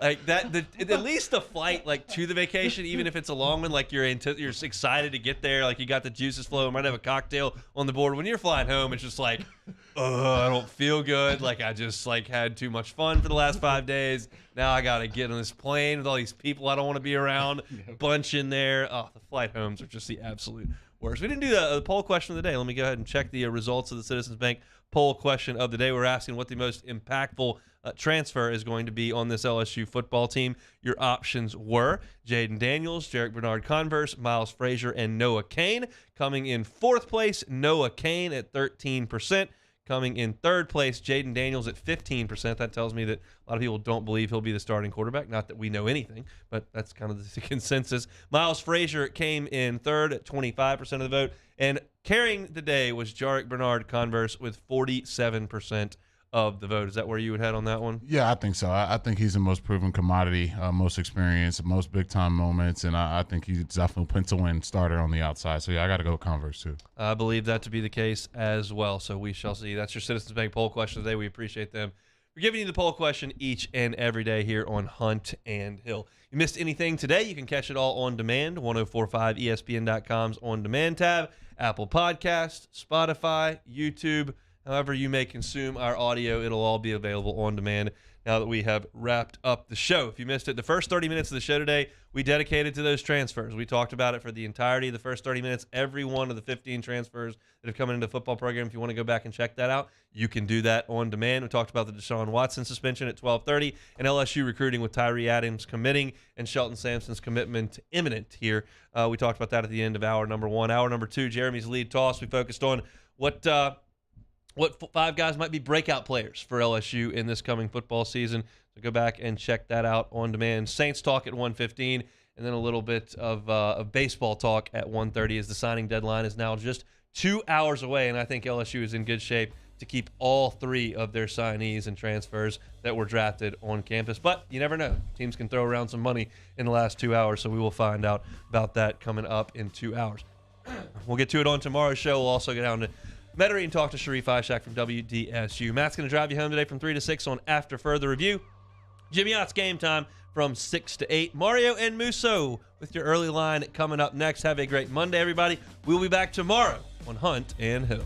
Like that, at least the flight, like to the vacation, even if it's a long one, like you're excited to get there, like you got the juices flowing, might have a cocktail on the board. When you're flying home, it's just like, I don't feel good. Like I just had too much fun for the last 5 days. Now I gotta get on this plane with all these people I don't want to be around, bunch in there. Oh, the flight homes are just the absolute worst. We didn't do the poll question of the day. Let me go ahead and check the results of the Citizens Bank poll question of the day. We're asking what the most impactful transfer is going to be on this LSU football team. Your options were Jaden Daniels, Jarek Bernard-Converse, Miles Frazier, and Noah Cain. Coming in fourth place, Noah Cain at 13%. Coming in third place, Jaden Daniels at 15%. That tells me that a lot of people don't believe he'll be the starting quarterback. Not that we know anything, but that's kind of the consensus. Miles Frazier came in third at 25% of the vote. And carrying the day was Jarek Bernard-Converse with 47% of the vote. Is that where you would head on that one? Yeah, I think so. I think he's the most proven commodity, most experience, most big-time moments, and I think he's definitely pencil-in starter on the outside. So, yeah, I got to go with Converse, too. I believe that to be the case as well, so we shall see. That's your Citizens Bank poll question today. We appreciate them for giving you the poll question each and every day here on Hunt and Hill. If you missed anything today, you can catch it all on demand, 1045ESPN.com's on-demand tab, Apple Podcasts, Spotify, YouTube. However you may consume our audio, it'll all be available on demand now that we have wrapped up the show. If you missed it, the first 30 minutes of the show today, we dedicated to those transfers. We talked about it for the entirety of the first 30 minutes, every one of the 15 transfers that have come into the football program. If you want to go back and check that out, you can do that on demand. We talked about the Deshaun Watson suspension at 12:30 and LSU recruiting with Tyree Adams committing and Shelton Sampson's commitment imminent here. We talked about that at the end of hour number one. Hour number two, Jeremy's lead toss. We focused on what 5 guys might be breakout players for LSU in this coming football season. So go back and check that out on demand. Saints talk at 1:15, and then a little bit of baseball talk at 1:30 as the signing deadline is now just 2 hours away, and I think LSU is in good shape to keep all 3 of their signees and transfers that were drafted on campus. But you never know. Teams can throw around some money in the last 2 hours, so we will find out about that coming up in 2 hours. We'll get to it on tomorrow's show. We'll also get down to Metairie and talk to Sharif Ishak from WDSU. Matt's going to drive you home today from 3 to 6 on After Further Review. Jimmy Ott's Game Time from 6 to 8. Mario and Musso with your early line coming up next. Have a great Monday, everybody. We'll be back tomorrow on Hunt and Hill.